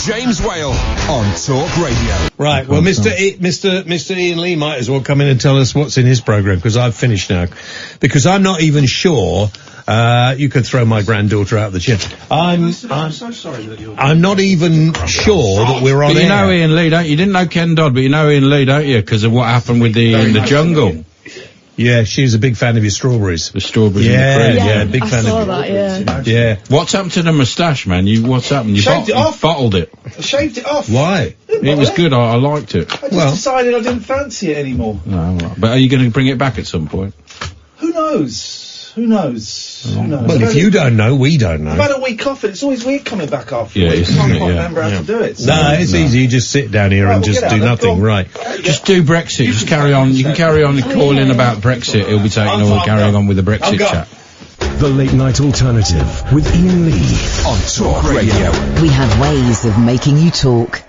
James Whale on Talk Radio. Right, well, Mr. Ian Lee might as well come in and tell us what's in his programme, because I've finished now. Because I'm not even sure, you could throw my granddaughter out of the chair. I'm so sorry that you're... I'm not even sure that we're on air. You know Ian Lee, don't you? You didn't know Ken Dodd, but you know Ian Lee, don't you? Because of what happened with in the jungle. Yeah, she was a big fan of your strawberries. The strawberries and the cream. Yeah, big fan saw of that, Yeah. What's happened to the moustache, man? What's happened? You Shaved it off. Bottled it. I shaved it off. Why? It was good. I liked it. I just decided I didn't fancy it anymore. No, right. But are you going to bring it back at some point? Who knows? Who knows? Who knows? Well, if you don't know, we don't know. I've had a week off, and it's always weird coming back after Yeah, a week. isn't I it? can't Yeah. remember how to do it. No, it's easy. You just sit down here and just do nothing, right? Just do Brexit. Just carry on. You can carry on calling about Brexit. He'll be taking over, carrying on with the Brexit chat. The Late Night Alternative with Ian Lee on Talk Radio. We have ways of making you talk.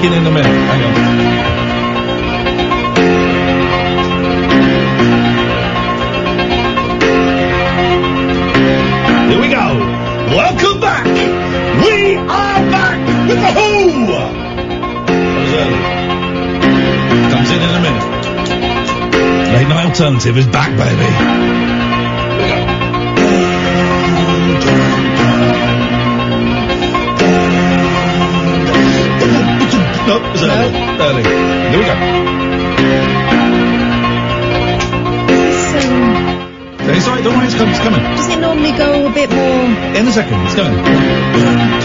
In a minute. Hang on. Here we go. Welcome back. We are back with the Who. That was early. Comes in a minute. Late Night Alternative is back, baby. Here we go. No, it was early. Early. Here we go. It's alright, don't worry, it's coming. Does it normally go a bit more... In a second, it's going.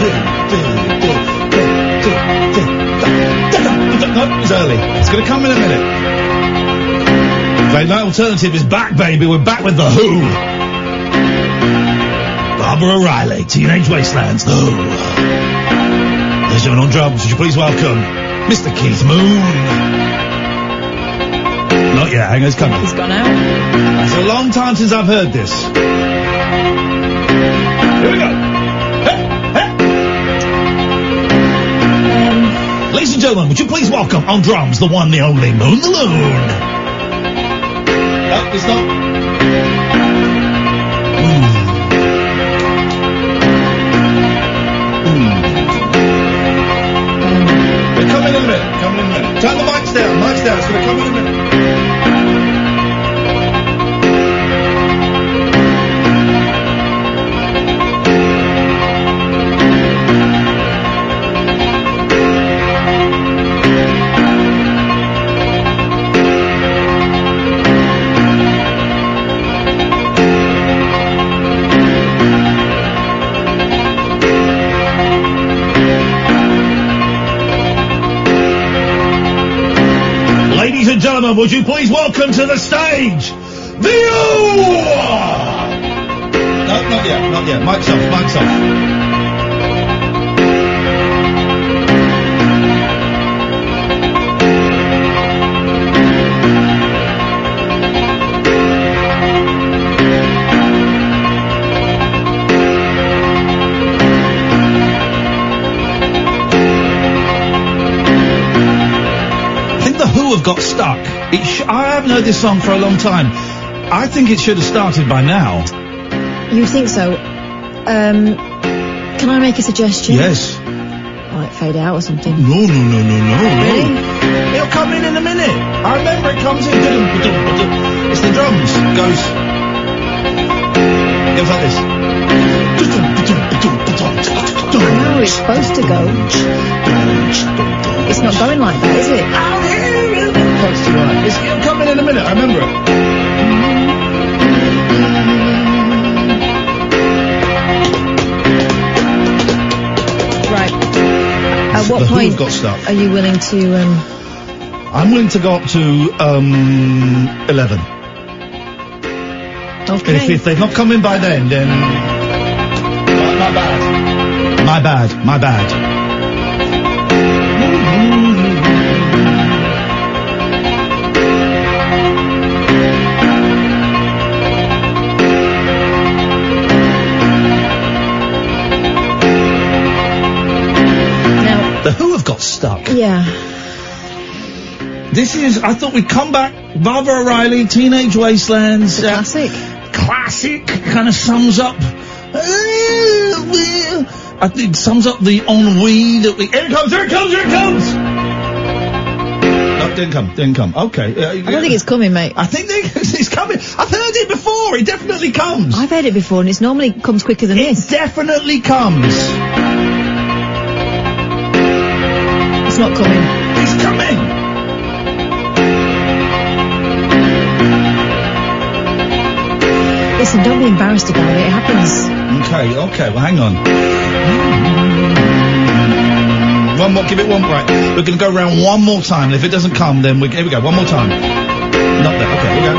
No, it's early. It's going to come in a minute. Late Night Alternative is back, baby. We're back with the Who. Barbara O'Reilly, Teenage Wastelands, The Who. Ladies and gentlemen, on drums, would you please welcome Mr. Keith Moon. Not yet, hang on, it's coming. He's gone out. It's a long time since I've heard this. Here we go. Ladies and gentlemen, would you please welcome on drums the one, the only Moon the Loon. No, it's not. They're coming in a minute. Turn the mics down. It's going to come in a minute. Ladies and gentlemen, would you please welcome to the stage, the Who! No, not yet. Mic's off. I think the Who have got stuck. I haven't heard this song for a long time. I think it should have started by now. You think so? Can I make a suggestion? Yes. Like fade out or something? No. Really? It'll come in a minute. I remember it comes in. It's the drums. Goes like this. No, it's supposed to go. It's not going like that, is it? It'll come in a minute. I remember it. Right. At what point got stuck. are you willing to? I'm willing to go up to 11. Okay. If they've not come in by then my bad. Now, The Who have got stuck. yeah. This is, I thought we'd come back, Barbara O'Reilly, Teenage Wastelands. The classic. Classic, kind of sums up, I think sums up the ennui that we, here it comes! No, didn't come, okay. I don't think it's coming, mate. I think it's coming. I've heard it before, it definitely comes. I've heard it before, and it's normally comes quicker than It this. definitely comes. It's not coming. It's coming. Listen, don't be embarrassed about it. It happens. Okay, well, hang on. One more, give it one, right. We're going to go around one more time, and if it doesn't come, then here we go, one more time. Not there, okay, here we go.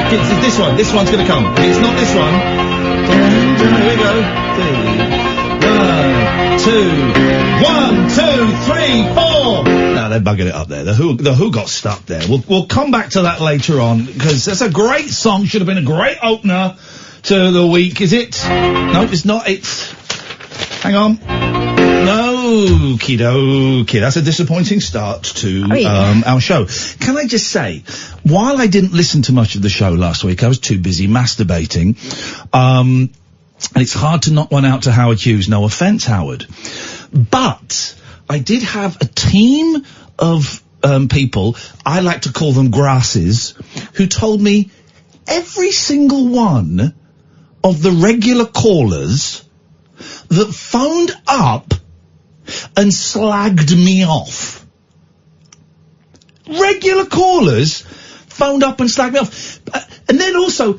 It's this one's going to come. If it's not this one, here we go. 1, 2, 3, 4. No, they're bugging it up there. The Who got stuck there. We'll come back to that later on, because that's a great song. Should have been a great opener to the week. Is it? No, it's not. It's. Hang on. No, kiddo. That's a disappointing start to our show. Can I just say, while I didn't listen to much of the show last week, I was too busy masturbating. And it's hard to knock one out to Howard Hughes. No offence, Howard. But I did have a team of people, I like to call them grasses, who told me every single one of the regular callers that phoned up and slagged me off. Regular callers phoned up and slagged me off. And then also,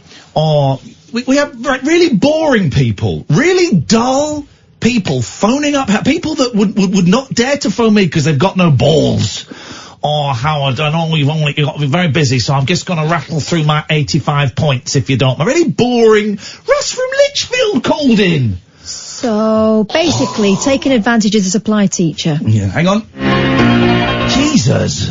we have really boring people, really dull people phoning up, people that would not dare to phone me because they've got no balls. Oh, Howard, I know you've got to be very busy, so I'm just going to rattle through my 85 points if you don't. Really boring. Russ from Lichfield called in. So, basically, taking advantage of the supply teacher. Yeah, hang on. Jesus.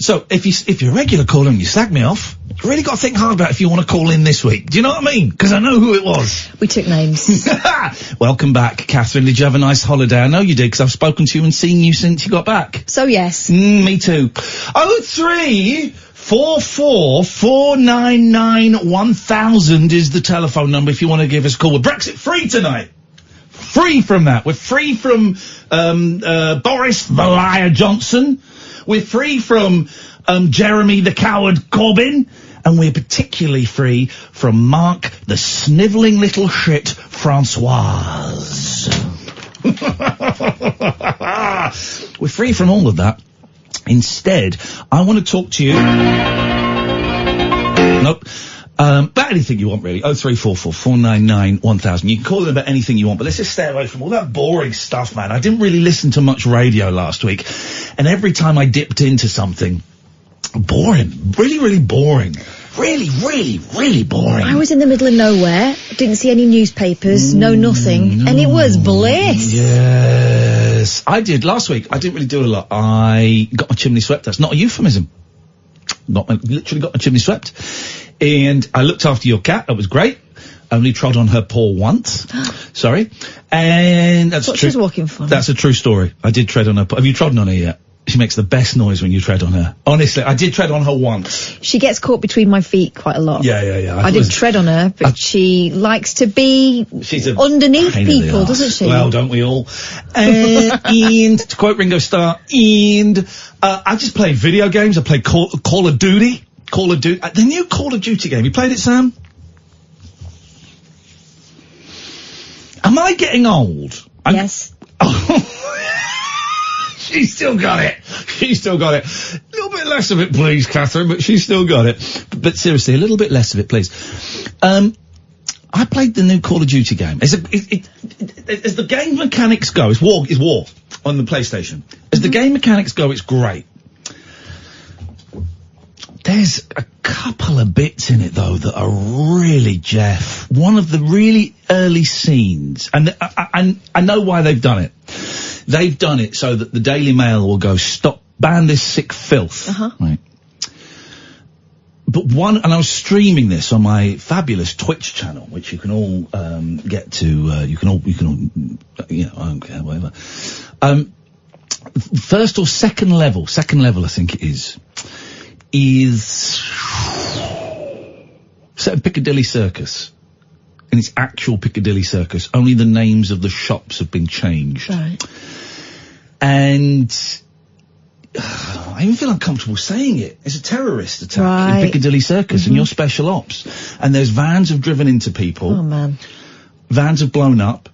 So, if you're a regular caller and you slag me off, you really got to think hard about if you want to call in this week. Do you know what I mean? Because I know who it was. We took names. Welcome back, Catherine. Did you have a nice holiday? I know you did, because I've spoken to you and seen you since you got back. So, yes. Me too. 03444991000 is the telephone number if you want to give us a call. We're Brexit free tonight. Free from that. We're free from Boris the Liar Johnson. We're free from Jeremy the Coward Corbyn. And we're particularly free from Mark the snivelling little shit Francoise. We're free from all of that. Instead, I want to talk to you. Nope. About anything you want, really. 03444991000. You can call in about anything you want, but let's just stay away from all that boring stuff, man. I didn't really listen to much radio last week, and every time I dipped into something, boring. Really, really boring. Really, really, really boring. I was in the middle of nowhere, didn't see any newspapers, no nothing, and it was bliss. Yes. I did last week. I didn't really do a lot. I got my chimney swept. That's not a euphemism. Literally got my chimney swept. And I looked after your cat. That was great. Only trod on her paw once. Sorry. And that's what true. she's walking for. That's a true story. I did tread on her paw. Have you trodden on her yet? She makes the best noise when you tread on her. Honestly, I did tread on her once. She gets caught between my feet quite a lot. Yeah. I didn't tread on her, but she likes to be underneath people, doesn't she? Well, don't we all? And to quote Ringo Starr, I just played video games. I played Call of Duty. The new Call of Duty game. You played it, Sam? Am I getting old? Yes. She's still got it. A little bit less of it, please, Catherine, but she's still got it. But seriously, a little bit less of it, please. I played the new Call of Duty game. As the game mechanics go, it's war on the PlayStation. As the game mechanics go, it's great. There's a couple of bits in it, though, that are really, Jeff. One of the really early scenes, and I know why they've done it. They've done it so that the Daily Mail will go, stop, ban this sick filth. Right. But and I was streaming this on my fabulous Twitch channel, which you can all get to. You can all, you know, I don't care, whatever. First or second level, I think it is set in Piccadilly Circus. And it's actual Piccadilly Circus. Only the names of the shops have been changed. Right. And I even feel uncomfortable saying it. It's a terrorist attack in Piccadilly Circus, and you're special ops. And there's vans have driven into people. Oh, man. Vans have blown up.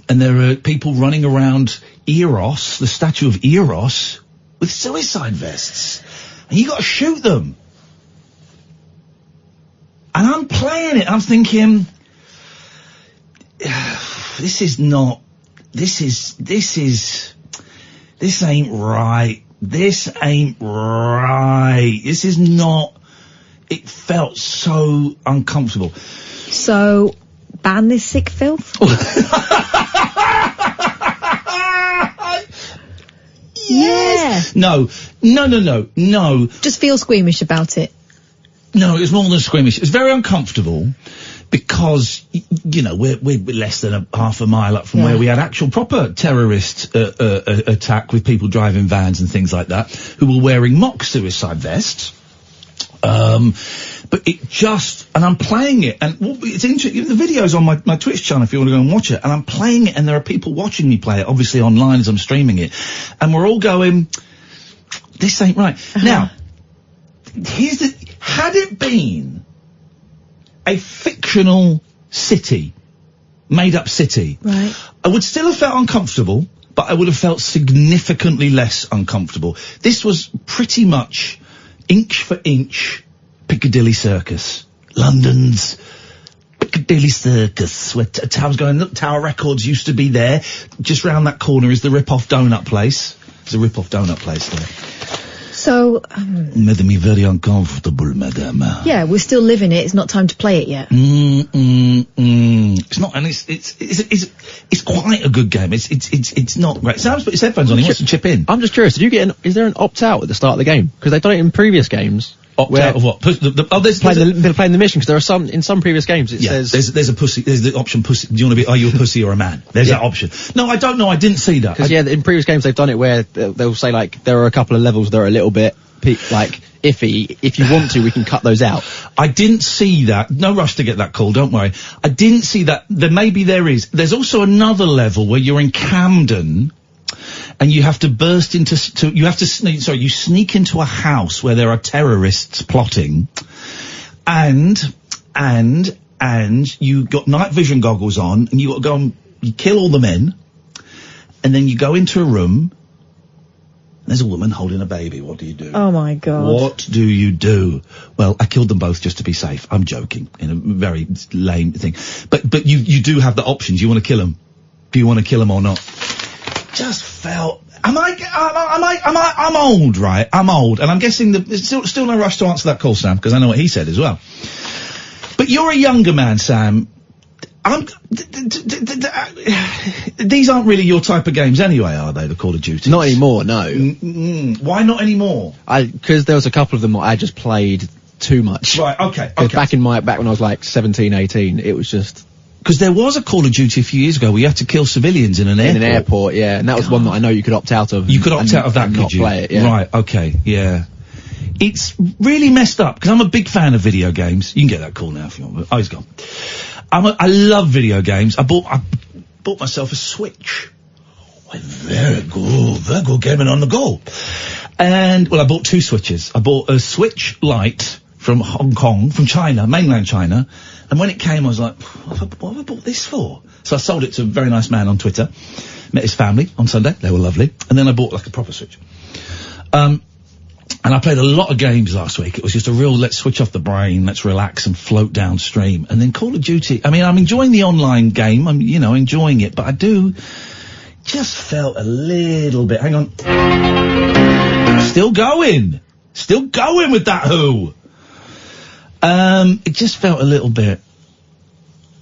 And there are people running around Eros, the statue of Eros, with suicide vests. And you got to shoot them. And I'm playing it, I'm thinking, this ain't right. This is not, it felt so uncomfortable. So, ban this sick filth? Yes. No. Just feel squeamish about it. No, it was more than squeamish. It was very uncomfortable because, you know, we're less than half a mile up from where we had actual proper terrorist attack with people driving vans and things like that who were wearing mock suicide vests. But it just, and I'm playing it, and it's interesting, the video's on my Twitch channel if you want to go and watch it, and I'm playing it, and there are people watching me play it, obviously online as I'm streaming it, and we're all going, this ain't right. Now, had it been a fictional city, made-up city, right, I would still have felt uncomfortable, but I would have felt significantly less uncomfortable. This was pretty much inch for inch Piccadilly Circus. London's Piccadilly Circus, where I was going, look, Tower Records used to be there. Just round that corner is the Rip-Off Donut Place. There's a Rip-Off Donut place there. So, made me very uncomfortable, madame. Yeah, we're still living it. It's not time to play it yet. It's not, and it's quite a good game. It's not great. Sam's put his headphones on. He wants to chip in. I'm just curious. Did you get is there an opt-out at the start of the game? Because they've done it in previous games. Opt-out of what? They're playing the mission, because there are in some previous games it says... There's a pussy, there's the option pussy, do you want to be, are you a pussy or a man? There's that option. No, I don't know, I didn't see that. Because in previous games they've done it where they'll say, like, there are a couple of levels that are a little bit, like, iffy. If you want to, we can cut those out. I didn't see that. No rush to get that call, don't worry. I didn't see that. Maybe there is. There's also another level where you're in Camden, and you have to burst you sneak into a house where there are terrorists plotting, and you got night vision goggles on, and you got to go and you kill all the men, and then you go into a room, and there's a woman holding a baby. What do you do? Oh my God. What do you do? Well, I killed them both just to be safe. I'm joking, in a very lame thing. But you do have the options. You want to kill them. Do you want to kill them or not? Just felt, I'm old, right? I'm old, and I'm guessing there's still no rush to answer that call, Sam, because I know what he said as well. But you're a younger man, Sam. These aren't really your type of games anyway, are they, the Call of Duty? Not anymore, no. Why not anymore? Because there was a couple of them I just played too much. Right, okay. Back when I was like 17, 18, it was just Because there was a Call of Duty a few years ago where you had to kill civilians in an airport. In an airport, yeah. And that was one that I know you could opt out of. You could opt out of that, and could not you? play it, yeah. Right, okay, yeah. It's really messed up, because I'm a big fan of video games. You can get that call now if you want. Oh, he's gone. I love video games. I bought myself a Switch. Oh, very good gaming on the go. And, well, I bought 2 Switches. I bought a Switch Lite from Hong Kong, from China, mainland China. And when it came, I was like, what have I bought this for? So I sold it to a very nice man on Twitter. Met his family on Sunday. They were lovely. And then I bought like a proper Switch. And I played a lot of games last week. It was just a real, let's switch off the brain, let's relax and float downstream. And then Call of Duty, I mean, I'm enjoying the online game. I'm, enjoying it. But I just felt a little bit, hang on. Still going with that Who. It just felt a little bit,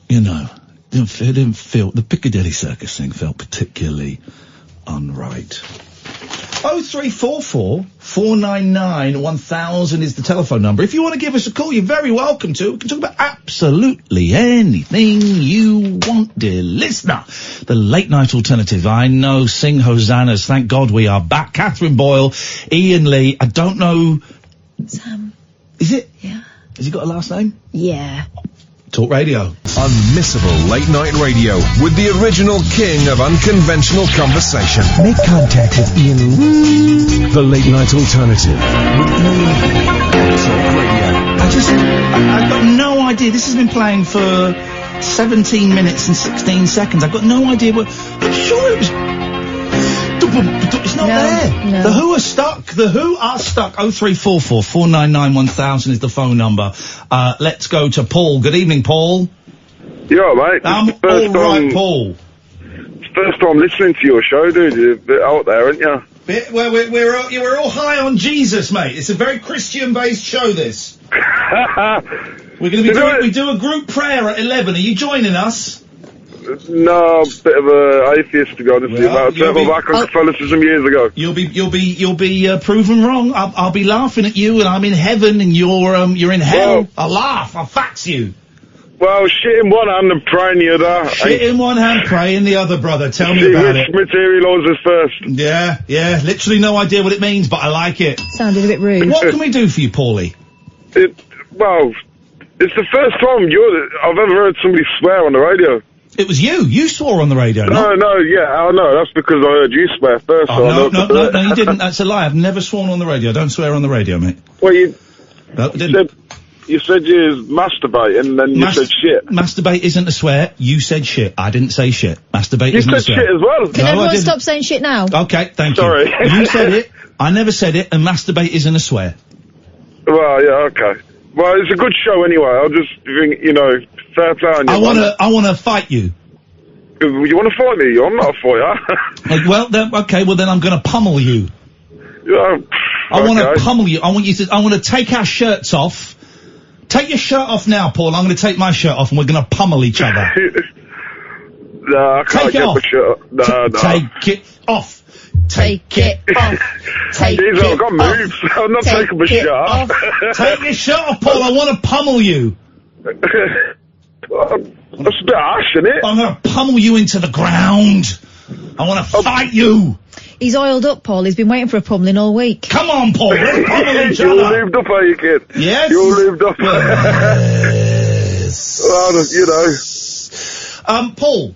didn't feel, the Piccadilly Circus thing felt particularly unright. 0344 499 1000 is the telephone number. If you want to give us a call, you're very welcome to. We can talk about absolutely anything you want, dear listener. The Late Night Alternative. I know, sing hosannas. Thank God we are back. Catherine Boyle, Iain Lee. I don't know. Sam. Is it? Yeah. Has he got a last name? Yeah. Talk Radio. Unmissable late night radio with the original king of unconventional conversation. Make contact with Iain Lee. The Late Night Alternative with Iain Lee on Talk Radio. I've got no idea. This has been playing for 17 minutes and 16 seconds. I've got no idea what. I'm sure it was. It's not there. No. The Who are stuck. 0344 499 1000 is the phone number. Let's go to Paul. Good evening, Paul. Yeah, mate. I'm all right, Paul. It's the first time listening to your show, dude. You're a bit out there, aren't you? Well, we're all high on Jesus, mate. It's a very Christian-based show, this. We're going to be we do a group prayer at 11. Are you joining us? No, I'm a bit of a atheist, to be honest with you. I turned back on Catholicism years ago. You'll be proven wrong. I'll be laughing at you, and I'm in heaven, and you're in hell. Well, I'll laugh. I'll fax you. Well, shit in one hand and praying the other. Shit in one hand, pray in the other, brother. Tell me about it. Which materialises first? Yeah. Literally no idea what it means, but I like it. Sounded a bit rude. What can we do for you, Paulie? Well, it's the first time I've ever heard somebody swear on the radio. It was you. You swore on the radio. No, I know. That's because I heard you swear first. Oh, no, you didn't. That's a lie. I've never sworn on the radio. Don't swear on the radio, mate. Well, you didn't. You said you was masturbating, and then you said shit. Masturbate isn't a swear. You said shit. I didn't say shit. Masturbate isn't a swear. You said shit as well. Can everyone stop saying shit now? Okay, thank Sorry. you. You said it. I never said it, and masturbate isn't a swear. Well, yeah, okay. Well, it's a good show anyway. I'll just think, fair play on you. I wanna fight you. You want to fight me? I'm not a fighter. Well, then I'm gonna pummel you. Yeah, I want to pummel you. I want to take our shirts off. Take your shirt off now, Paul. I'm going to take my shirt off and we're going to pummel each other. No, I can't get my shirt off. No. Take it off. Take it off. Take it off. I've got moves. I'm not taking my shirt off. Take your shirt off, Paul. I want to pummel you. That's a bit harsh, isn't it? I'm going to pummel you into the ground. I want to fight you. He's oiled up, Paul. He's been waiting for a pummeling all week. Come on, Paul. Let's pummel each You're other. lubed up, are you, kid? Yes. You're lubed up. Yes. Well, Paul.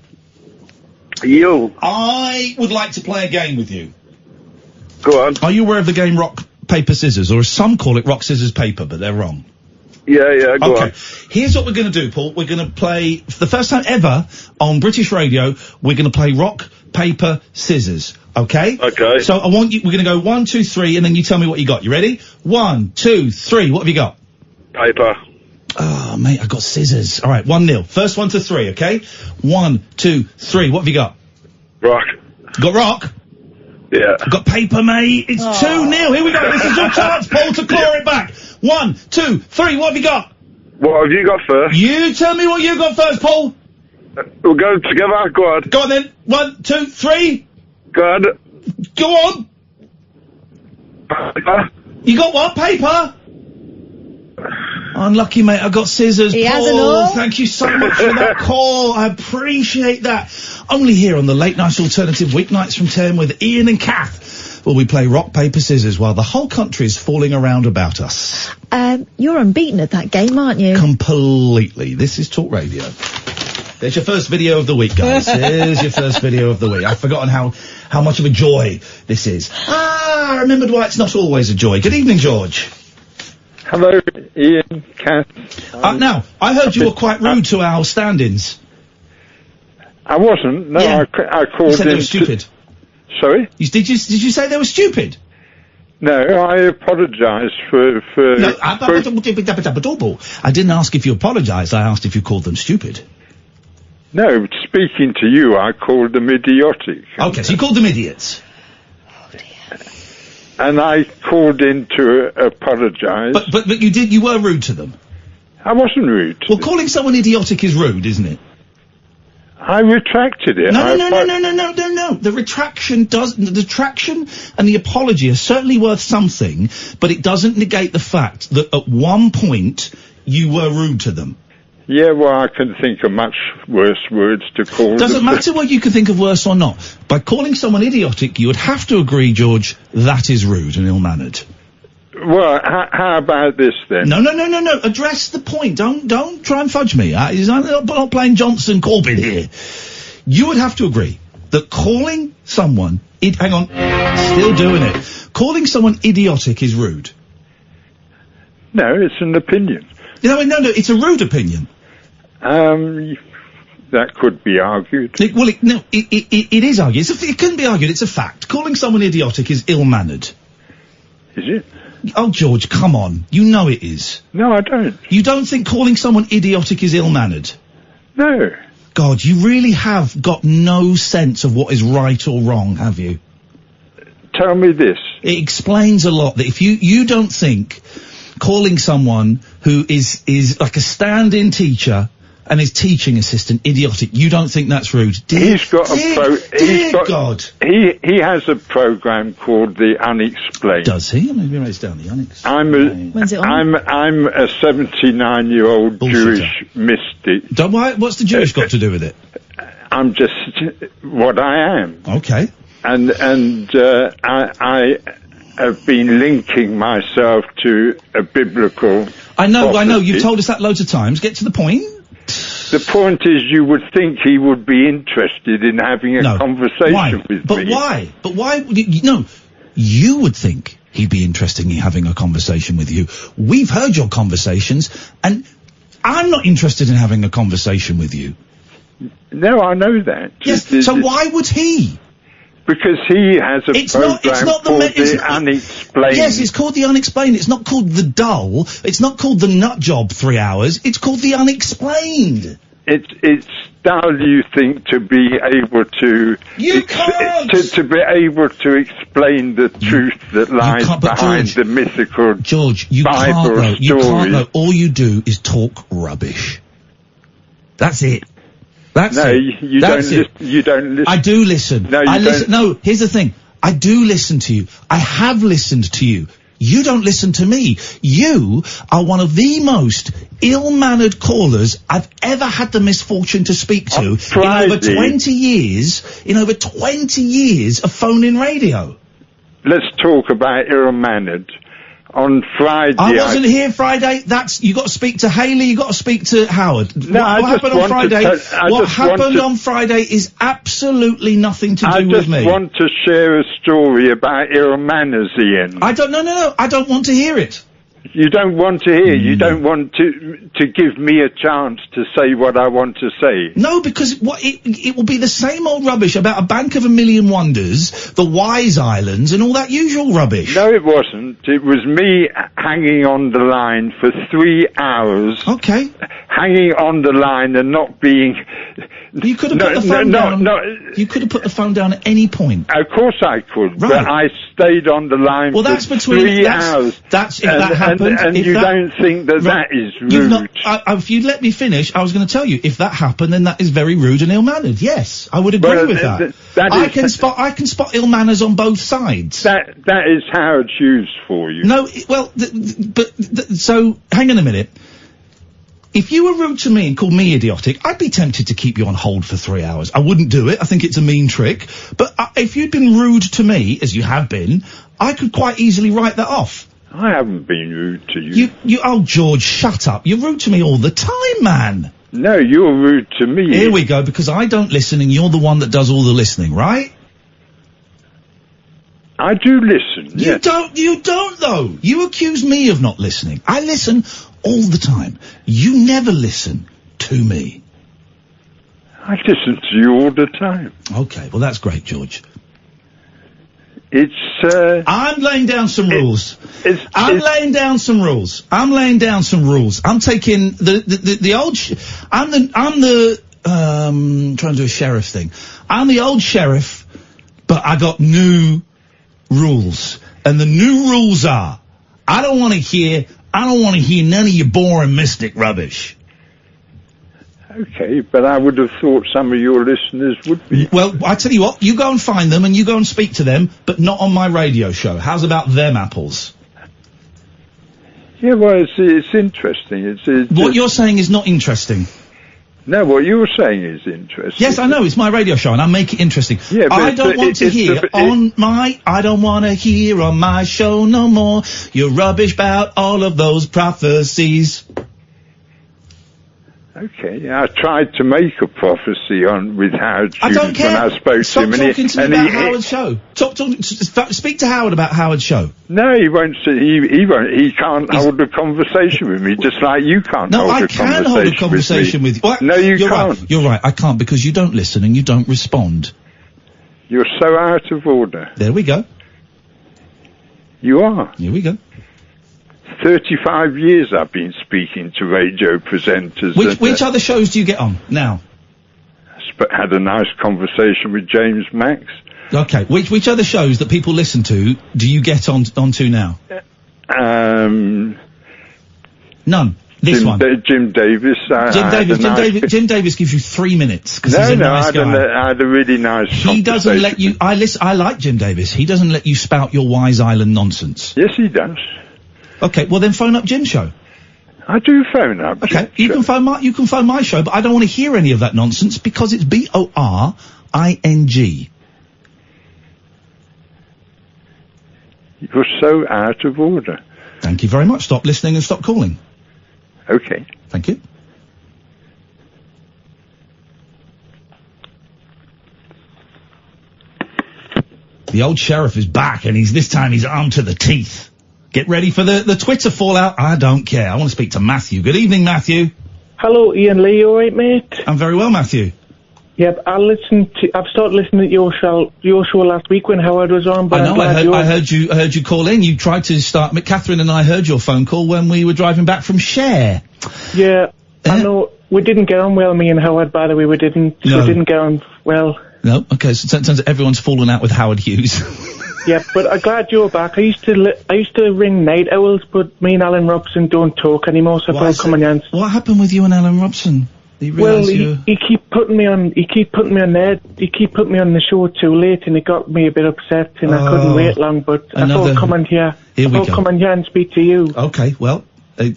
You. I would like to play a game with you. Go on. Are you aware of the game rock, paper, scissors? Or some call it rock, scissors, paper, but they're wrong. Yeah, go on. Here's what we're going to do, Paul. We're going to play, for the first time ever on British radio, we're going to play rock, paper, scissors. Okay? Okay. So we're going to go 1, 2, 3, and then you tell me what you got. You ready? 1, 2, 3. What have you got? Paper. Oh, mate, I got scissors. All right, 1-0. First 1 to 3, okay? 1, 2, 3. What have you got? Rock. You got rock? Yeah. I've got paper, mate. It's 2-0. Here we go. This is your chance, Paul, to claw it back. 1, 2, 3. What have you got? What have you got first? You tell me what you got first, Paul. We'll go together. Go on. Go on then. 1, 2, 3. Go on. Go on. Paper. You got what? Paper? Unlucky, mate. I got scissors. He has Paul, an all. thank you so much for that call. I appreciate that. Only here on the Late Night Alternative, weeknights from 10 with Iain and Kath, where we play rock, paper, scissors while the whole country is falling around about us. You're unbeaten at that game, aren't you? Completely. This is Talk Radio. There's your first video of the week, guys. Here's your first video of the week. I've forgotten how much of a joy this is. I remembered why it's not always a joy. Good evening, George. Hello, Iain, Kath. Now, I heard you were quite rude to our stand-ins. I wasn't. No, Yeah. I called You said in. they were stupid. Sorry? Did you say they were stupid? No, I apologise for. No, I didn't ask if you apologised. I asked if you called them stupid. No, speaking to you, I called them idiotic. Okay, so you called them idiots. And I called in to apologise. But you were rude to them. I wasn't rude. Well, calling someone idiotic is rude, isn't it? I retracted it. No. The retraction and the apology are certainly worth something, but it doesn't negate the fact that at one point you were rude to them. Yeah, well, I can think of much worse words to call Doesn't them. matter what you can think of worse or not. By calling someone idiotic, you would have to agree, George, that is rude and ill-mannered. Well, how about this then? No. Address the point. Don't try and fudge me. I'm not playing Johnson Corbyn here. You would have to agree that calling someone... hang on. Still doing it. Calling someone idiotic is rude. No, it's an opinion. No, it's a rude opinion. That could be argued. It is argued. It couldn't be argued. It's a fact. Calling someone idiotic is ill-mannered. Is it? Oh, George, come on. You know it is. No, I don't. You don't think calling someone idiotic is ill-mannered? No. God, you really have got no sense of what is right or wrong, have you? Tell me this. It explains a lot that if you don't think calling someone who is like a stand-in teacher and his teaching assistant idiotic, you don't think that's rude. He has a program called The Unexplained. Does he? Maybe write down The Unexplained. When's it on? I'm a 79-year-old Jewish mystic. What's the Jewish got to do with it? I'm just what I am. Okay. And I have been linking myself to a biblical. I know. prophecy. You've told us that loads of times. Get to the point. The point is, you would think he would be interested in having a conversation with me. Why? But why? No, you would think he'd be interested in having a conversation with you. We've heard your conversations, and I'm not interested in having a conversation with you. No, I know that. Yes. So why would he? Because he has a program called The Unexplained. Yes, it's called The Unexplained. It's not called The Dull. It's not called The Nut Job 3 hours. It's called The Unexplained. It's dull, you think, to be able to... You can't! To be able to explain the truth that lies behind the mythical George, you Bible can't, though. stories. You can't, though. All you do is talk rubbish. That's it. That's it. You don't listen. I do listen. No, you don't. No, here's the thing. I do listen to you. I have listened to you. You don't listen to me. You are one of the most ill-mannered callers I've ever had the misfortune to speak to in over 20 years of phone-in radio. Let's talk about ill-mannered. On Friday... I wasn't here Friday. You got to speak to Haley, you got to speak to Howard. No, what happened on Friday? What happened on Friday is absolutely nothing to do with me. I just want to share a story about ill manners, Iain. I don't want to hear it. You don't want to hear. You don't want to give me a chance to say what I want to say. No, because it will be the same old rubbish about a Bank of a Million Wonders, the Wise Islands, and all that usual rubbish. No, it wasn't. It was me hanging on the line for 3 hours. Okay. Hanging on the line and not being... You could have put the phone down. You could have put the phone down at any point. Of course I could, right. But I stayed on the line for 3 hours. That's if that happened. And you don't think that is rude? If you'd let me finish, I was going to tell you, if that happened, then that is very rude and ill-mannered. Yes, I would agree with that. I can spot ill manners on both sides. That is Howard Hughes for you. No, well, so hang on a minute. if you were rude to me and called me idiotic, I'd be tempted to keep you on hold for 3 hours. I wouldn't do it. I think it's a mean trick. But if you'd been rude to me, as you have been, I could quite easily write that off. I haven't been rude to you. Oh, George, shut up. You're rude to me all the time, man. No, you're rude to me. Here we go, because I don't listen and you're the one that does all the listening, right? I do listen. You don't though. You accuse me of not listening. I listen all the time. You never listen to me. I listen to you all the time. Okay, well that's great, George. I'm laying down some rules. I'm laying down some rules. I'm taking the old. Trying to do a sheriff thing. I'm the old sheriff, but I got new rules, and the new rules are: I don't want to hear none of your boring mystic rubbish. Okay, but I would have thought some of your listeners would be. Well, I tell you what, you go and find them and you go and speak to them, but not on my radio show. How's about them apples? Yeah, well, it's interesting. What you're saying is not interesting. No, what you're saying is interesting. Yes, I know, it's my radio show and I make it interesting. Yeah, but I don't want to hear on my show no more your rubbish about all of those prophecies. Okay, I tried to make a prophecy with Howard Hughes I don't care. when I spoke Stop to him. talking to me about Howard's show. Speak to Howard about Howard's show. No, he won't. He won't. He can't hold a conversation with me, just like you can't. No, I can hold a conversation with you. Well, no, you're can't. Right. You're right. I can't because you don't listen and you don't respond. You're so out of order. There we go. You are. Here we go. 35 years I've been speaking to radio presenters. Which other shows do you get on now? Had a nice conversation with James Max. Okay. Which other shows that people listen to do you get onto now? None. This one. Jim Davis. Jim Davis gives you 3 minutes because he's a nice guy. I had a really nice conversation. He doesn't let you. I like Jim Davis. He doesn't let you spout your Wise Island nonsense. Yes, he does. Okay, well then phone up Jim's show. I do phone up. Okay, you can phone my show, but I don't want to hear any of that nonsense because it's boring. You're so out of order. Thank you very much. Stop listening and stop calling. Okay. Thank you. The old sheriff is back, and this time he's armed to the teeth. Get ready for the Twitter fallout. I don't care. I want to speak to Matthew. Good evening, Matthew. Hello, Ian Lee. You all right, mate? I'm very well, Matthew. Yep, I've started listening to your show last week when Howard was on. But I know. I heard you call in. You tried to start. Katherine and I heard your phone call when we were driving back from Cher. Yeah, I know. We didn't get on well, me and Howard. By the way, we didn't. No. We didn't get on well. No. Okay. So it turns out everyone's fallen out with Howard Hughes. Yeah, but I'm glad you're back. I used to ring Night Owls, but me and Alan Robson don't talk anymore, so I'll come on your hands. What happened with you and Alan Robson? He keep putting me on there. He keep putting me on the show too late, and it got me a bit upset, and I couldn't wait long. But I thought I'd come on here. Come on here and speak to you. Okay, well, I've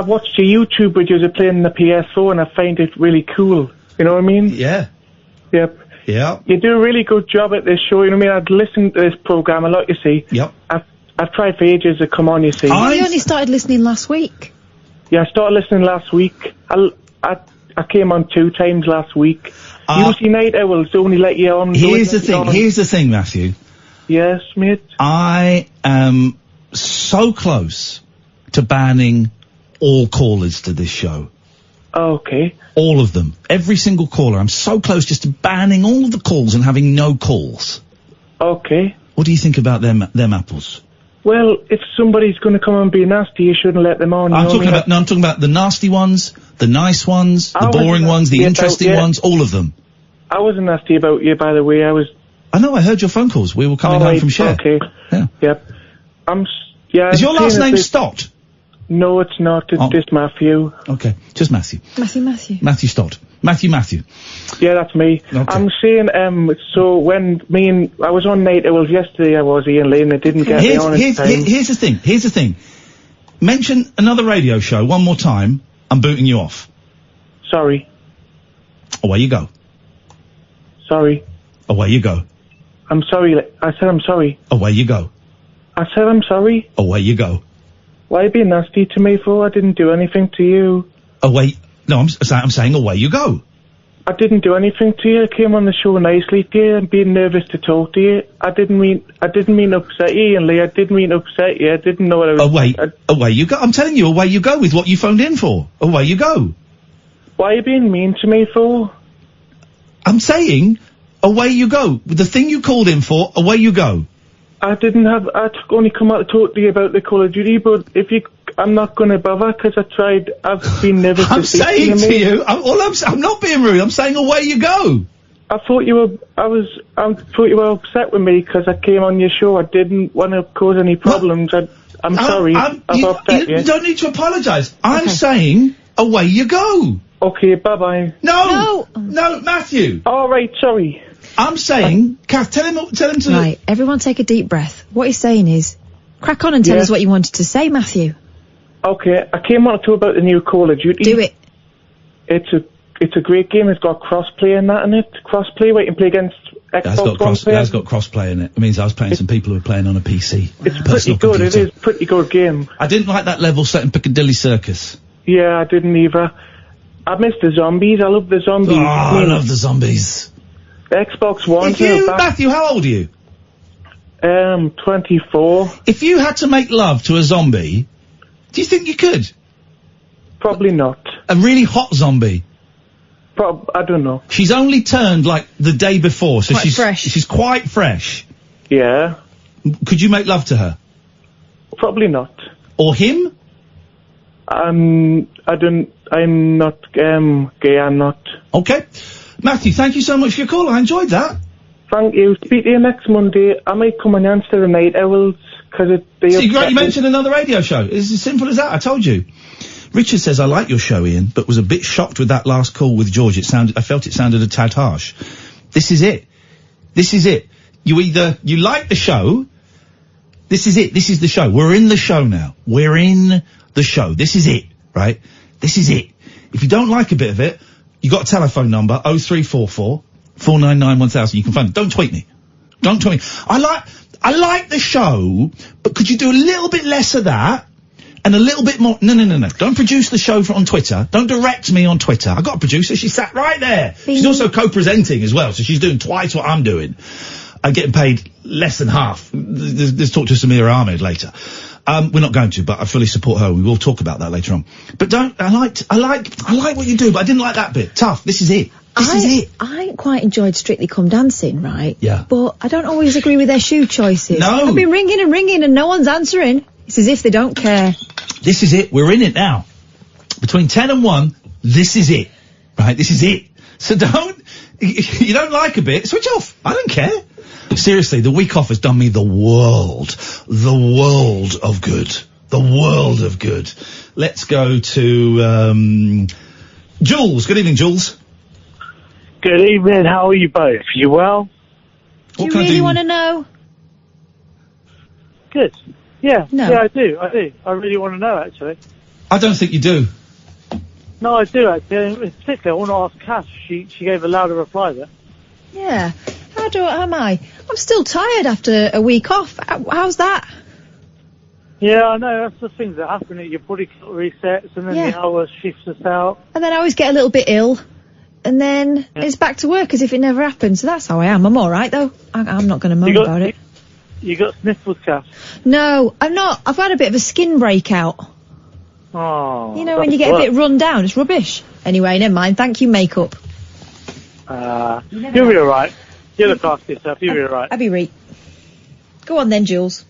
watched your YouTube videos of playing the PS4, and I find it really cool. You know what I mean? Yeah. Yep. Yeah. You do a really good job at this show, you know what I mean? I'd listen to this programme a lot, you see. Yep. I've tried for ages to come on, you see. You only started listening last week. Yeah, I started listening last week. I came on 2 times last week. Usually Night Owls only let you on. Here's the thing, Matthew. Yes, mate? I am so close to banning all callers to this show. Okay. All of them. Every single caller. I'm so close just to banning all of the calls and having no calls. Okay. What do you think about them apples? Well, if somebody's going to come and be nasty, you shouldn't let them on. I'm talking about the nasty ones, the nice ones, the boring ones, the interesting ones, all of them. I wasn't nasty about you, by the way. I know, I heard your phone calls. We were coming home from Cher. Okay. Yeah. Yep. Is your last name Stott? No, it's not. It's just Matthew. Okay, just Matthew. Matthew Stott. Matthew. Yeah, that's me. Okay. I'm saying, so when I was on Night Owls yesterday, I was Ian Lee, and I didn't get me on in time. Here's the thing. mention another radio show one more time, I'm booting you off. Sorry. Away you go. Sorry. Away you go. I'm sorry. I said I'm sorry. Away you go. I said I'm sorry. Away you go. Why are you being nasty to me for? I didn't do anything to you. Away. No, I'm saying away you go. I didn't do anything to you. I came on the show nicely to you and being nervous to talk to you. I didn't mean to upset you, Ian Lee. I didn't mean to upset you. I didn't know what I was... Away you go. I'm telling you, away you go with what you phoned in for. Away you go. Why are you being mean to me for? I'm saying, away you go. With the thing you called in for, away you go. I only come out to talk to you about the Call of Duty, but I'm not going to bother because I've been nervous I'm saying to you, I'm not being rude, I'm saying away you go. I thought you were upset with me because I came on your show. I didn't want to cause any problems. I'm sorry. You don't need to apologise. I'm saying, away you go. Okay, bye-bye. No, Matthew. All right, sorry. I'm saying, Kath, tell him to... Right, everyone take a deep breath. What he's saying is, crack on and tell us what you wanted to say, Matthew. Okay, I came on to talk about the new Call of Duty. Do it. It's a great game. It's got cross-play and that in it. Cross-play where you can play against Xbox One. It's got cross-play in it. It means I was playing some people who were playing on a PC. It's pretty good. It is a pretty good game. I didn't like that level set in Piccadilly Circus. Yeah, I didn't either. I miss the zombies. I love the zombies. Oh, I love the zombies. Xbox One. Matthew, how old are you? 24. If you had to make love to a zombie, do you think you could? Probably not. A really hot zombie? I don't know. She's only turned, like, the day before, so quite fresh. She's quite fresh. Yeah. Could you make love to her? Probably not. Or him? I'm not, gay, I'm not. Okay. Matthew, thank you so much for your call. I enjoyed that. Thank you. Speak to you next Monday. I might come and answer the Night Owls, because you mentioned another radio show. It's as simple as that. I told you. Richard says, I like your show, Ian, but was a bit shocked with that last call with George. I felt it sounded a tad harsh. This is it. You like the show. This is it. This is the show. We're in the show now. We're in the show. This is it, right? This is it. If you don't like a bit of it, you got a telephone number, 0344 499 1000. You can phone. Don't tweet me. Don't tweet me. I like the show, but could you do a little bit less of that? And a little bit more... No. Don't produce the show on Twitter. Don't direct me on Twitter. I got a producer. She sat right there. She's also co-presenting as well, so she's doing twice what I'm doing. I'm getting paid less than half. Let's talk to Samira Ahmed later. We're not going to, but I fully support her. We will talk about that later on. But I like what you do, but I didn't like that bit. Tough. This is it. This is it. I quite enjoyed Strictly Come Dancing, right? Yeah. But I don't always agree with their shoe choices. No. I've been ringing and no one's answering. It's as if they don't care. This is it. We're in it now. Between 10 and 1, this is it. Right? This is it. So you don't like a bit, switch off. I don't care. Seriously, the week off has done me the world of good. The world of good. Let's go to, Jules. Good evening, Jules. Good evening. How are you both? You well? Do you really want to know? Good. Yeah. No. Yeah, I do. I really want to know, actually. I don't think you do. No, I do, actually. In particular, I want to ask Kath. She gave a louder reply there. Yeah. Am I? I'm still tired after a week off. How's that? Yeah, I know. That's the things that happen. Your body resets, and then the hour shifts us out. And then I always get a little bit ill. And then it's back to work as if it never happened. So that's how I am. I'm all right, though. I'm not going to moan about it. You got sniffles, Kath? No, I'm not. I've had a bit of a skin breakout. Oh. You know, when you get a bit run down, it's rubbish. Anyway, never mind. Thank you, makeup. You'll be all right. You look after yourself. You'll be all right. I'll be right. Go on then, Jules.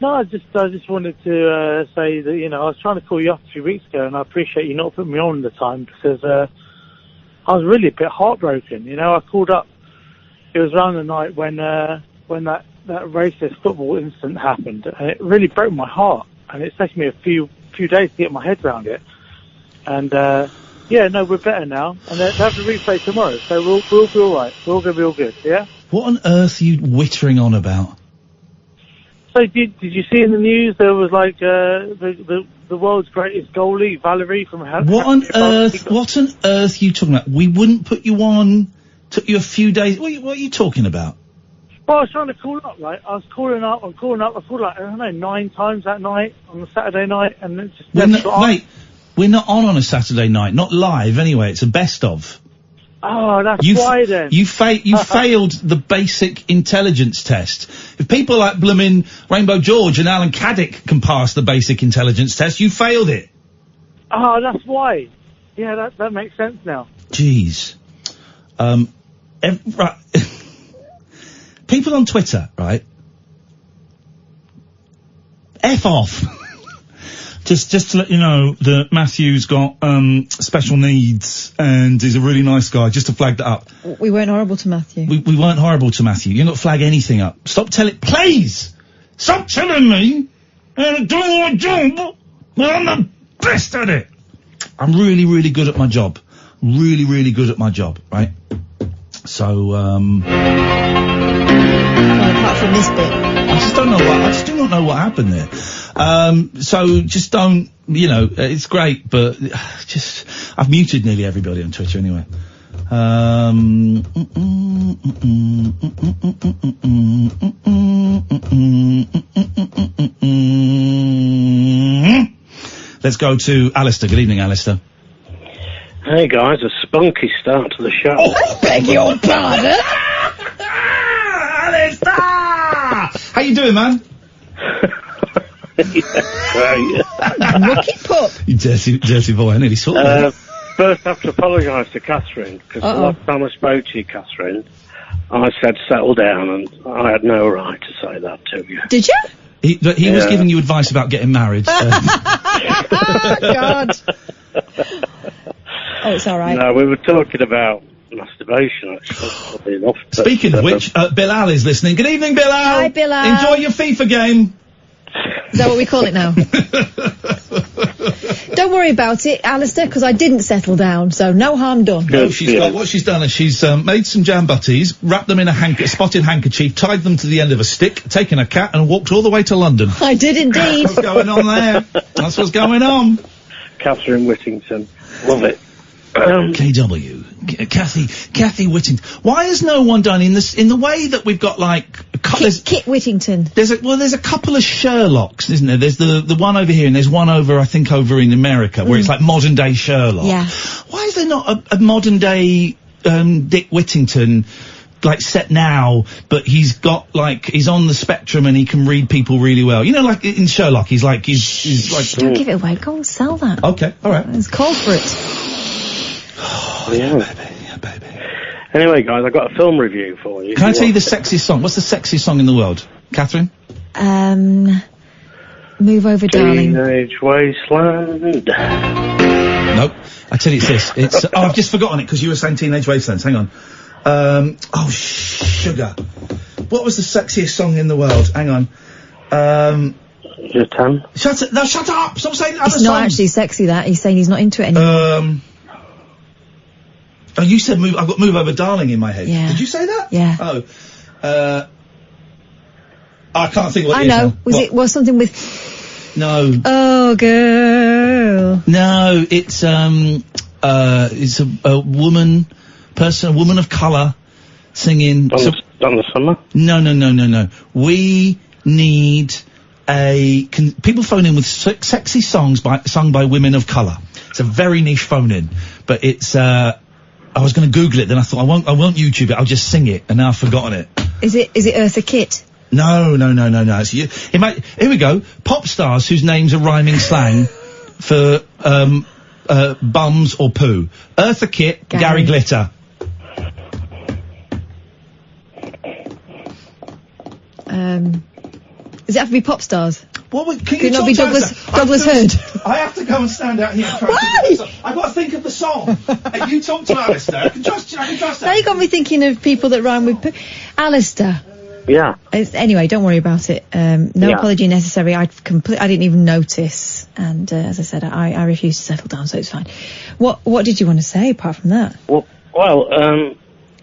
No, I just wanted to say that, I was trying to call you up a few weeks ago, and I appreciate you not putting me on at the time, because I was really a bit heartbroken. I called up. It was around the night when that racist football incident happened, and it really broke my heart. And it's taken me a few days to get my head around it. And we're better now. And they have to replay tomorrow, so we'll be all right. We're all going to be all good. Yeah. What on earth are you whittering on about? also, did you see in the news there was like the world's greatest goalie, Valerie from What on earth are you talking about? We wouldn't put you on. Took you a few days. What are you talking about? Well, I was trying to call up, right? I called like, I don't know, 9 times that night, on the Saturday night, and it just never got on. Mate, we're not on a Saturday night, not live anyway, it's a best of. Oh, that's why then. You failed the basic intelligence test. If people like bloomin' Rainbow George and Alan Caddick can pass the basic intelligence test, you failed it. Oh, that's why. Yeah, that makes sense now. Jeez. Right. People on Twitter, right? F off. Just to let you know that Matthew's got special needs and is a really nice guy. Just to flag that up. We weren't horrible to Matthew. We weren't horrible to Matthew. You ain't got to flag anything up. Please! Stop telling me I'm doing my job when I'm the best at it. I'm really, really good at my job. Really, really good at my job, right? So, well, apart from this bit. I just do not know what happened there. So just don't, it's great, but I've muted nearly everybody on Twitter anyway. Let's go to Alistair. Good evening, Alistair. Hey guys, a spunky start to the show. Oh, I beg your pardon. Alistair! How you doing, man? Lucky pup. You dirty boy, I nearly saw that. First, I have to apologise to Catherine, because the last time I spoke to you, Catherine, I said settle down, and I had no right to say that to you. Did you? He was giving you advice about getting married. God. Oh, it's all right. No, we were talking about masturbation, actually. Enough, Speaking of which, Bilal is listening. Good evening, Bilal. Hi, Bilal. Enjoy your FIFA game. Is that what we call it now? Don't worry about it, Alistair, because I didn't settle down, so no harm done. No, what she's done is she's made some jam butties, wrapped them in a spotted handkerchief, tied them to the end of a stick, taken a cat, and walked all the way to London. I did indeed. That's what's going on there. That's what's going on. Catherine Whittington. Love it. KW. Kathy Whittington. Why has no one done in the way that we've got like Kit Whittington. There's a couple of Sherlocks, isn't there? There's the one over here and there's one over in America where it's like modern day Sherlock. Yeah. Why is there not a modern day Dick Whittington like set now, but he's on the spectrum and he can read people really well. Like in Sherlock, he's like don't give it away. Go and sell that. Okay, all right. It's called for it. Yeah, baby. Anyway, guys, I've got a film review for you. Can I tell you the sexiest song? What's the sexiest song in the world? Catherine? Move Over, Darling. Teenage Wasteland. Nope. I tell you it's this. It's, I've just forgotten it because you were saying Teenage Wasteland. Hang on. Sugar. What was the sexiest song in the world? Hang on. Your tongue? Shut up! Stop saying other songs. It's not actually sexy, that. He's saying he's not into it anymore. Oh, you said I've got Move Over Darling in my head. Yeah. Did you say that? Yeah. Oh. I can't think what I it is. know. Was something with... No. Oh, girl. No, it's a woman of colour singing... Donna Summer? No. We need people phone in with sexy songs sung by women of colour. It's a very niche phone in, but it's, I was going to Google it, then I thought I won't YouTube it, I'll just sing it, and now I've forgotten it. Is it Eartha Kitt? No. It's here we go. Pop stars whose names are rhyming slang for, bums or poo. Eartha Kitt, Gary Glitter. Does it have to be pop stars? Can it not be Douglas Hurd? I have to go and stand out here and try. Why? I've got to think of the song. And you talk to Alistair. I can trust that. Now you got me thinking of people that rhyme with Alistair. Yeah. Anyway, don't worry about it. No apology necessary. I didn't even notice. And as I said, I refuse to settle down, so it's fine. What did you want to say apart from that? Well, I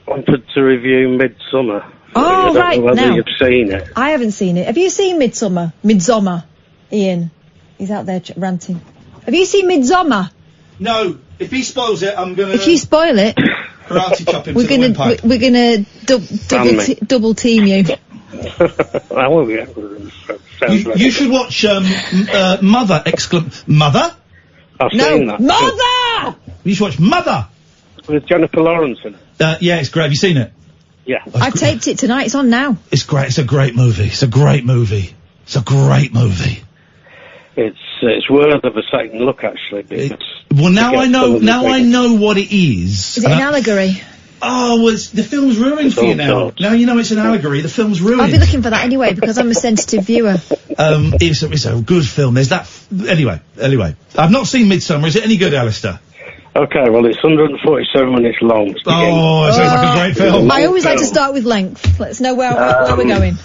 wanted to review Midsummer Oh, right, whether now. you've seen it. I haven't seen it. Have you seen Midsommar, Ian? He's out there ranting. Have you seen Midsommar? No, if he spoils it, I'm gonna... If you spoil it, karate chop him to the windpipe. we're gonna double team you. Oh, yeah. You should watch Mother! Mother? I've seen that. Mother! You should watch Mother! With Jennifer Lawrence in it. Yeah, it's great. Have you seen it? Yeah. I taped it tonight. It's on now. It's great. It's a great movie. It's a great movie. It's worth of a second look, actually. Because well, now I know. Now I know what it is. Is it an allegory? Oh, well, the film's ruined for you now. Now you know it's an allegory. The film's ruined. I'll be looking for that anyway because I'm a sensitive viewer. It's a good film. There's that. Anyway, I've not seen Midsummer. Is it any good, Alistair? Okay, well, it's 147 minutes long. Oh, it sounds like a great film. I always like to start with length. Let's know where we're going.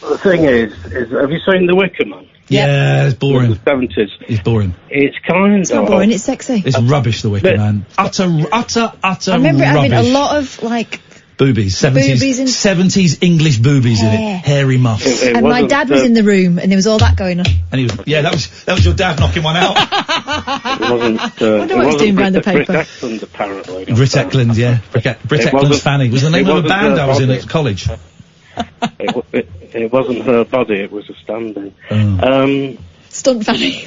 The thing is, have you seen The Wicker Man? Yeah, it's boring. The 70s. It's boring. It's kind of... It's not boring, it's sexy. It's rubbish, The Wicker Man. Utter I remember it having a lot of, like... Boobies. 70s English boobies in it. Hairy muffs. And my dad was in the room, and there was all that going on. And he was... Yeah, that was your dad knocking one out. It wasn't... I wonder what he's doing behind the paper. Britt Eklund, apparently. Britt Eklund, yeah. Britt Eklund's Fanny. Was the name of a band I was in at college. It wasn't her body, it was a stand-in. Stunt Fanny.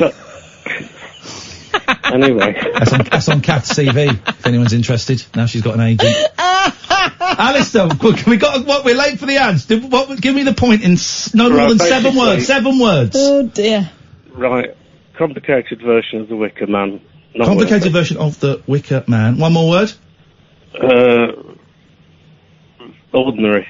Anyway. That's on Kath's CV, if anyone's interested. Now she's got an agent. Alistair, we're late for the ads. Give me the point in no more than 7 words. 7 words. Oh dear. Right. Complicated version of The Wicker Man. Complicated version of The Wicker Man. One more word. Ordinary.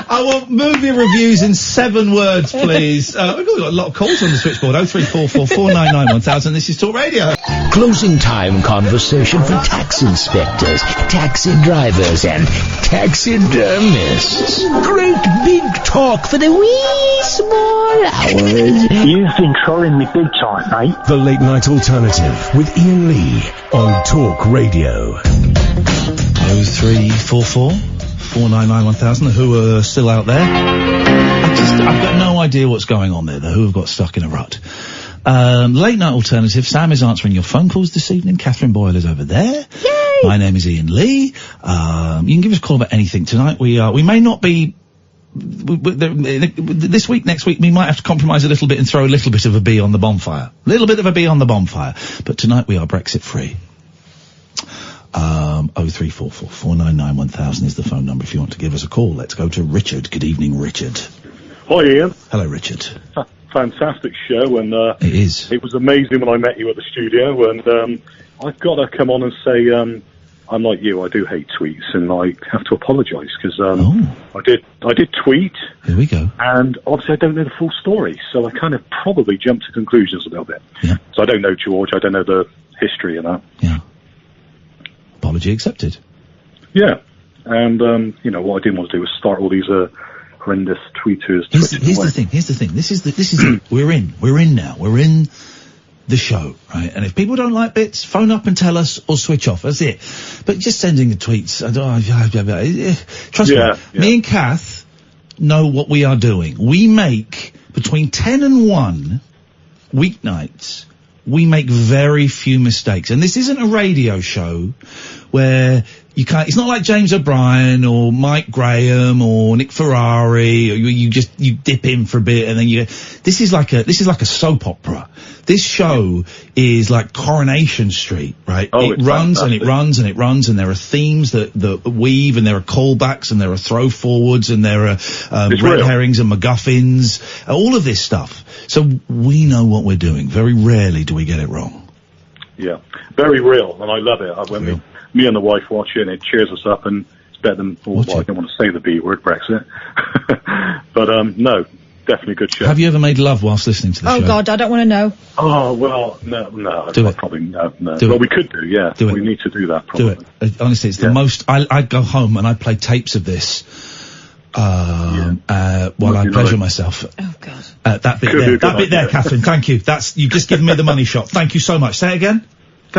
I want movie reviews in 7 words, please. We've got a lot of calls on the switchboard. 0344 499 1000. This is Talk Radio. Closing time conversation for tax inspectors, taxi drivers, and taxidermists. Great big talk for the wee small hours. You've been trolling me big time, mate. The Late Night Alternative with Ian Lee on Talk Radio. 0344 499 1000. The Who are still out there. I've got no idea what's going on there. The Who have got stuck in a rut. Late Night Alternative. Sam is answering your phone calls this evening. Catherine Boyle is over there. Yay! My name is Ian Lee. You can give us a call about anything tonight. We may not be. This week, next week, we might have to compromise a little bit and throw a little bit of a bee on the bonfire. A little bit of a bee on the bonfire. But tonight we are Brexit free. 0344 499 1000 is the phone number if you want to give us a call. Let's go to Richard. Good evening, Richard. Hi, Ian. Hello, Richard. Fantastic show, and it is. It was amazing when I met you at the studio, and I've got to come on and say I'm like you. I do hate tweets, and I have to apologise because I did tweet. Here we go. And obviously, I don't know the full story, so I kind of probably jumped to conclusions a little bit. Yeah. So I don't know George. I don't know the history of that. Yeah. Apology accepted. Yeah, and what I didn't want to do was start all these horrendous tweeters. Here's the thing. This is we're in now. We're in the show, right? And if people don't like bits, phone up and tell us or switch off. That's it. But just sending the tweets, trust me. Me and Kath know what we are doing. We make between 10 and 1 weeknights. We make very few mistakes. And this isn't a radio show where you can't, it's not like James O'Brien or Mike Graham or Nick Ferrari, or you dip in for a bit and then this is like a soap opera. This show is like Coronation Street, right? It runs and it runs and it runs, and there are themes that weave, and there are callbacks, and there are throw forwards, and there are red herrings and MacGuffins, all of this stuff. So we know what we're doing. Very rarely do we get it wrong. Yeah, very real, and I love it. When me and the wife watch it, and it cheers us up, and it's better than, I don't want to say the B word, Brexit. But no, definitely a good show. Have you ever made love whilst listening to the show? Oh God, I don't want to know. Oh, well, no. Do it. Probably no. Do well, it. we could do, yeah. Do it. We need to do that, probably. Do it. Honestly, it's the most, I go home and I play tapes of this, while I pleasure myself. Oh God. That bit there, Catherine, thank you. You've just given me the money shot. Thank you so much. Say it again.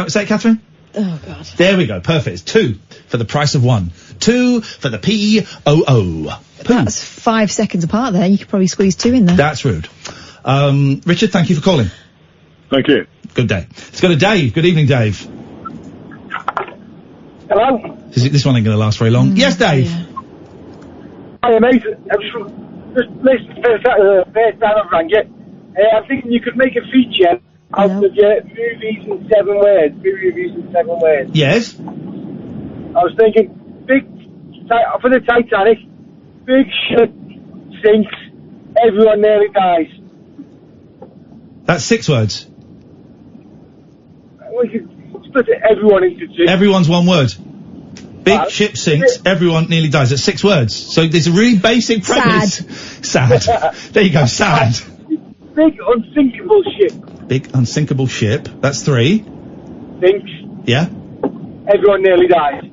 Say it, Catherine. Oh God. There we go. Perfect. It's for the price of 1. 2 for the P-O-O. That's 5 seconds apart there. You could probably squeeze 2 in there. That's rude. Richard, thank you for calling. Thank you. Good day. Let's go to Dave. Good evening, Dave. Hello? This one ain't going to last very long. Yes, Dave. Hi, mate. I'm just listening to the first time I've rang you. I'm thinking you could make a feature out of your movies in 7 words. Movie reviews in 7 words. Yes. I was thinking, for the Titanic, big ship sinks, everyone nearly dies. That's 6 words. We could split everyone into 2. Everyone's 1 word. Big ship sinks, everyone nearly dies. That's 6 words. So there's a really basic premise. Sad. There you go, sad. Big unsinkable ship. Big unsinkable ship. That's 3. Sinks. Yeah. Everyone nearly dies.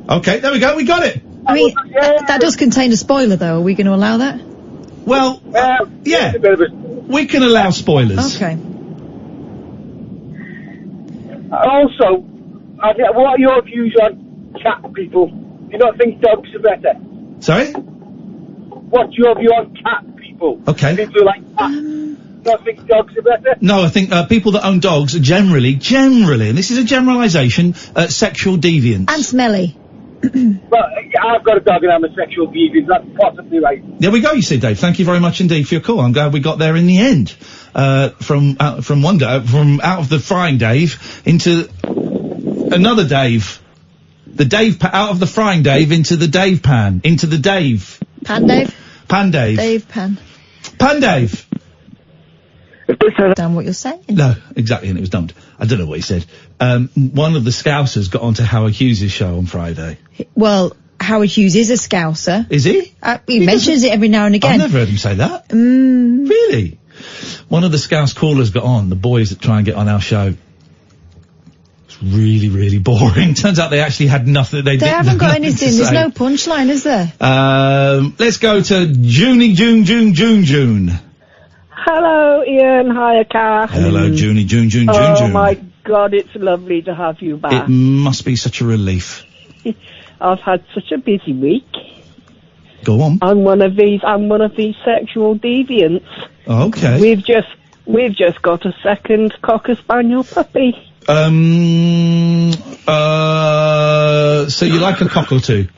Okay, there we go. We got it. I mean, that does contain a spoiler, though. Are we going to allow that? Well, yeah. We can allow spoilers. Okay. Also, what are your views on cat people? Do you not think dogs are better? Sorry? What's your view on cat people? Okay. People who like cats. Do you not think dogs are better? No, I think people that own dogs are generally, and this is a generalisation, sexual deviants. And smelly. Well, I've got a dog and I'm a sexual deviant. That's possibly right. There we go, you see, Dave. Thank you very much indeed for your call. I'm glad we got there in the end. From out of the frying Dave into another Dave. The Dave, out of the frying Dave into the Dave pan. Into the Dave. Pan Dave? Pan Dave. Dave Pan. Pan Dave. Damn what you're saying. No, exactly, and it was dumped. I don't know what he said. One of the Scousers got onto Howard Hughes' show on Friday. Well, Howard Hughes is a Scouser. Is he? He mentions it every now and again. I've never heard him say that. Really? One of the Scouse callers got on, the boys that try and get on our show. It's really, really boring. Turns out they actually had nothing. They haven't got anything. There's no punchline, is there? Let's go to June. Hello, Ian. Hiya, Kath. Hello, June. Oh, my God, it's lovely to have you back. It must be such a relief. I've had such a busy week. Go on. I'm one of these sexual deviants. Okay. We've just got a second Cocker Spaniel puppy. So you like a cock or two?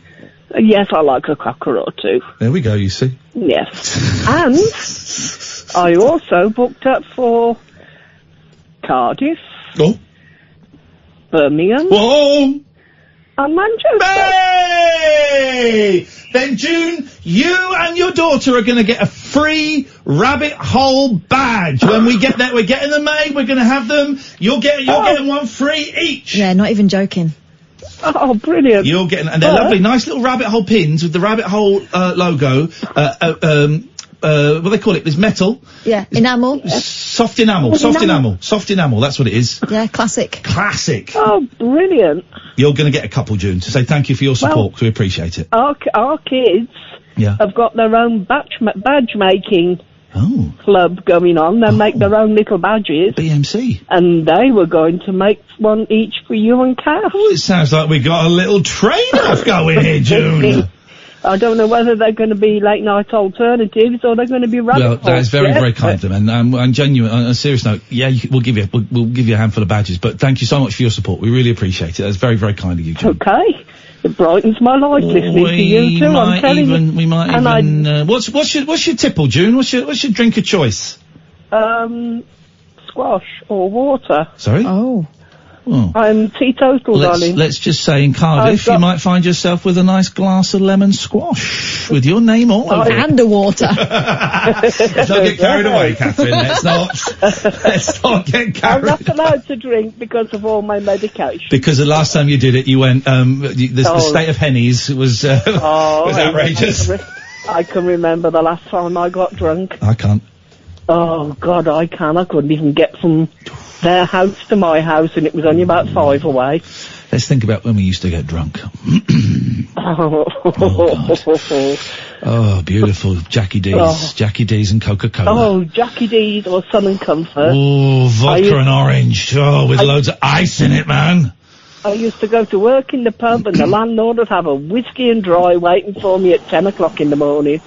Yes, I like a cocker or two. There we go, you see. Yes. And I also booked up for Cardiff. Oh. Birmingham. Whoa. And Manchester. Hey! Then June, you and your daughter are going to get a free rabbit hole badge. When we get there, we're getting them made, we're going to have them. You're getting 1 free each. Yeah, not even joking. Oh, brilliant. You're getting, and they're lovely, nice little rabbit hole pins with the rabbit hole, logo, what do they call it? There's metal. Yeah, enamel. Soft enamel, that's what it is. Yeah, classic. Oh, brilliant. You're going to get a couple, June, to say thank you for your support, 'cause we appreciate it. Our kids have got their own badge making club going on. They make their own little badges. BMC. And they were going to make one each for you and Kath. Oh, it sounds like we got a little trade-off going here, June. I don't know whether they're going to be late night alternatives or they're going to be rabbit holes. Well, that is very, very kind of them. And on a serious note, we'll give you a handful of badges. But thank you so much for your support. We really appreciate it. That's very, very kind of you, June. Okay. It brightens my life listening to you too. I'm telling you. We might even. What's your tipple, June? What's your drink of choice? Squash or water. Sorry. Oh. I'm teetotal, darling. Let's just say in Cardiff, you might find yourself with a nice glass of lemon squash with your name all over it. Underwater. Let's not get carried away, Catherine. Let's not get carried. I'm not allowed to drink because of all my medication. Because the last time you did it, you went. The state of Henny's was outrageous. I can remember the last time I got drunk. I can't. Oh God, I can. I couldn't even get from their house to my house, and it was only about 5 away. Let's think about when we used to get drunk. Oh, beautiful Jackie D's. Jackie D's and Coca-Cola. Oh, Jackie D's or Sun and Comfort. Oh, vodka and orange. Oh, with loads of ice in it, man. I used to go to work in the pub and the landlord would have a whiskey and dry waiting for me at 10 o'clock in the morning.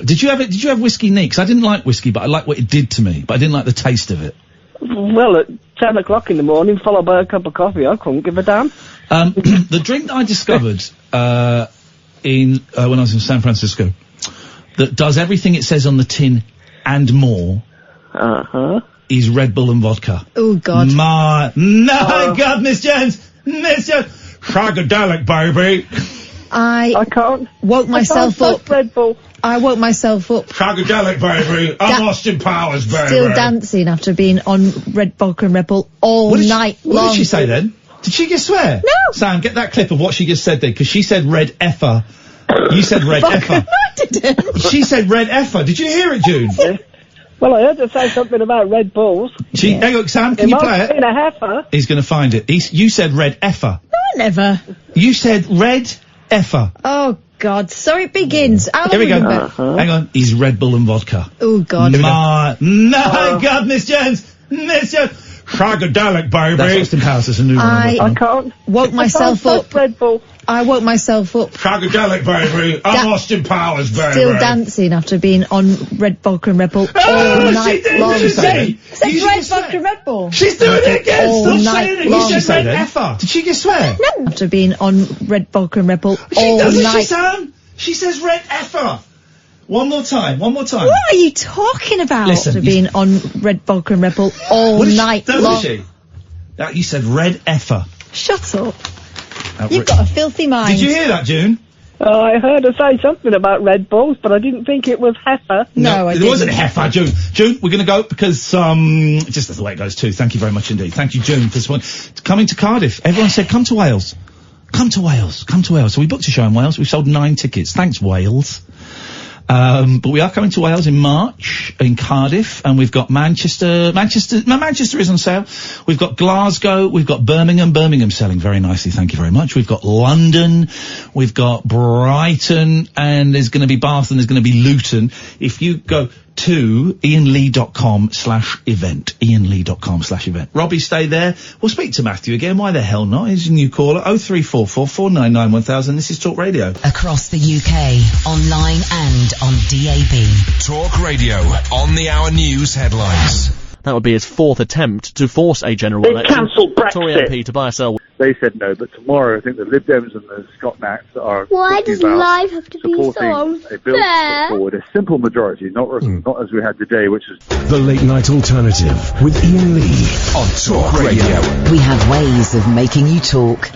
Did you have whiskey neat? 'Cause I didn't like whiskey, but I liked what it did to me. But I didn't like the taste of it. Well, at 10 o'clock in the morning, followed by a cup of coffee, I couldn't give a damn. The drink that I discovered when I was in San Francisco that does everything it says on the tin and more is Red Bull and vodka. Oh, God. God, Miss Jones! Miss Jones! Shagadelic, baby! I can't. Woke myself up. Red Bull. I woke myself up. Shagadelic, baby! I'm Austin Powers, baby! Still dancing after being on Red Vodka and Red Bull all night long. What did she say then? Did she just swear? No! Sam, get that clip of what she just said then, because she said red effer. You said red effer. No, I didn't. She said red effer. Did you hear it, June? Well, I heard her say something about Red Bulls. Hang on, Sam, can you play it? In a heifer. He's going to find it. You said red effer. No, I never. You said red effer. Oh, God. So it begins. Here we go. Hang on. He's Red Bull and vodka. Oh, God. God, Miss Jones! Miss Jones! Shagadelic, baby! That's Austin Powers. That's a new one. I can't. Woke myself up. Red Bull. I woke myself up. Shagadelic, baby! I'm Austin Powers, baby! Still dancing after being on Red Vodka and Red Bull all night long. What did she say? Said Red Vodka and Red Bull. She's doing it again! All Stop night saying it! long. You said red effer. Did she just swear? No. After being on Red Vodka and Red Bull all doesn't night. She, Sam? She says red effer. One more time. What are you talking about? Listen, after being on Red Vodka and Red Bull all night long. You said red effer. Shut up. You've got a filthy mind. Did you hear that, June? I heard her say something about Red Bulls, but I didn't think it was heifer. No, I didn't. It wasn't heifer, June. June, we're going to go because, just that's the way it goes too. Thank you very much indeed. Thank you, June, for this one. Coming to Cardiff. Everyone said, come to Wales. Come to Wales. Come to Wales. So we booked a show in Wales. We've sold 9 tickets. Thanks, Wales. But we are coming to Wales in March, in Cardiff, and we've got Manchester is on sale. We've got Glasgow, we've got Birmingham selling very nicely, thank you very much. We've got London, we've got Brighton, and there's going to be Bath and there's going to be Luton. If you go to iainlee.com/event, iainlee.com/event. Robbie, stay there. We'll speak to Matthew again. Why the hell not? He's a new caller. 0344 499 1000. This is Talk Radio. Across the UK, online and on DAB. Talk Radio, on the hour news headlines. That would be his 4th attempt to force a general They election. cancelled Brexit. Tory MP Tobias Ellwood. They said no, but tomorrow I think the Lib Dems and the Scott Nats are Why does life have to be so supporting a bill to put forward a simple majority, not as we had today, which is The Late Night Alternative with Iain Lee on Talk Radio. We have ways of making you talk.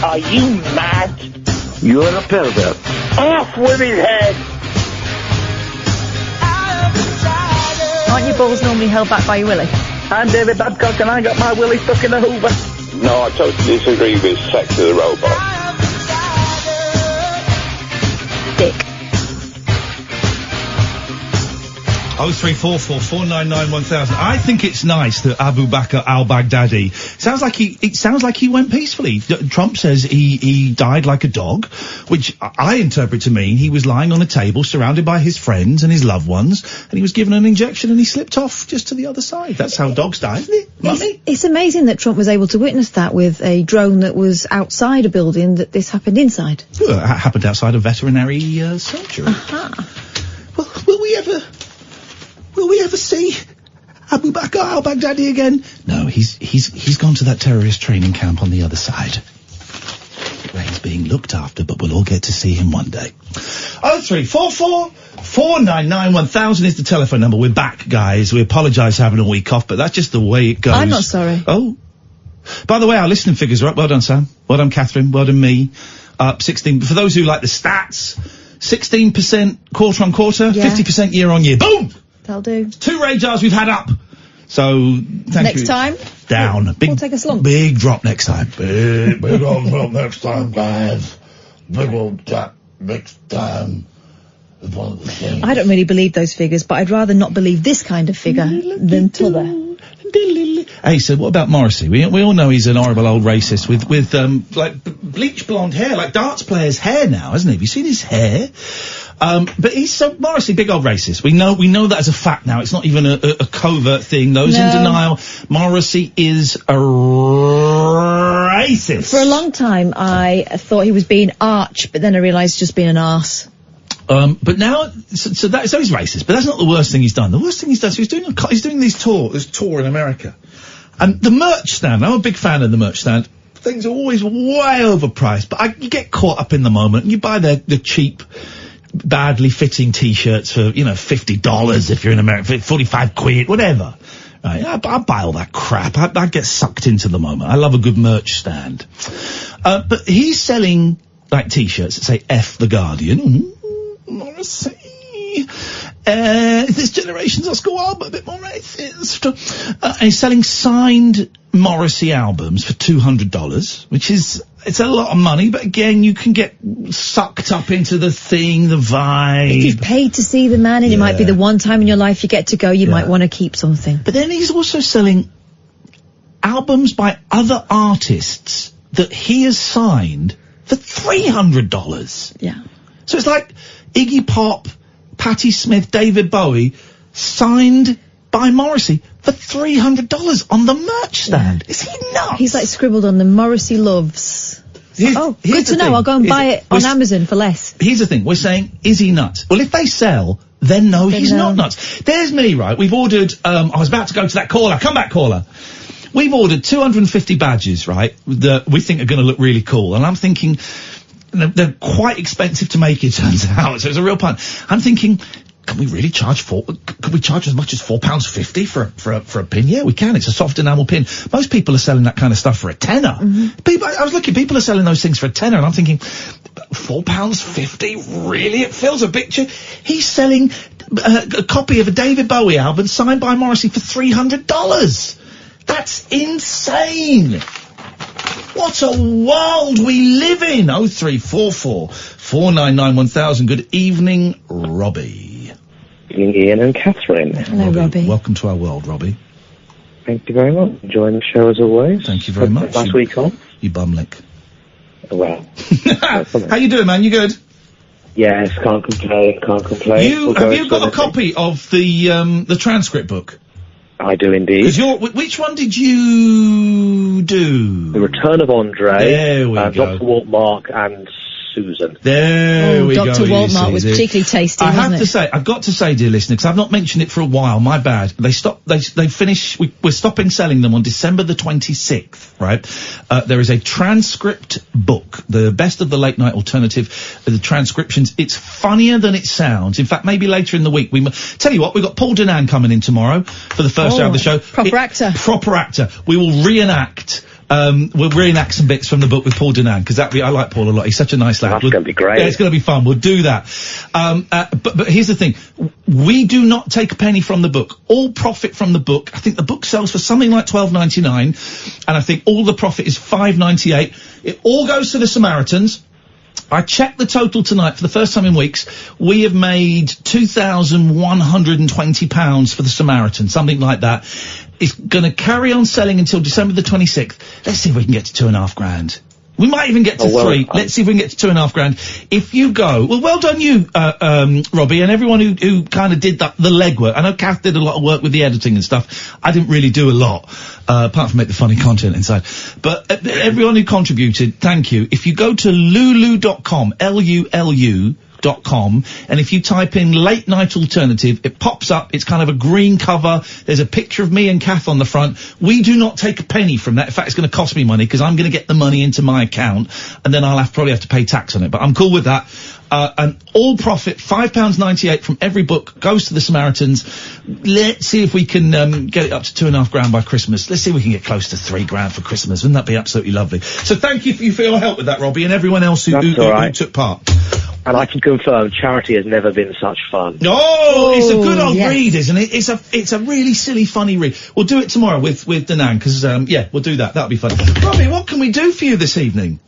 Are you mad? You're a pervert. Off with his head! Aren't your balls normally held back by your willy? I'm David Babcock and I got my willy stuck in a hoover. No, I totally disagree with sex of the robot. Dick. 0344 499 1000. I think it's nice that Abu Bakr al-Baghdadi sounds like he went peacefully. Trump says he died like a dog, which I interpret to mean he was lying on a table surrounded by his friends and his loved ones, and he was given an injection and he slipped off just to the other side. That's how dogs die, isn't it? It's amazing that Trump was able to witness that with a drone that was outside a building that this happened inside. Well, it happened outside a veterinary surgery. Well, will we ever see Abu Bakr al-Baghdadi again? No, he's gone to that terrorist training camp on the other side, where he's being looked after, but we'll all get to see him one day. 0344 499 1000 is the telephone number. We're back, guys. We apologise for having a week off, but that's just the way it goes. I'm not sorry. Oh. By the way, our listening figures are up. Well done, Sam. Well done, Catherine. Well done, me. 16. For those who like the stats, 16% quarter on quarter, 50% year on year. Boom! That'll do. 2 radars we've had up. So, thank you. Next time? Down. We'll take a slump. Big drop next time. Big old drop next time, guys. Big old drop next time. It's one of the things. I don't really believe those figures, but I'd rather not believe this kind of figure than t'other. Hey, so what about Morrissey? We all know he's an horrible old racist with like bleach blonde hair, like darts player's hair now, hasn't he? Have you seen his hair? But Morrissey, big old racist. We know that as a fact now. It's not even a covert thing. Those in denial, Morrissey is a racist. For a long time, I thought he was being arch, but then I realised just being an arse. But now, so he's racist, but that's not the worst thing he's done. The worst thing he's done, so he's doing this tour in America. And the merch stand, I'm a big fan of the merch stand. Things are always way overpriced, but you get caught up in the moment and you buy the cheap, badly fitting t-shirts for, $50 if you're in America, 45 quid, whatever. Right, I buy all that crap. I get sucked into the moment. I love a good merch stand. But he's selling, like, t-shirts that say F the Guardian. Morrissey. This generation's Oscar Wilde, but a bit more racist. And he's selling signed Morrissey albums for $200, which is, it's a lot of money, but again, you can get sucked up into the thing, the vibe. If you've paid to see the man and it might be the one time in your life you get to go, you might want to keep something. But then he's also selling albums by other artists that he has signed for $300. Yeah. So it's like Iggy Pop, Patti Smith, David Bowie, signed by Morrissey for $300 on the merch stand. Is he nuts? He's like scribbled on the Morrissey loves. Good to know. I'll go and buy it on Amazon for less. Here's the thing. We're saying, is he nuts? Well, if they sell, then no, he's not nuts. There's me, right? We've ordered, I was about to go to that caller. Come back, caller. We've ordered 250 badges, right, that we think are going to look really cool. And I'm thinking, they're quite expensive to make, it turns out. So it's a real pun. I'm thinking, can we really charge could we charge as much as £4.50 for a pin? Yeah, we can. It's a soft enamel pin. Most people are selling that kind of stuff for a tenner. Mm-hmm. I was looking, people are selling those things for a tenner, and I'm thinking, £4.50? Really? It fills a picture. He's selling a copy of a David Bowie album signed by Morrissey for $300. That's insane. What a world we live in! 0344 499 1000. Good evening, Robbie. Evening, Iain and Katherine. Hello, Robbie. Welcome to our world, Robbie. Thank you very much. Enjoying the show as always. Thank you very much. Last week on. You bumlick. Well. How you doing, man? You good? Yes, can't complain. Have you got a copy of the transcript book? I do indeed. Because which one did you do? The Return of Andre. There we go. Dr. Walt Mark and Susan. There we go. Dr. Walmart was particularly tasty, I've got to say, dear listener, because I've not mentioned it for a while, my bad. They finish, we're stopping selling them on December the 26th, right? There is a transcript book, the best of the late night alternative, the transcriptions. It's funnier than it sounds. In fact, maybe later in the week, tell you what, we've got Paul Danan coming in tomorrow for the first hour of the show. Proper actor. Proper actor. We will reenact we'll reenact some bits from the book with Paul Denang, because I like Paul a lot. He's such a nice lad. That's going to be great. Yeah, it's going to be fun. We'll do that. But here's the thing. We do not take a penny from the book. All profit from the book, I think the book sells for something like $12.99, and I think all the profit is $5.98. It all goes to the Samaritans. I checked the total tonight for the first time in weeks. We have made £2,120 for the Samaritan, something like that. It's going to carry on selling until December the 26th. Let's see if we can get to $2,500. We might even get to three. Let's see if we can get to $2,500. If you go, well done you, Robbie, and everyone who kind of did the legwork. I know Kath did a lot of work with the editing and stuff. I didn't really do a lot, apart from make the funny content inside. But everyone who contributed, thank you. If you go to lulu.com, LULU.com, and if you type in Late Night Alternative, it pops up. It's kind of a green cover. There's a picture of me and Kath on the front. We do not take a penny from that. In fact, it's going to cost me money, because I'm going to get the money into my account, and then I'll probably have to pay tax on it. But I'm cool with that. And all profit, £5.98 from every book, goes to the Samaritans. Let's see if we can get it up to $2,500 by Christmas. Let's see if we can get close to $3,000 for Christmas. Wouldn't that be absolutely lovely? So thank you for your help with that, Robbie, and everyone else who took part. And I can confirm, charity has never been such fun. Oh, it's a good old read, isn't it? It's a really silly, funny read. We'll do it tomorrow with Danang, because, we'll do that. That'll be fun. Robbie, what can we do for you this evening?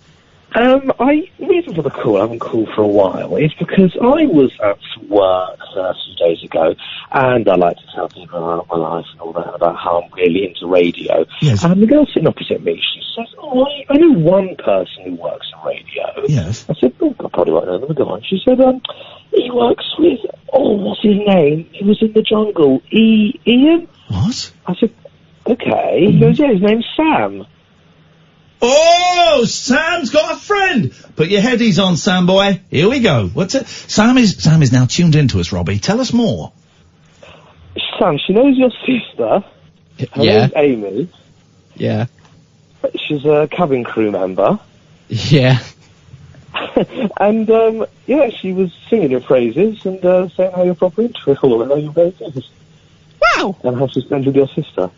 The reason for the call, I haven't called for a while, is because I was at work a few days ago, and I like to tell people about my life and all that, about how I'm really into radio. Yes. And the girl sitting opposite me, she says, I know one person who works in radio. Yes. I said, I probably won't know them. Go on. She said, he works with, what's his name? He was in the jungle. Ian? What? I said, okay. He goes, yeah, his name's Sam. Oh, Sam's got a friend. Put your headies on, Sam boy. Here we go. What's it? Sam is now tuned into us, Robbie. Tell us more. Sam, she knows your sister. Her name's Amy. Yeah. She's a cabin crew member. Yeah. And, she was singing your praises and saying how you're proper into it all and how you're very good. Wow. And how she's friends with your sister.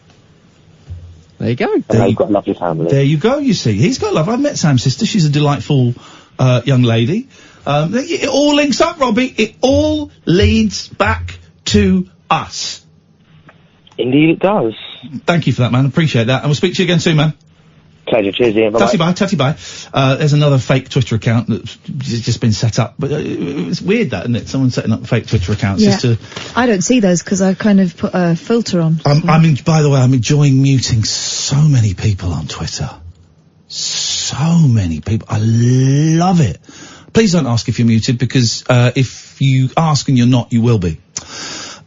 There you go. And now you've got a lovely family. There you go, you see. He's got love. I've met Sam's sister. She's a delightful young lady. It all links up, Robbie. It all leads back to us. Indeed it does. Thank you for that, man. Appreciate that. And we'll speak to you again soon, man. Pleasure. Cheers, Ian. Bye-bye. Tatty bye. There's another fake Twitter account that's just been set up. But it's weird, that, isn't it? Someone setting up fake Twitter accounts just to... I don't see those because I kind of put a filter on. By the way, I'm enjoying muting so many people on Twitter. So many people. I love it. Please don't ask if you're muted, because if you ask and you're not, you will be.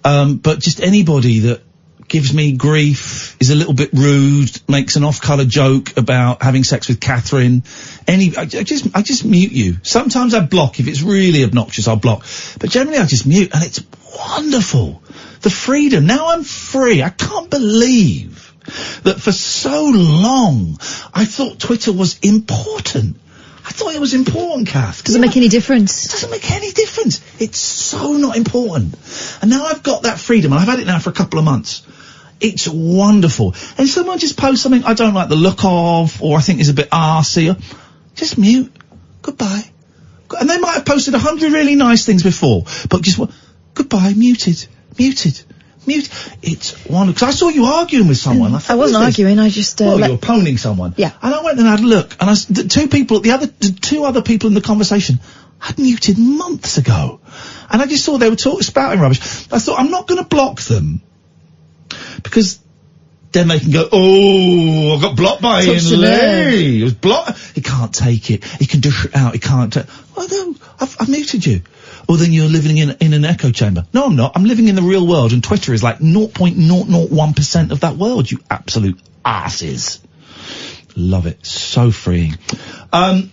But just anybody that gives me grief, is a little bit rude, makes an off-colour joke about having sex with Katherine. I just mute you. Sometimes I block. If it's really obnoxious, I'll block. But generally I just mute, and it's wonderful. The freedom. Now I'm free. I can't believe that for so long I thought Twitter was important. I thought it was important, Kath. Doesn't make any difference. It doesn't make any difference. It's so not important. And now I've got that freedom, and I've had it now for a couple of months. It's wonderful. And someone just posts something I don't like the look of, or I think is a bit arsey, just mute. Goodbye. And they might have posted 100 really nice things before, but just goodbye, muted. It's wonderful. Because I saw you arguing with someone. I wasn't arguing, I just... you were poning someone. Yeah. And I went and had a look, and the two other people in the conversation I'd muted months ago. And I just saw they were spouting rubbish. I thought, I'm not going to block them, because then they can go, I got blocked by Ian Lee. He was blocked. He can't take it. He can dish it out. He can't take... Well, no, I've muted you. Well, then you're living in an echo chamber. No, I'm not. I'm living in the real world, and Twitter is like 0.001% of that world, you absolute asses. Love it. So freeing.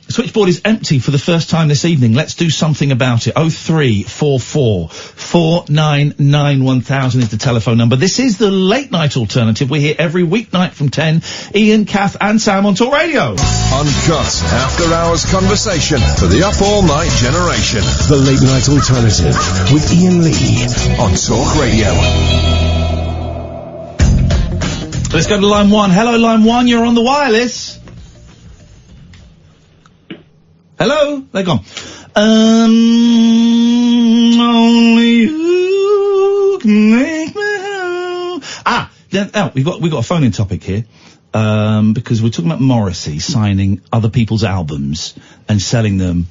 Switchboard is empty for the first time this evening. Let's do something about it. 0344 499 1000 is the telephone number. This is the Late Night Alternative. We're here every weeknight from 10. Ian, Kath and Sam on Talk Radio. Uncut after-hours conversation for the up-all-night generation. The Late Night Alternative with Ian Lee on Talk Radio. Let's go to line 1. Hello, line 1. You're on the wireless. Hello? They're gone. Only you can make me whole. We've got a phone-in topic here. Because we're talking about Morrissey signing other people's albums and selling them,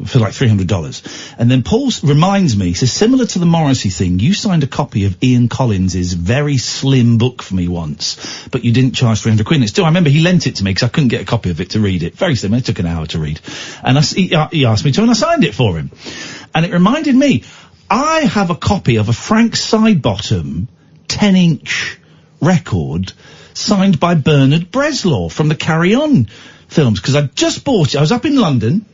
for like $300. And then Paul reminds me, he says, similar to the Morrissey thing, you signed a copy of Ian Collins's very slim book for me once, but you didn't charge 300 quid. And still, I remember he lent it to me because I couldn't get a copy of it to read it. Very slim. It took an hour to read. And he asked me to, and I signed it for him. And it reminded me, I have a copy of a Frank Sidebottom 10-inch record signed by Bernard Bresslaw from the Carry On films, because I just bought it. I was up in London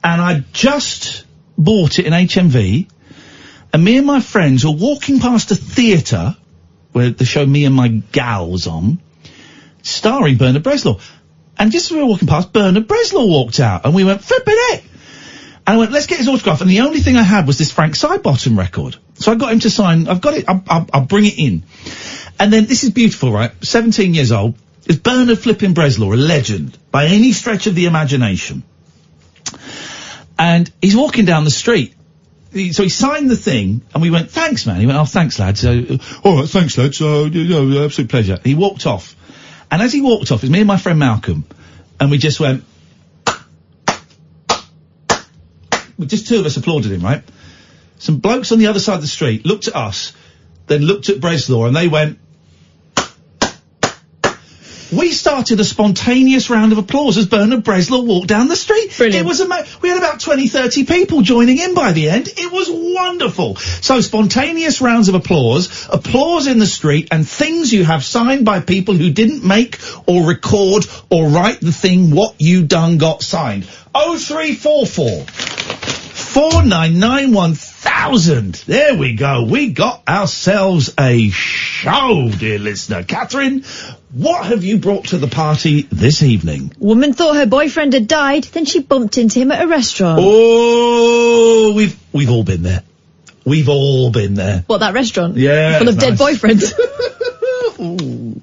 and I just bought it in HMV, and me and my friends were walking past a theatre where the show Me and My Gal was on, starring Bernard Bresslaw, and just as we were walking past, Bernard Bresslaw walked out and we went, flipping it! And I went, let's get his autograph. And the only thing I had was this Frank Sidebottom record. So I got him to sign. I've got it. I'll bring it in. And then, this is beautiful, right? 17 years old. Is Bernard flipping Bresslaw, a legend, by any stretch of the imagination. And he's walking down the street. So he signed the thing, and we went, thanks, man. He went, oh, thanks, lads. All right, thanks, lads. Absolute pleasure. And he walked off. And as he walked off, it was me and my friend Malcolm, and we just went, just two of us applauded him, right? Some blokes on the other side of the street looked at us, then looked at Bresslaw, and they went... We started a spontaneous round of applause as Bernard Bresslaw walked down the street. Brilliant. It was we had about 20, 30 people joining in by the end. It was wonderful. So spontaneous rounds of applause in the street, and things you have signed by people who didn't make or record or write the thing what you done got signed. 0344 499 1000. There we go. We got ourselves a show, dear listener. Katherine, what have you brought to the party this evening? Woman thought her boyfriend had died, then she bumped into him at a restaurant. Oh, we've all been there. We've all been there. What, that restaurant? Yeah. Full of dead boyfriends.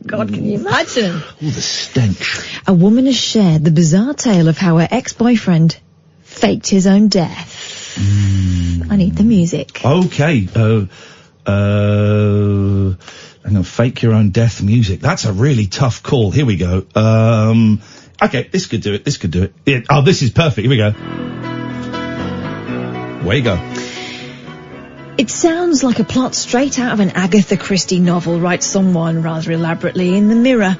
God, can you imagine? Oh, the stench. A woman has shared the bizarre tale of how her ex-boyfriend faked his own death. I need the music. Okay. I'm gonna fake your own death music. That's a really tough call. Here we go. Okay, this could do it. This could do it. Yeah, oh, this is perfect. Here we go. Way you go. It sounds like a plot straight out of an Agatha Christie novel, writes someone rather elaborately in the Mirror.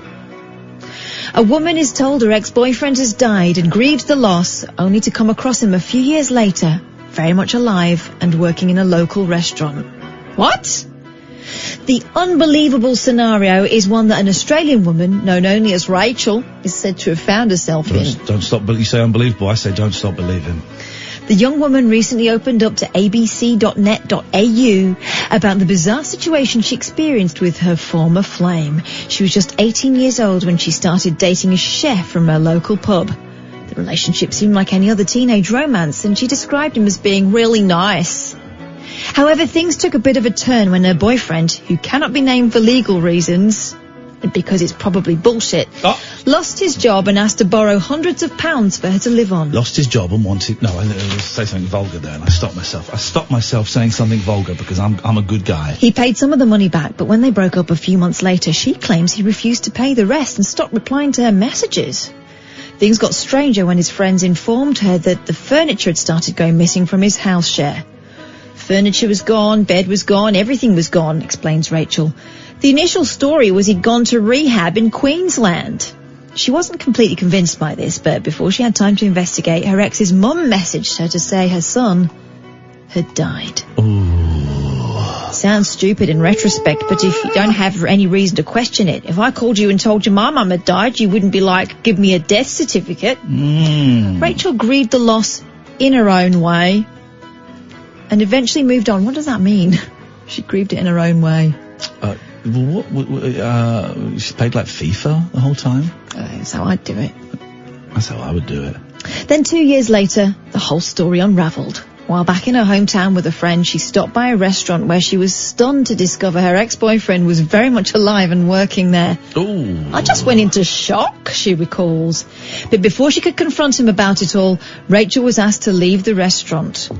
A woman is told her ex-boyfriend has died and grieves the loss, only to come across him a few years later, very much alive and working in a local restaurant. What? The unbelievable scenario is one that an Australian woman, known only as Rachel, is said to have found herself in. Don't stop, but you say unbelievable, I say don't stop believing. The young woman recently opened up to abc.net.au about the bizarre situation she experienced with her former flame. She was just 18 years old when she started dating a chef from her local pub. The relationship seemed like any other teenage romance, and she described him as being really nice. However, things took a bit of a turn when her boyfriend, who cannot be named for legal reasons, because it's probably bullshit, lost his job and asked to borrow hundreds of pounds for her to live on. Lost his job and wanted... No, I say something vulgar there, and I stopped myself. I stopped myself saying something vulgar because I'm a good guy. He paid some of the money back, but when they broke up a few months later, she claims he refused to pay the rest and stopped replying to her messages. Things got stranger when his friends informed her that the furniture had started going missing from his house share. Furniture was gone, bed was gone, everything was gone, explains Rachel. The initial story was he'd gone to rehab in Queensland. She wasn't completely convinced by this, but before she had time to investigate, her ex's mum messaged her to say her son had died. Ooh. Sounds stupid in retrospect, but if you don't have any reason to question it, if I called you and told you my mum had died, you wouldn't be like, give me a death certificate. Rachel grieved the loss in her own way and eventually moved on. What does that mean? She grieved it in her own way. She played like FIFA the whole time? That's how I'd do it. That's how I would do it. Then 2 years later, the whole story unravelled. While back in her hometown with a friend, she stopped by a restaurant where she was stunned to discover her ex-boyfriend was very much alive and working there. Ooh. I just went into shock, she recalls. But before she could confront him about it all, Rachel was asked to leave the restaurant.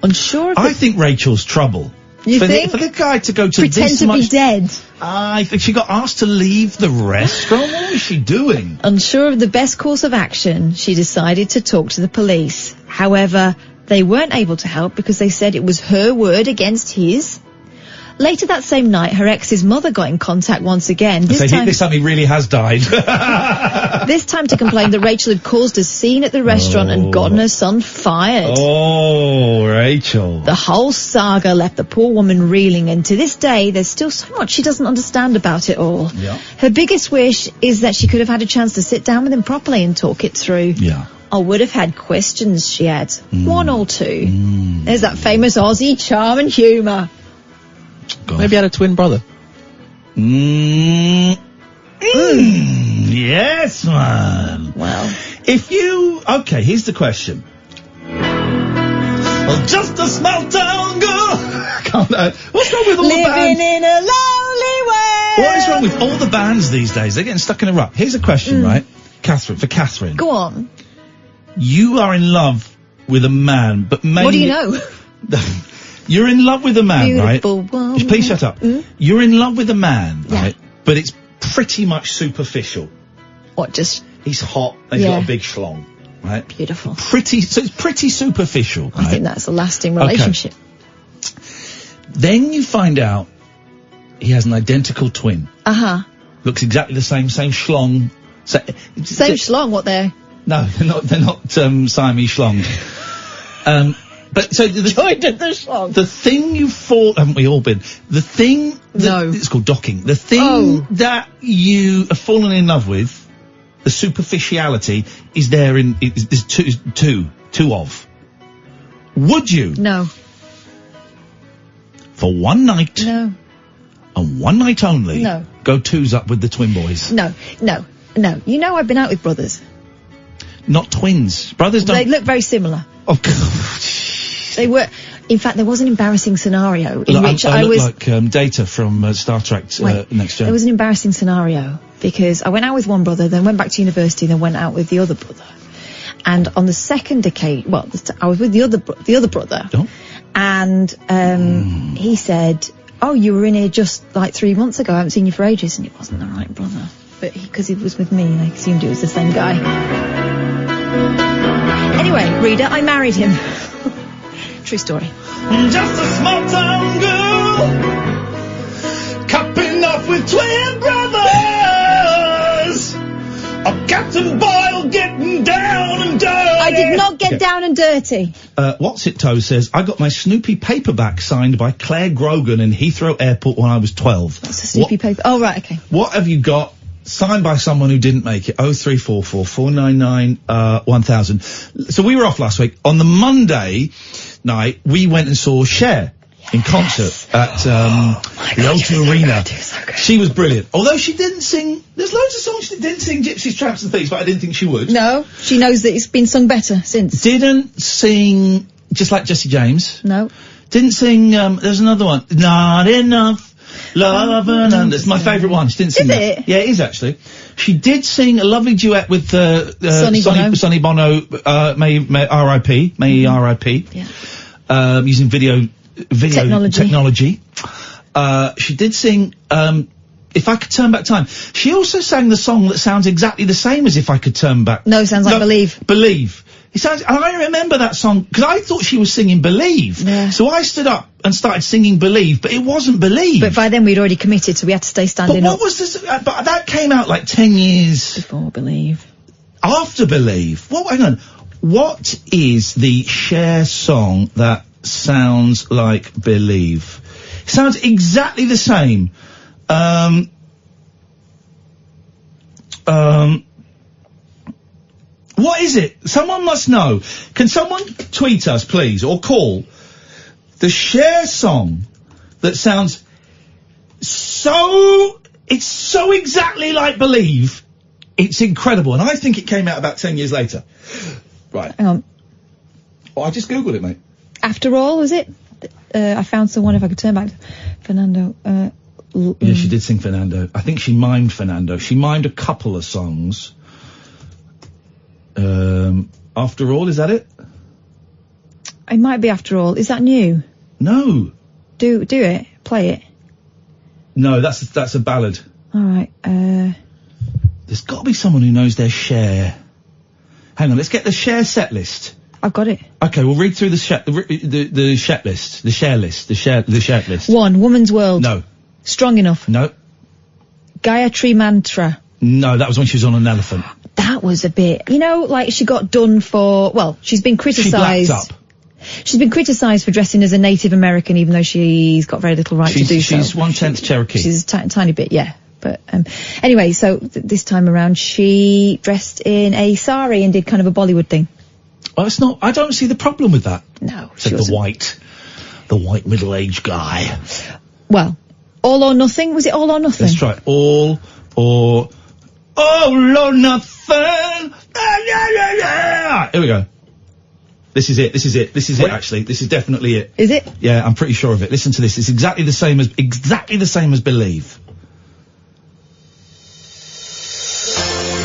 Unsure of I think Rachel's trouble. You think? For the guy to go to pretend this to much... be dead. I think she got asked to leave the restaurant. What was she doing? Unsure of the best course of action, she decided to talk to the police. However, they weren't able to help because they said it was her word against his. Later that same night, her ex's mother got in contact once again. This time he really has died. This time to complain that Rachel had caused a scene at the restaurant and gotten her son fired. Oh, Rachel. The whole saga left the poor woman reeling, and to this day, there's still so much she doesn't understand about it all. Yeah. Her biggest wish is that she could have had a chance to sit down with him properly and talk it through. Yeah. I would have had questions, she adds. One or two. There's that famous Aussie charm and humour. God. Maybe he had a twin brother. Yes, man. Well. If you... Okay, here's the question. Well, just a small town girl. What's wrong with all the bands? Living in a lonely way. What is wrong with all the bands these days? They're getting stuck in a rut. Here's a question, right? Catherine. Go on. You are in love with a man, but maybe... What do you know? You're in love with a man, Beautiful right? woman. Please shut up. You're in love with a man, right? But it's pretty much superficial. What, just... He's hot, and he's got a big schlong, right? Beautiful. So it's pretty superficial, right? I think that's a lasting relationship. Okay. Then you find out he has an identical twin. Uh-huh. Looks exactly the same schlong. Same schlong, what they're... No, they're not Siamese schlonged. But so the schlong. The thing you fall, haven't we all been? The thing that, it's called docking. The thing that you have fallen in love with, the superficiality, is there is two of. Would you? No. For one night? No. And one night only? No. Go twos up with the twin boys? No. You know I've been out with brothers. Not twins. Brothers don't... They look very similar. Oh, God. They were... In fact, there was an embarrassing scenario in which I was... like Data from Star Trek Next Gen. There was an embarrassing scenario because I went out with one brother, then went back to university, then went out with the other brother. And on the second occasion... Well, I was with the other brother. Oh. And he said, oh, you were in here just like 3 months ago. I haven't seen you for ages. And it wasn't the right brother. But because he was with me, they assumed it was the same guy. Anyway, reader, I married him. True story. Just a small town girl, cupping off with twin brothers. A Captain Boyle getting down and dirty. I did not get down and dirty. What's it Toe says, I got my Snoopy paperback signed by Claire Grogan in Heathrow Airport when I was 12. What's a Snoopy paper? Oh, right, okay. What have you got signed by someone who didn't make it? 0344 499 1000. So we were off last week. On the Monday night, we went and saw Cher in concert at the O2 Arena. She was brilliant. Although she didn't sing... There's loads of songs she didn't sing, Gypsies, Tramps and Thieves, but I didn't think she would. No, she knows that it's been sung better since. Didn't sing Just Like Jesse James. No. Didn't sing... there's another one. Not Enough. Love and Under. It's my favourite one. She didn't sing that. Is it? Yeah, it is actually. She did sing a lovely duet with Sonny Bono. May R.I.P. May R.I.P. Yeah. Using video technology. She did sing If I Could Turn Back Time. She also sang the song that sounds exactly the same as If I Could Turn Back. No, sounds like Believe. Believe. It sounds, and I remember that song because I thought she was singing Believe. Yeah. So I stood up and started singing Believe, but it wasn't Believe. But by then we'd already committed, so we had to stay standing but up. What was this? But that came out like 10 years before Believe. After Believe. Well, hang on. What is the Cher song that sounds like Believe? It sounds exactly the same. What is it? Someone must know. Can someone tweet us, please, or call the Cher song that sounds it's so exactly like Believe. It's incredible, and I think it came out about 10 years later. Right. Hang on. Oh, I just Googled it, mate. After All, was it? I found someone, if I could turn back to Fernando. Yeah, she did sing Fernando. I think she mimed Fernando. She mimed a couple of songs. After All, is that it? It might be After All. Is that new? No. Do it. Play it. No, that's a ballad. All right. There's got to be someone who knows their Cher. Hang on, let's get the Cher set list. I've got it. Okay, we'll read through the Cher list. 1. Woman's World. No. Strong Enough. No. Gayatri Mantra. No, that was when she was on an elephant. That was a bit, like she got done for, well, she's been criticised. She blacked up. She's been criticised for dressing as a Native American, even though she's got very little right to do so. She's 1/10 Cherokee. She's a tiny bit, yeah. But anyway, so this time around, she dressed in a sari and did kind of a Bollywood thing. Well, it's not. I don't see the problem with that. No, said the white middle-aged guy. Well, All or Nothing. Was it All or Nothing? Let's try All or Nothing. Here we go. This is it. Actually, this is definitely it. Is it? Yeah, I'm pretty sure of it. Listen to this. It's exactly the same as Believe.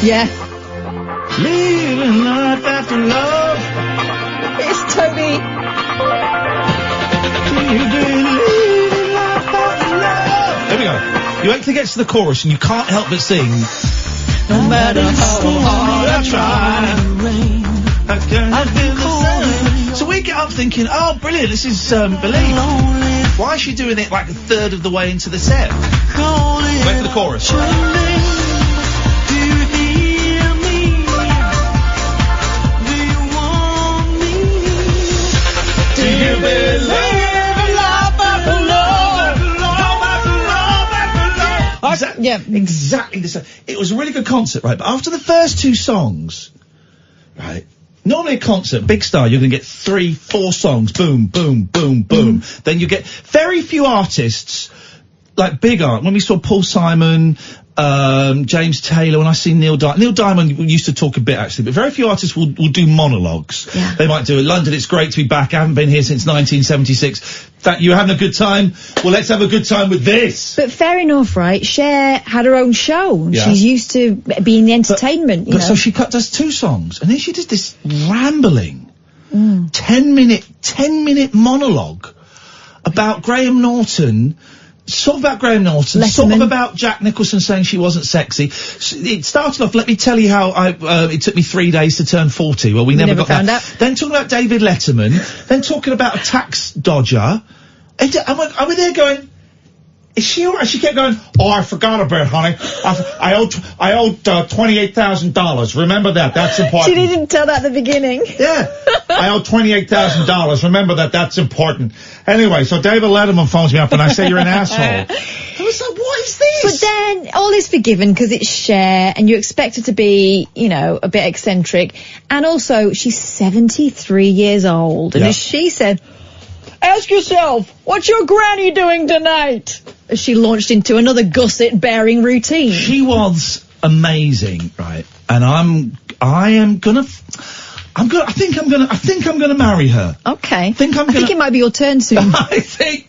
Yeah. Living life after love. It's Toby. There we go. You wait till it gets to the chorus and you can't help but sing. No matter how hard I try, I can't feel the sun. So we get up thinking, oh, brilliant, this is Believe. Why is she doing it like a third of the way into the set? Wait for the chorus. Do you believe in life after love? Yeah, exactly the same. It was a really good concert, right? But after the first two songs, right? Normally a concert, big star, you're going to get 3-4 songs, boom, boom, boom, boom. Then you get very few artists, like big art. When we saw Paul Simon, James Taylor, when I see Neil Diamond used to talk a bit actually, but very few artists will do monologues. Yeah. They might do it. London, it's great to be back. I haven't been here since 1976. You having a good time? Well, let's have a good time with this. But fair enough, right? Cher had her own show. Yeah. She's used to being the entertainment, you know. So she does 2 songs, and then she does this rambling 10-minute monologue about Graham Norton. Sort of about Graham Norton, sort of about Jack Nicholson saying she wasn't sexy. It started off, let me tell you how it took me 3 days to turn 40. Well, we never got found that. out. Then talking about David Letterman, then talking about a tax dodger. And I was there going, is she alright? She kept going, oh, I forgot about it, honey. I owed $28,000. Remember that. That's important. She didn't tell that at the beginning. Yeah. I owe $28,000. Remember that. That's important. Anyway, so David Letterman phones me up and I say you're an asshole. I was like, what is this? But then all is forgiven because it's Cher and you expect her to be, a bit eccentric. And also, she's 73 years old. And as she said, ask yourself, what's your granny doing tonight? As she launched into another gusset-bearing routine. She was amazing, right? And I think I'm gonna marry her. Okay. I think it might be your turn soon. I think.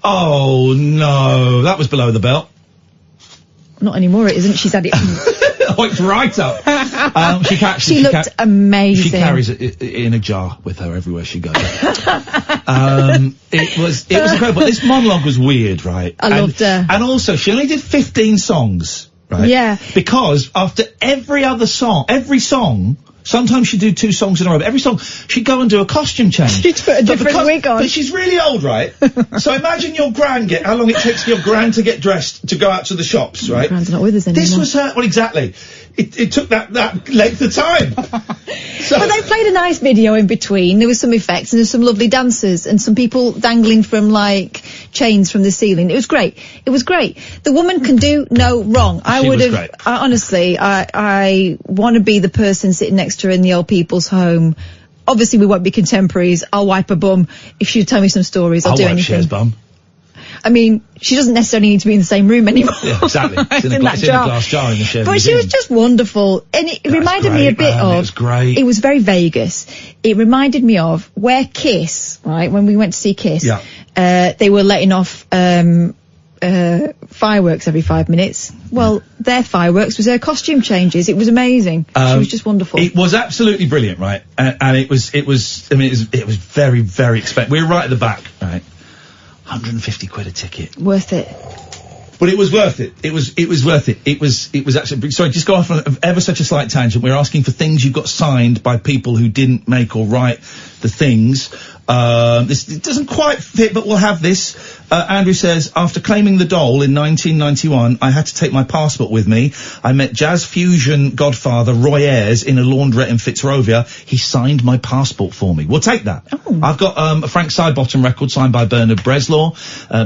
Oh no, that was below the belt. Not anymore, it isn't. She's had it. Oh, it's right up. She looked amazing. She carries it in a jar with her everywhere she goes. It was incredible. This monologue was weird, right? I loved her. And also, she only did 15 songs, right? Yeah. Because after every song, sometimes she'd do 2 songs in a row, but every song, she'd go and do a costume change. She'd put a different wig on. But she's really old, right? So imagine your gran how long it takes your gran to get dressed to go out to the shops, right? Gran's not with us anymore. This was her, well, exactly. It took that length of time. But they played a nice video in between. There was some effects and there's some lovely dancers and some people dangling from, chains from the ceiling. It was great. The woman can do no wrong. I want to be the person sitting next to her in the old people's home. Obviously, we won't be contemporaries. I'll wipe her bum. If she'd tell me some stories, I'll do anything. Cher's bum. I mean, she doesn't necessarily need to be in the same room anymore. Yeah, exactly. It's in a glass jar in the Cher But museum. she was just wonderful. And it reminded me a bit of... It was great. It was very Vegas. it reminded me of where Kiss, right, when we went to see Kiss, Yeah. they were letting off fireworks every 5 minutes. Well, their fireworks was their costume changes. It was amazing. She was just wonderful. It was absolutely brilliant, right? And it was very, very expensive. We were right at the back, right? 150 quid a ticket. Worth it. But it was worth it. It was worth it. It was actually, sorry, just go off on ever such a slight tangent. We're asking for things you got signed by people who didn't make or write the things. It doesn't quite fit, but we'll have this. Andrew says, after claiming the doll in 1991, I had to take my passport with me. I met jazz fusion godfather Roy Ayers in a laundrette in Fitzrovia. He signed my passport for me. We'll take that. Oh. I've got a Frank Sidebottom record signed by Bernard Bresslaw.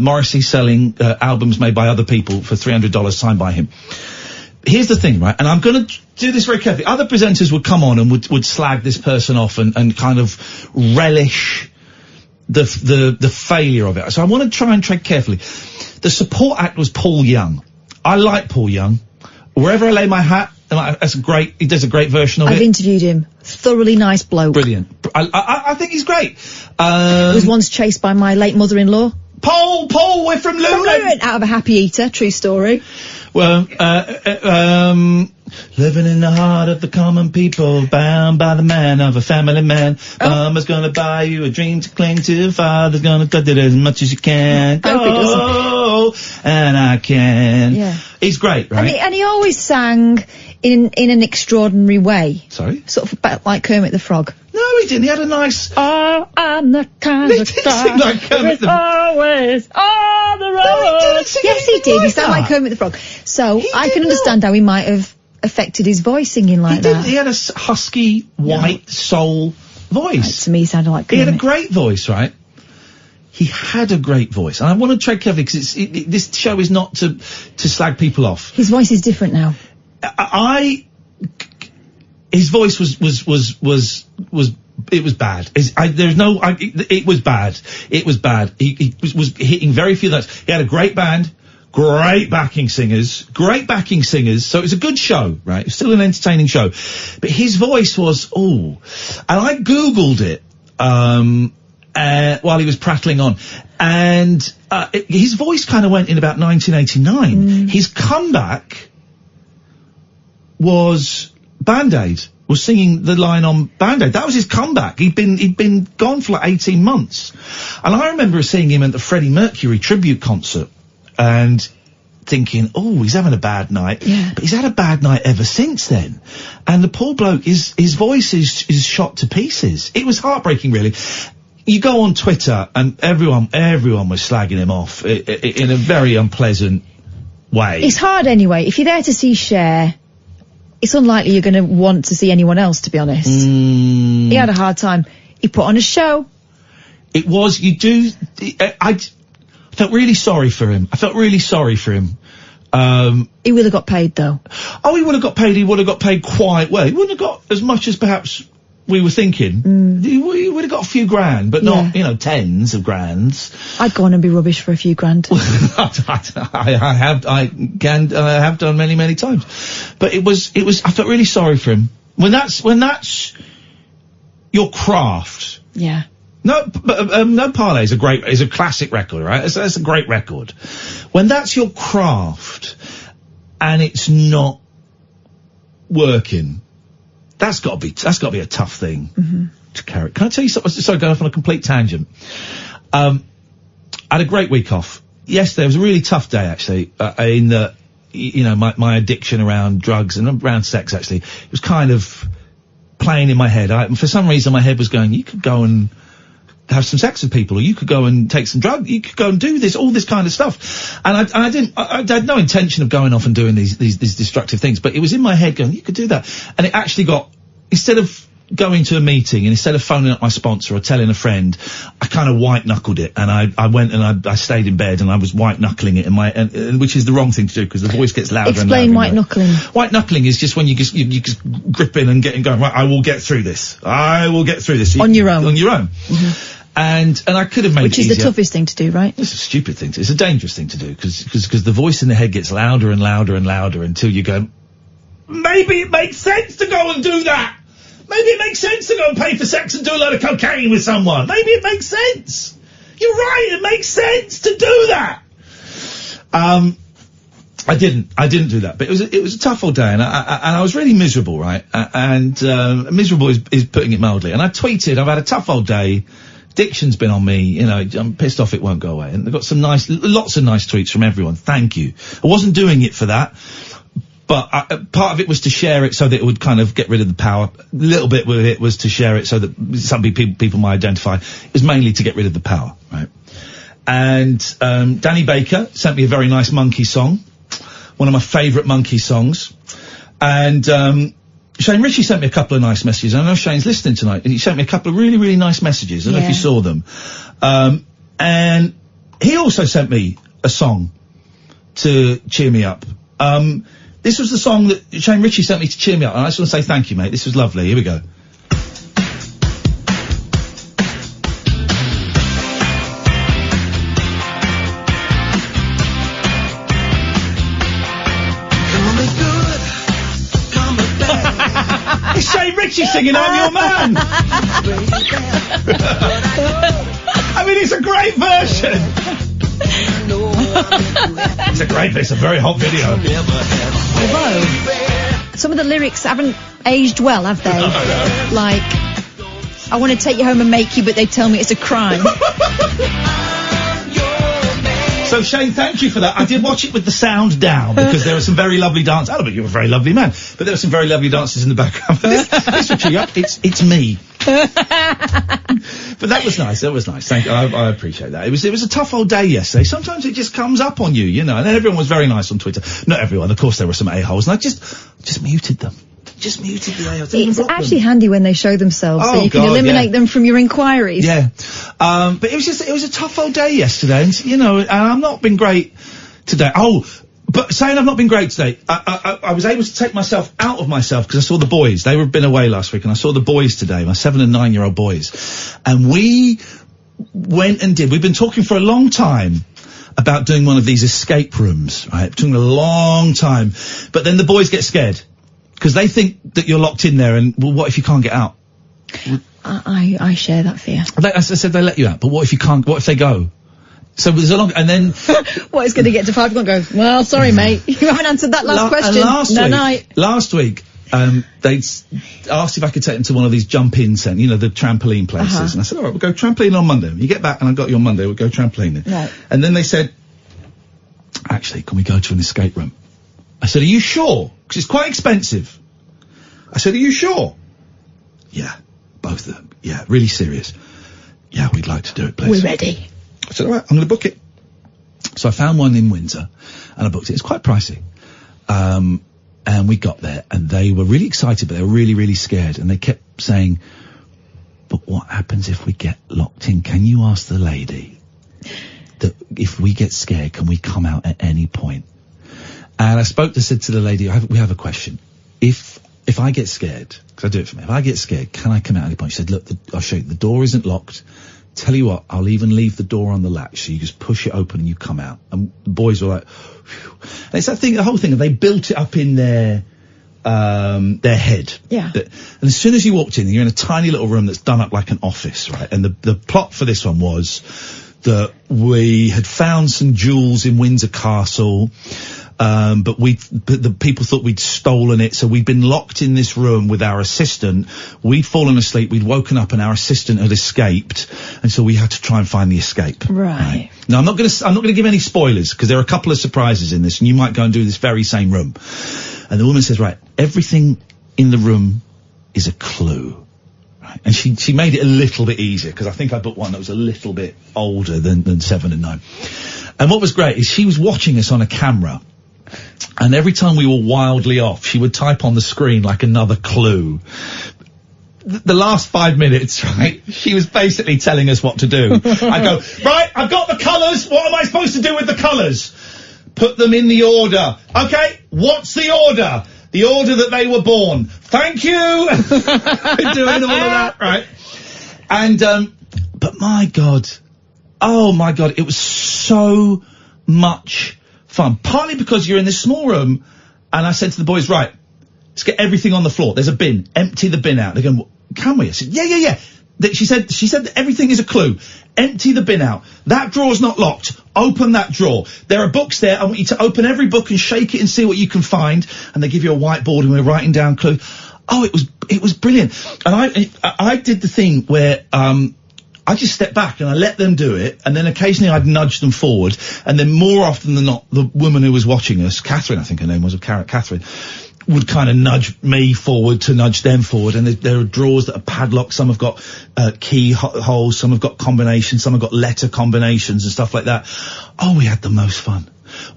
Morrissey selling albums made by other people for $300 signed by him. Here's the thing, right? And I'm going to do this very carefully. Other presenters would come on and would slag this person off and kind of relish the failure of it. So I want to try and tread carefully. The support act was Paul Young. I like Paul Young. Wherever I lay my hat, he does a great version of it. I've interviewed him. Thoroughly nice bloke. Brilliant. I think he's great. Was once chased by my late mother-in-law. Paul, we're from Luton. Out of a happy eater, true story. Well, living in the heart of the common people, bound by the man of a family man. Mama's gonna buy you a dream to cling to. Father's gonna cut it as much as you can. Go, and I can. Yeah. He's great, right? And he always sang in an extraordinary way. Sorry? Sort of like Kermit the Frog. No, he didn't. He had a nice... Oh, I'm the kind of guy like Kermit the always on the road. Yes, he did. He sounded like Kermit the Frog. So I can understand how he might have affected his voice singing like that. He had a husky, white soul voice. Right, to me, he sounded like Kermit. He had a great voice, right? He had a great voice. And I want to tread carefully because this show is not to slag people off. His voice is different now. His voice was it was bad. It was bad. It was bad. He was hitting very few notes. He had a great band, great backing singers. So it was a good show, right? It was still an entertaining show. But his voice was, and I Googled it, while he was prattling on. And, his voice kind of went in about 1989. His comeback was Band-Aid, was singing the line on Band-Aid. That was his comeback. He'd been gone for like 18 months. And I remember seeing him at the Freddie Mercury tribute concert and thinking, he's having a bad night. Yeah. But he's had a bad night ever since then. And the poor bloke, his voice is shot to pieces. It was heartbreaking, really. You go on Twitter and everyone was slagging him off in a very unpleasant way. It's hard anyway. If you're there to see Cher, it's unlikely you're going to want to see anyone else, to be honest. He had a hard time. He put on a show. It was, I felt really sorry for him. He would have got paid, though. He would have got paid. He would have got paid quite well. He wouldn't have got as much as perhaps we were thinking. He would have got a few grand, but not, tens of grands. I'd go on and be rubbish for a few grand. I have done many, many times. But it was, I felt really sorry for him. When that's your craft. Yeah. No Parlay is a classic record, right? That's a great record. When that's your craft and it's not working, that's got to be a tough thing to carry. Can I tell you something? Sorry, going off on a complete tangent. I had a great week off. Yesterday was a really tough day, actually, in that, my addiction around drugs and around sex, actually. It was kind of playing in my head. For some reason, my head was going, you could go and have some sex with people, or you could go and take some drugs, you could go and do this, all this kind of stuff. And I had no intention of going off and doing these destructive things, but it was in my head going, you could do that. And it actually instead of going to a meeting and instead of phoning up my sponsor or telling a friend, I kind of white knuckled it, and I went and I stayed in bed and I was white knuckling it which is the wrong thing to do because the voice gets louder. Explain and louder. white knuckling. White knuckling is just when you just grip in and going, right, I will get through this. On your own. And I could have made it easier. Which is the toughest thing to do, right? It's a stupid thing it's a dangerous thing to do because the voice in the head gets louder and louder and louder until you go, maybe it makes sense to go and do that. Maybe it makes sense to go and pay for sex and do a load of cocaine with someone. Maybe it makes sense. You're right, it makes sense to do that. I didn't do that, but it was a tough old day, and I was really miserable, right? Miserable is putting it mildly. And I tweeted, I've had a tough old day. Addiction's been on me, you know, I'm pissed off it won't go away. And I got lots of nice tweets from everyone. Thank you. I wasn't doing it for that, but part of it was to share it so that it would kind of get rid of the power. A little bit with it was to share it so that some people might identify. It was mainly to get rid of the power, right? And Danny Baker sent me a very nice Monkey song. One of my favourite Monkey songs. And Shane Ritchie sent me a couple of nice messages. I know Shane's listening tonight. He sent me a couple of really, really nice messages. I don't know if you saw them. And he also sent me a song to cheer me up. This was the song that Shane Ritchie sent me to cheer me up. And I just want to say thank you, mate. This was lovely. Here we go. It's Shane Ritchie singing I'm Your Man. I mean, it's a great version. It's a very hot video. Although, some of the lyrics haven't aged well, have they? No. Like, I want to take you home and make you, but they tell me it's a crime. So, Shane, thank you for that. I did watch it with the sound down, because there were some very lovely dances. I don't think you're a very lovely man, but there were some very lovely dances in the background. This will cheer you up. It's me. But that was nice. Thank you. I appreciate that. It was a tough old day yesterday. Sometimes it just comes up on you, you know. And then everyone was very nice on Twitter. Not everyone. Of course, there were some a-holes, and I just muted them. Just muted the a-holes. It's actually handy when they show themselves, so you can eliminate them from your inquiries. Yeah. But it was a tough old day yesterday, and, you know, and I've not been great today. But saying I've not been great today, I was able to take myself out of myself because I saw the boys. They had been away last week, and I saw the boys today, my 7 and 9 year old boys. And we went and we've been talking for a long time about doing one of these escape rooms, right? It took a long time. But then the boys get scared because they think that you're locked in there, and, well, what if you can't get out? I share that fear. I said they let you out, but what if you can't, what if they go? So there's a long, and then... What, it's going to get to 5 o'clock and go, well, sorry, mate, you haven't answered that last question. Last week, they asked if I could take them to one of these jump-in centres, you know, the trampoline places. And I said, all right, we'll go trampoline on Monday. When you get back and I got you on Monday, we'll go trampolining. Right. And then they said, actually, can we go to an escape room? I said, are you sure? Because it's quite expensive. I said, are you sure? Yeah, both of them. Yeah, really serious. Yeah, we'd like to do it, please. We're ready. I said, all right, I'm going to book it. So I found one in Windsor, and I booked it. It's quite pricey. And we got there, and they were really excited, but they were really, really scared. And they kept saying, but what happens if we get locked in? Can you ask the lady that if we get scared, can we come out at any point? And I said to the lady, we have a question. If I get scared, because I do it for me, if I get scared, can I come out at any point? She said, look, I'll show you. The door isn't locked. Tell you what, I'll even leave the door on the latch, so you just push it open and you come out. And the boys were like, phew. And it's that thing, the whole thing, they built it up in their head. Yeah. And as soon as you walked in, you're in a tiny little room that's done up like an office, right? And the plot for this one was that we had found some jewels in Windsor Castle, but the people thought we'd stolen it, so we'd been locked in this room with our assistant. We'd fallen asleep, we'd woken up, and our assistant had escaped, and so we had to try and find the escape. Right. Now, I'm not gonna give any spoilers, because there are a couple of surprises in this, and you might go and do this very same room. And the woman says, right, everything in the room is a clue. Right? And she made it a little bit easier, because I think I booked one that was a little bit older than 7 and 9. And what was great is she was watching us on a camera, and every time we were wildly off, she would type on the screen like another clue. The last 5 minutes, right, she was basically telling us what to do. I go, right, I've got the colours, what am I supposed to do with the colours? Put them in the order. Okay, what's the order? The order that they were born. Thank you! Doing all of that, right? And, but my God, oh my God, it was so much fun. Partly because you're in this small room, and I said to the boys, right, let's get everything on the floor. There's a bin. Empty the bin out. They're going, can we? I said, yeah. She said that everything is a clue. Empty the bin out. That drawer's not locked. Open that drawer. There are books there. I want you to open every book and shake it and see what you can find. And they give you a whiteboard and we're writing down clues. Oh, it was brilliant. And I did the thing where, I just stepped back and I let them do it, and then occasionally I'd nudge them forward, and then more often than not, the woman who was watching us, Catherine, I think her name was, Catherine, would kind of nudge me forward to nudge them forward, and there are drawers that are padlocked, some have got key holes, some have got combinations, some have got letter combinations and stuff like that. Oh, we had the most fun.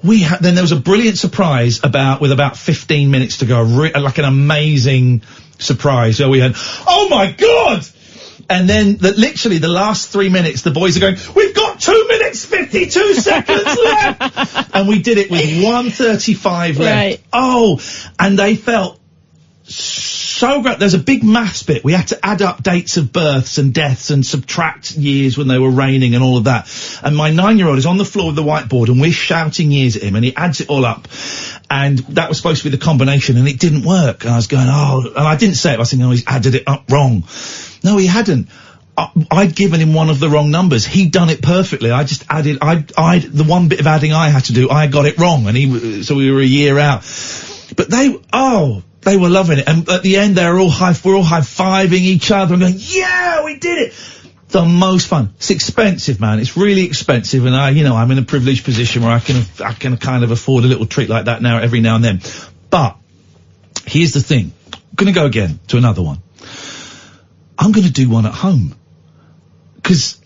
Then there was a brilliant surprise with about 15 minutes to go, like an amazing surprise where we had, oh my God! And then, literally, the last 3 minutes, the boys are going, we've got 2 minutes, 52 seconds left! And we did it with 1:35 left. Right. Oh, and they felt so great. There's a big maths bit. We had to add up dates of births and deaths and subtract years when they were reigning and all of that. And my 9-year-old is on the floor with the whiteboard and we're shouting years at him and he adds it all up. And that was supposed to be the combination and it didn't work. And I was going, and I didn't say it. I was thinking, he's added it up wrong. No, he hadn't. I'd given him one of the wrong numbers. He'd done it perfectly. I just added, the one bit of adding I had to do, I got it wrong. And so we were a year out. But they were loving it. And at the end, we're all high-fiving each other and going, yeah, we did it. The most fun. It's expensive, man. It's really expensive. And I'm in a privileged position where I can kind of afford a little treat like that every now and then. But here's the thing. I'm going to go again to another one. I'm going to do one at home. Because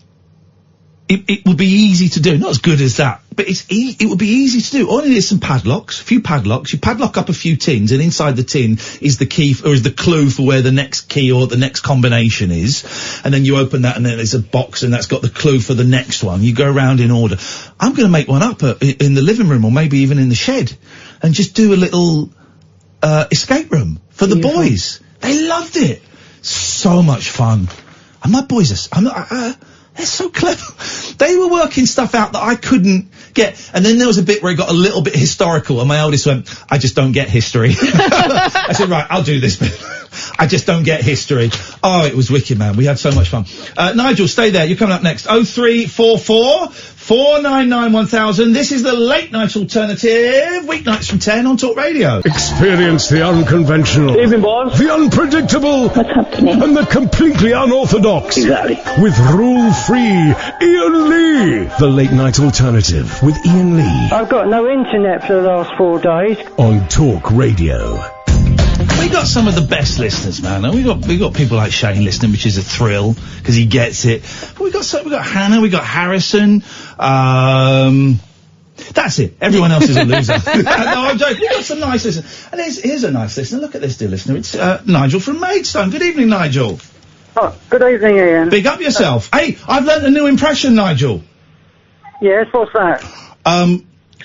it would be easy to do. Not as good as that, but it would be easy to do. All you need is some padlocks, a few padlocks. You padlock up a few tins, and inside the tin is the key, or is the clue for where the next key or the next combination is. And then you open that, and then there's a box, and that's got the clue for the next one. You go around in order. I'm going to make one up in the living room, or maybe even in the shed, and just do a little escape room for the boys. They loved it. So much fun. And my boys they're so clever. They were working stuff out that I couldn't get. And then there was a bit where it got a little bit historical, and my eldest went, I just don't get history. I said, right, I'll do this bit. I just don't get history. Oh, it was wicked, man. We had so much fun. Nigel, stay there. You're coming up next. 0344 499 1000. This is the Late Night Alternative. Weeknights from 10 on Talk Radio. Experience the unconventional. Evening, boss. The unpredictable. What's happening? And the completely unorthodox. Exactly. With rule-free Iain Lee. The Late Night Alternative with Iain Lee. I've got no internet for the last 4 days. On Talk Radio. We got some of the best listeners, man. And we got people like Shane listening, which is a thrill because he gets it. But we got Hannah, we got Harrison. That's it. Everyone else is a loser. No, I'm joking. We got some nice listeners. And here's a nice listener. Look at this, dear listener. It's Nigel from Maidstone. Good evening, Nigel. Oh, good evening, Iain. Big up yourself. Hey, I've learnt a new impression, Nigel. Yes, what's that?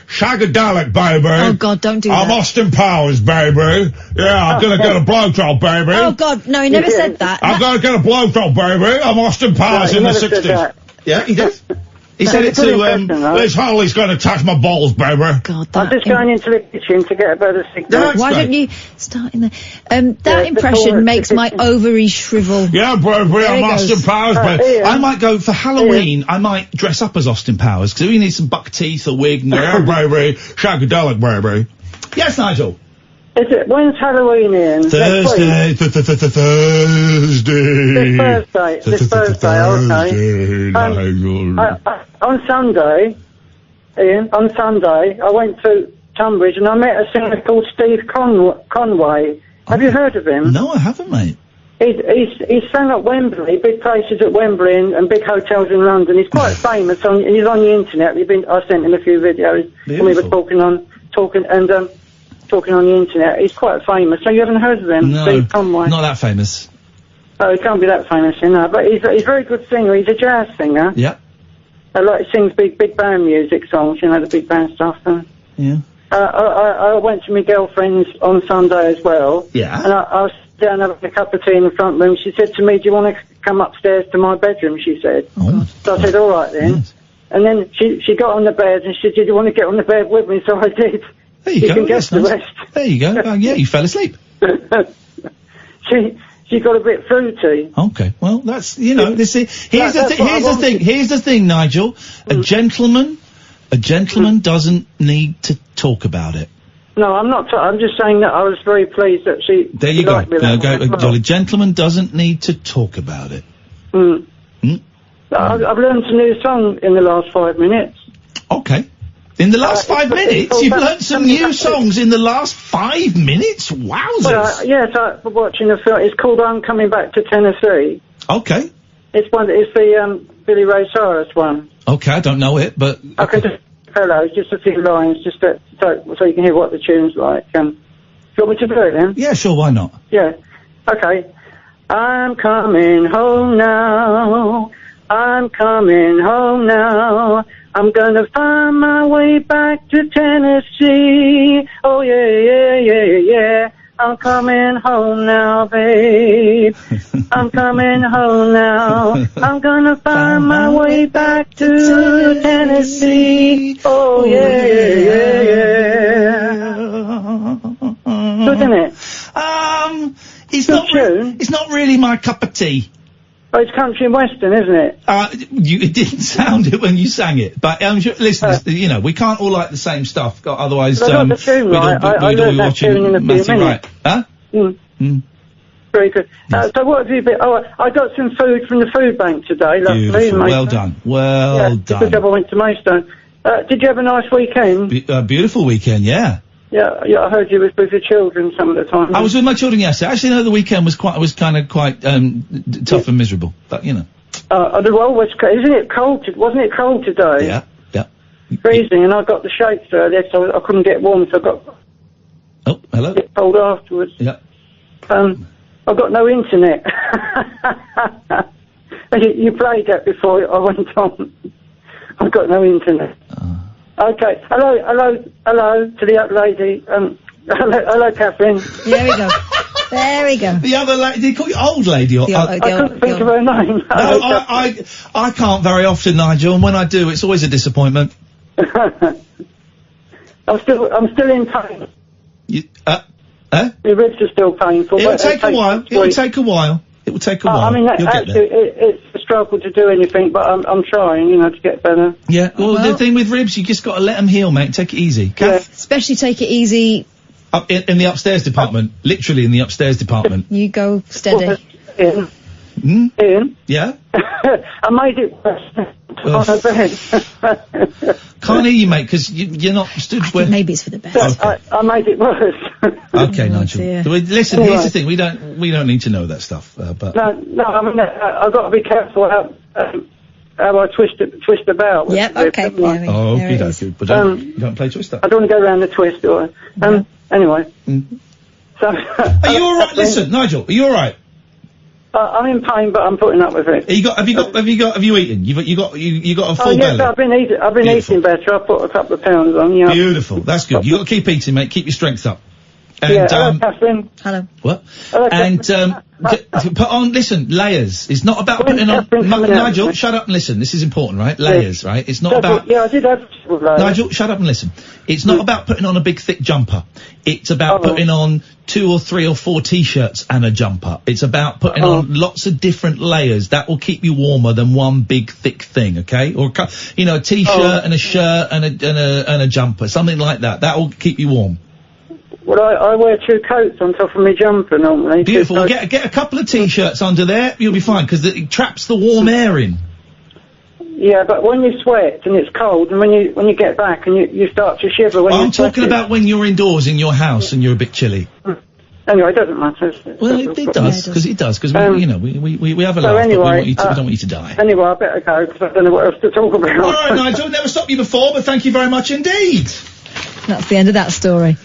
Shagadelic, baby. Oh, God, don't do that. I'm Austin Powers, baby. Yeah, I'm gonna get a blowjob, baby. Oh, God, no, he never said that. I'm gonna get a blowjob, baby. I'm Austin Powers in the 60s. Yeah, he did. He said it to, Liz Harley's gonna touch my balls, baby. God, I'm just going into the kitchen to get a better signal. Why don't you start in there? That impression makes my ovaries shrivel. Yeah, baby, I'm Austin Powers, baby. I might go for Halloween. I might dress up as Austin Powers because we need some buck teeth, a wig. Yeah, baby, shagadelic, baby. Yes, Nigel. When's Halloween, Iain? Thursday. Thursday. This Thursday, okay. On Sunday, Iain, I went to Tunbridge and I met a singer called Steve Conway. Have you heard of him? No, I haven't, mate. He's sang at Wembley, big places at Wembley and big hotels in London. He's quite famous. He's on the internet. I sent him a few videos. And we were talking on the internet. He's quite famous. So you haven't heard of him? No, Steve Conway? Not that famous. Oh, he can't be that famous, you know. But he's a very good singer. He's a jazz singer. Yeah. He sings big band music songs, you know, the big band stuff. Yeah. I went to my girlfriend's on Sunday as well. Yeah. And I was down having a cup of tea in the front room. She said to me, do you want to come upstairs to my bedroom, she said. Oh, so I said, all right then. Yes. And then she got on the bed and she said, do you want to get on the bed with me? So I did. There you go. Can guess the rest. There you go. Yeah, you fell asleep. She got a bit fruity. Okay, well, that's, you know, here's the thing, Nigel. A gentleman doesn't need to talk about it. No, I'm not. I'm just saying that I was very pleased that she. There you go. A gentleman doesn't need to talk about it. I've learned a new song in the last 5 minutes. Okay. In the last 5 minutes? You've learnt some new songs in the last 5 minutes? Wowzers. Well, yes, I've been watching a film. It's called I'm Coming Back to Tennessee. Okay. It's the Billy Ray Cyrus one. Okay, I don't know it, but... I can just... Hello, just a few lines, just so you can hear what the tune's like. Do you want me to do it then? Yeah, sure, why not? Yeah. Okay. I'm coming home now. I'm coming home now. I'm gonna find my way back to Tennessee. Oh yeah, yeah, yeah, yeah. I'm coming home now, babe. I'm coming home now. I'm gonna find my way back to Tennessee. Oh yeah, yeah, yeah. Good, isn't it? It's not really my cup of tea. Oh, it's country and western, isn't it? It didn't sound it when you sang it, but listeners, you know, we can't all like the same stuff. Otherwise, I got the tune right. I learned that tune in a few minutes. Right. Huh? Very good. So what have you been? Oh, I got some food from the food bank today. Beautiful. Well done. Well done. Good job I went to Maidstone. Did you have a nice weekend? Beautiful weekend, yeah. Yeah, I heard you was with your children some of the time. I was with my children yesterday. Actually, no, the weekend was quite tough and miserable, but you know. Isn't it cold? Wasn't it cold today? Yeah. Freezing, and I got the shakes earlier, so I couldn't get warm, so I got... Oh, hello? Get cold afterwards. Yeah. I've got no internet. You played that before I went on. I've got no internet. Okay. Hello to the other lady. Hello, Catherine. There we go. There we go. The other lady, did he call you old lady? Or, I couldn't think of her name. No, I can't very often, Nigel, and when I do, it's always a disappointment. I'm still in pain. My ribs are still painful. It will take a while. It will take a while. I mean, actually, it's a struggle to do anything, but I'm trying, to get better. Yeah, well, the thing with ribs, you just got to let them heal, mate. Take it easy. Kath? Especially take it easy. Up in the upstairs department. Literally in the upstairs department. You go steady. Ian? Yeah? I made it on her bed. Can't hear you, mate, because you're not stood where... Maybe it's for the best. Okay. I made it worse. Okay, Nigel. Listen, anyway. Here's the thing. We don't need to know that stuff, but... No, I mean, I've got to be careful how I twist about. Yep, okay. Oh, okay, but you don't play twister. I don't want to go around the twist, anyway. So... Are you alright? Listen, Nigel, are you alright? I'm in pain, but I'm putting up with it. Have you eaten? You got a full belly? I've been eating better. I've put a couple of pounds on, Beautiful. That's good. You got to keep eating, mate. Keep your strength up. And, hello, Catherine. Hello. What? Hello, and, put on, listen, layers. It's not about putting on, Nigel, shut up and listen. This is important, right? Layers, right? It's not about... Yeah, I did have layers. Nigel, shut up and listen. It's not about putting on a big thick jumper. It's about putting on 2 or 3 or 4 t-shirts and a jumper. It's about putting on lots of different layers. That will keep you warmer than one big thick thing, okay? Or, a t-shirt and a shirt and a jumper. Something like that. That will keep you warm. Well, I wear 2 coats on top of my jumper normally. Beautiful. Well, get a couple of t-shirts under there. You'll be fine because it traps the warm air in. Yeah, but when you sweat and it's cold, and when you get back and you start to shiver when I'm talking about when you're indoors in your house and you're a bit chilly. Anyway, it doesn't matter. Well, it does because we have a laugh, anyway, but we don't want you to die. Anyway, I better go because I don't know what else to talk about. All right, Nigel, never stopped you before, but thank you very much indeed. That's the end of that story.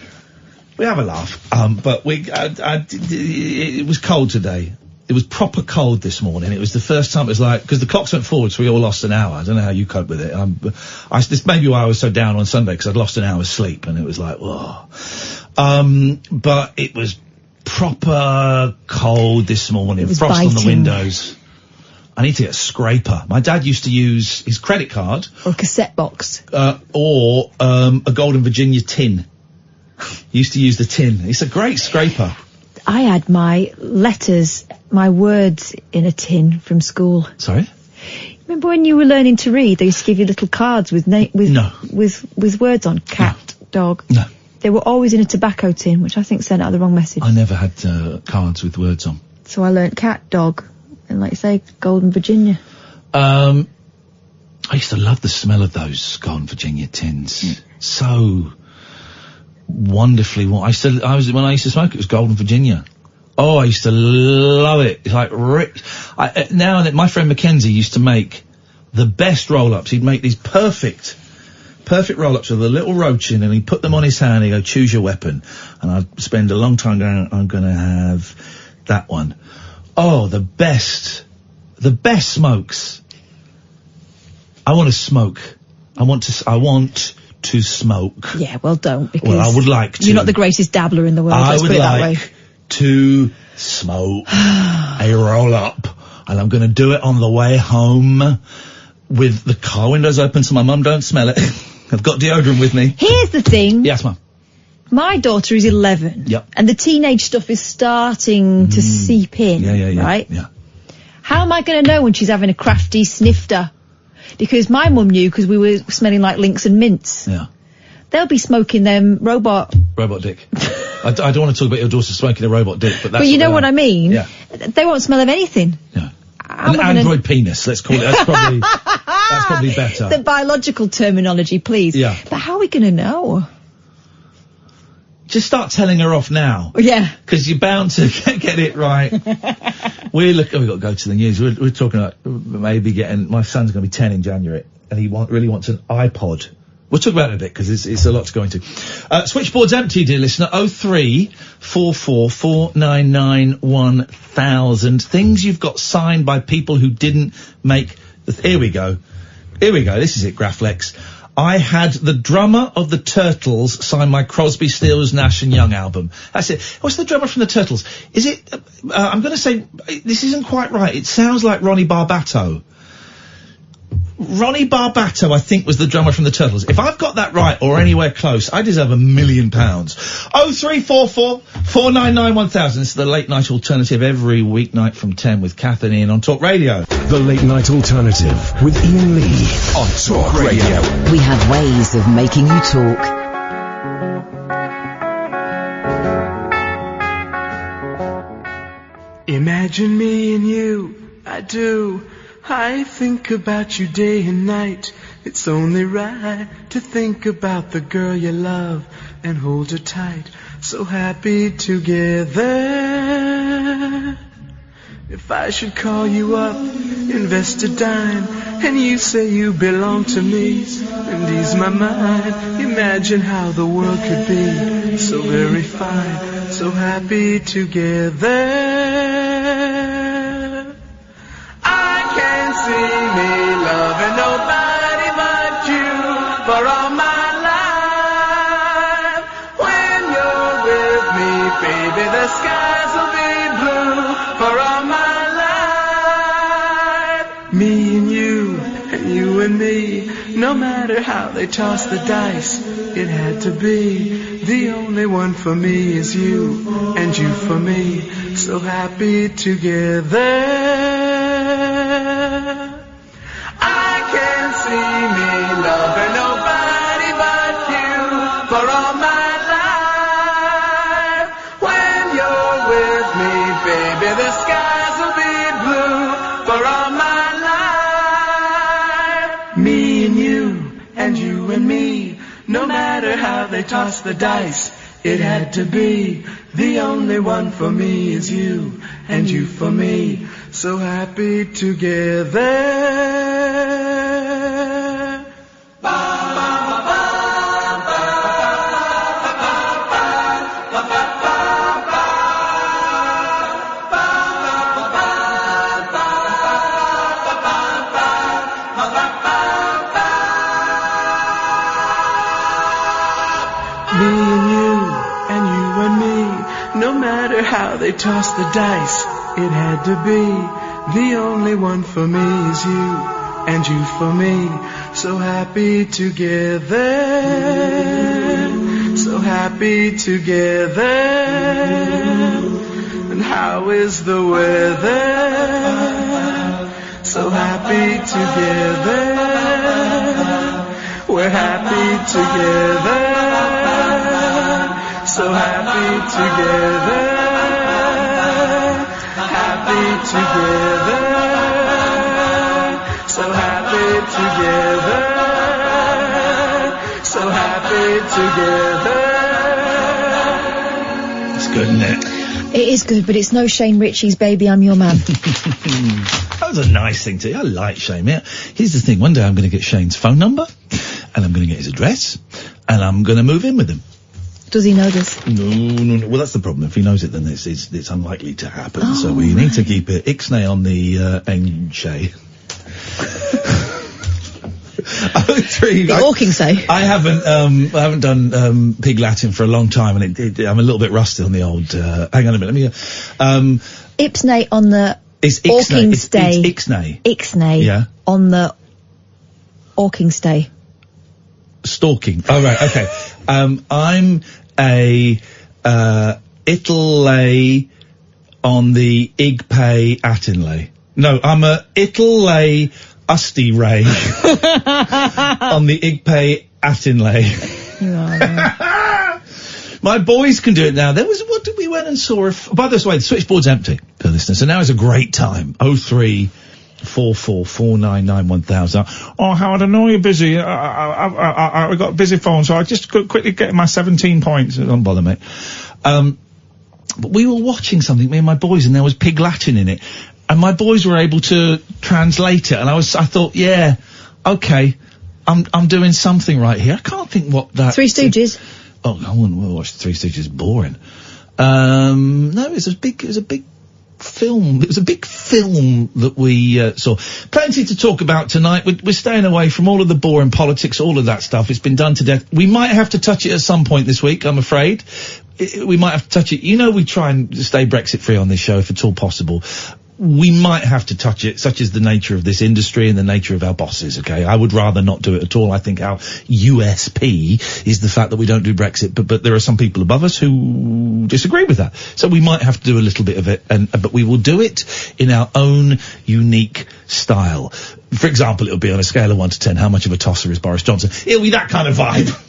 We have a laugh, but it was cold today. It was proper cold this morning. It was the first time it was like, because the clocks went forward, so we all lost an hour. I don't know how you cope with it. This may be why I was so down on Sunday, because I'd lost an hour's sleep, and it was like, whoa. But it was proper cold this morning. Frost on the windows. I need to get a scraper. My dad used to use his credit card. Or a cassette box. Or a Golden Virginia tin. He used to use the tin. It's a great scraper. I had my letters, my words in a tin from school. Sorry? Remember when you were learning to read, they used to give you little cards with with words on, cat, dog. No. They were always in a tobacco tin, which I think sent out the wrong message. I never had cards with words on. So I learnt cat, dog, and like you say, Golden Virginia. I used to love the smell of those Golden Virginia tins. So wonderfully warm. When I used to smoke, it was Golden Virginia. Oh, I used to love it. It's like now and then, my friend Mackenzie used to make the best roll-ups. He'd make these perfect roll-ups with a little roach in, and he'd put them on his hand. He'd go, choose your weapon, and I'd spend a long time going, I'm going to have that one. Oh, the best smokes. I want to smoke. I want to smoke. Yeah, well, don't, because I would like to. You're not the greatest dabbler in the world. I let's would put it that way. like to smoke a roll up, and I'm going to do it on the way home with the car windows open so my mum don't smell it. I've got deodorant with me. Here's the thing. Yes, Mum. My daughter is 11. Yep. And the teenage stuff is starting to seep in. Yeah. Right? Yeah. How am I going to know when she's having a crafty snifter? Because my mum knew, because we were smelling like Lynx and Mints. Yeah. They'll be smoking them robot dick. I don't want to talk about your daughter smoking a robot dick, but that's. But you know what I mean? Yeah. They won't smell of anything. Yeah. An android penis, let's call it. That's probably better. The biological terminology, please. Yeah. But how are we going to know? Just start telling her off now. Yeah. Because you're bound to get it right. We've got to go to the news. We're talking about maybe getting, my son's going to be 10 in January, and he really wants an iPod. We'll talk about it in a bit, because it's a lot to go into. Switchboard's empty, dear listener. 03444991000. Things you've got signed by people who didn't make Here we go. This is it, Graflex. I had the drummer of the Turtles sign my Crosby, Stills, Nash and Young album. That's it. What's the drummer from the Turtles? Is it, I'm going to say, this isn't quite right. It sounds like Ronnie Barbato. Ronnie Barbato, I think, was the drummer from the Turtles. If I've got that right, or anywhere close, I deserve £1 million. 03444991000. This is the late night alternative every weeknight from 10 with Katherine and Iain on Talk Radio. The late night alternative with Iain Lee on Talk Radio. We have ways of making you talk. Imagine me and you, I do. I think about you day and night. It's only right to think about the girl you love and hold her tight. So happy together. If I should call you up, invest a dime, and you say you belong to me, and ease my mind. Imagine how the world could be so very fine, so happy together. See me loving nobody but you for all my life. When you're with me, baby, the skies will be blue for all my life. Me and you and me, no matter how they toss the dice, it had to be. The only one for me is you, and you for me, so happy together. See me loving nobody but you for all my life. When you're with me, baby, the skies will be blue for all my life. Me and you and me, no matter how they toss the dice, it had to be. The only one for me is you, and you for me, so happy together. How they toss the dice, it had to be. The only one for me is you, and you for me, so happy together, so happy together. How is the weather? So happy together. We're happy together. So happy together. Happy together. So happy together. So happy together. It's good, isn't it? It is good, but it's no Shane Ritchie's Baby, I'm Your Man. That was a nice thing to. I like Shane. Yeah. Here's the thing. One day I'm going to get Shane's phone number, and I'm going to get his address, and I'm going to move in with him. Does he know this? No. Well, that's the problem. If he knows it, then it's unlikely to happen. So we need to keep it ixnay on the Shay. The Orking say. I haven't done pig Latin for a long time, and I'm a little bit rusty on the old. Hang on a minute. Let me. Ipsnay on the It's Orking ixnay. stay. It's ixnay. Ixnay. Yeah. On the Orking stay. Stalking. Oh right. Okay. I'm a Itlay on the Igpay Atinlay. No, I'm a Itlay Usty Ray on the Igpay Atinlay. My boys can do it now. What did we went and saw? By the way, the switchboard's empty for listeners, so now is a great time. 03444991000. Oh, Howard, I know you're busy. I got a busy phone, so I just quickly get my 17 points. Don't bother, mate. But we were watching something, me and my boys, and there was pig Latin in it. And my boys were able to translate it, and I thought, yeah, okay, I'm doing something right here. I can't think what that... Three Stooges. Oh, I wouldn't watch the Three Stooges. Boring. No, it was a big film. It was a big film that we saw. Plenty to talk about tonight. We're staying away from all of the boring politics, all of that stuff. It's been done to death. We might have to touch it at some point this week, I'm afraid. We might have to touch it. You know, we try and stay Brexit free on this show if at all possible. We might have to touch it, such is the nature of this industry and the nature of our bosses, okay? I would rather not do it at all. I think our USP is the fact that we don't do Brexit, but there are some people above us who disagree with that. So we might have to do a little bit of it, but we will do it in our own unique style. For example, it'll be on a scale of 1 to 10, how much of a tosser is Boris Johnson? It'll be that kind of vibe.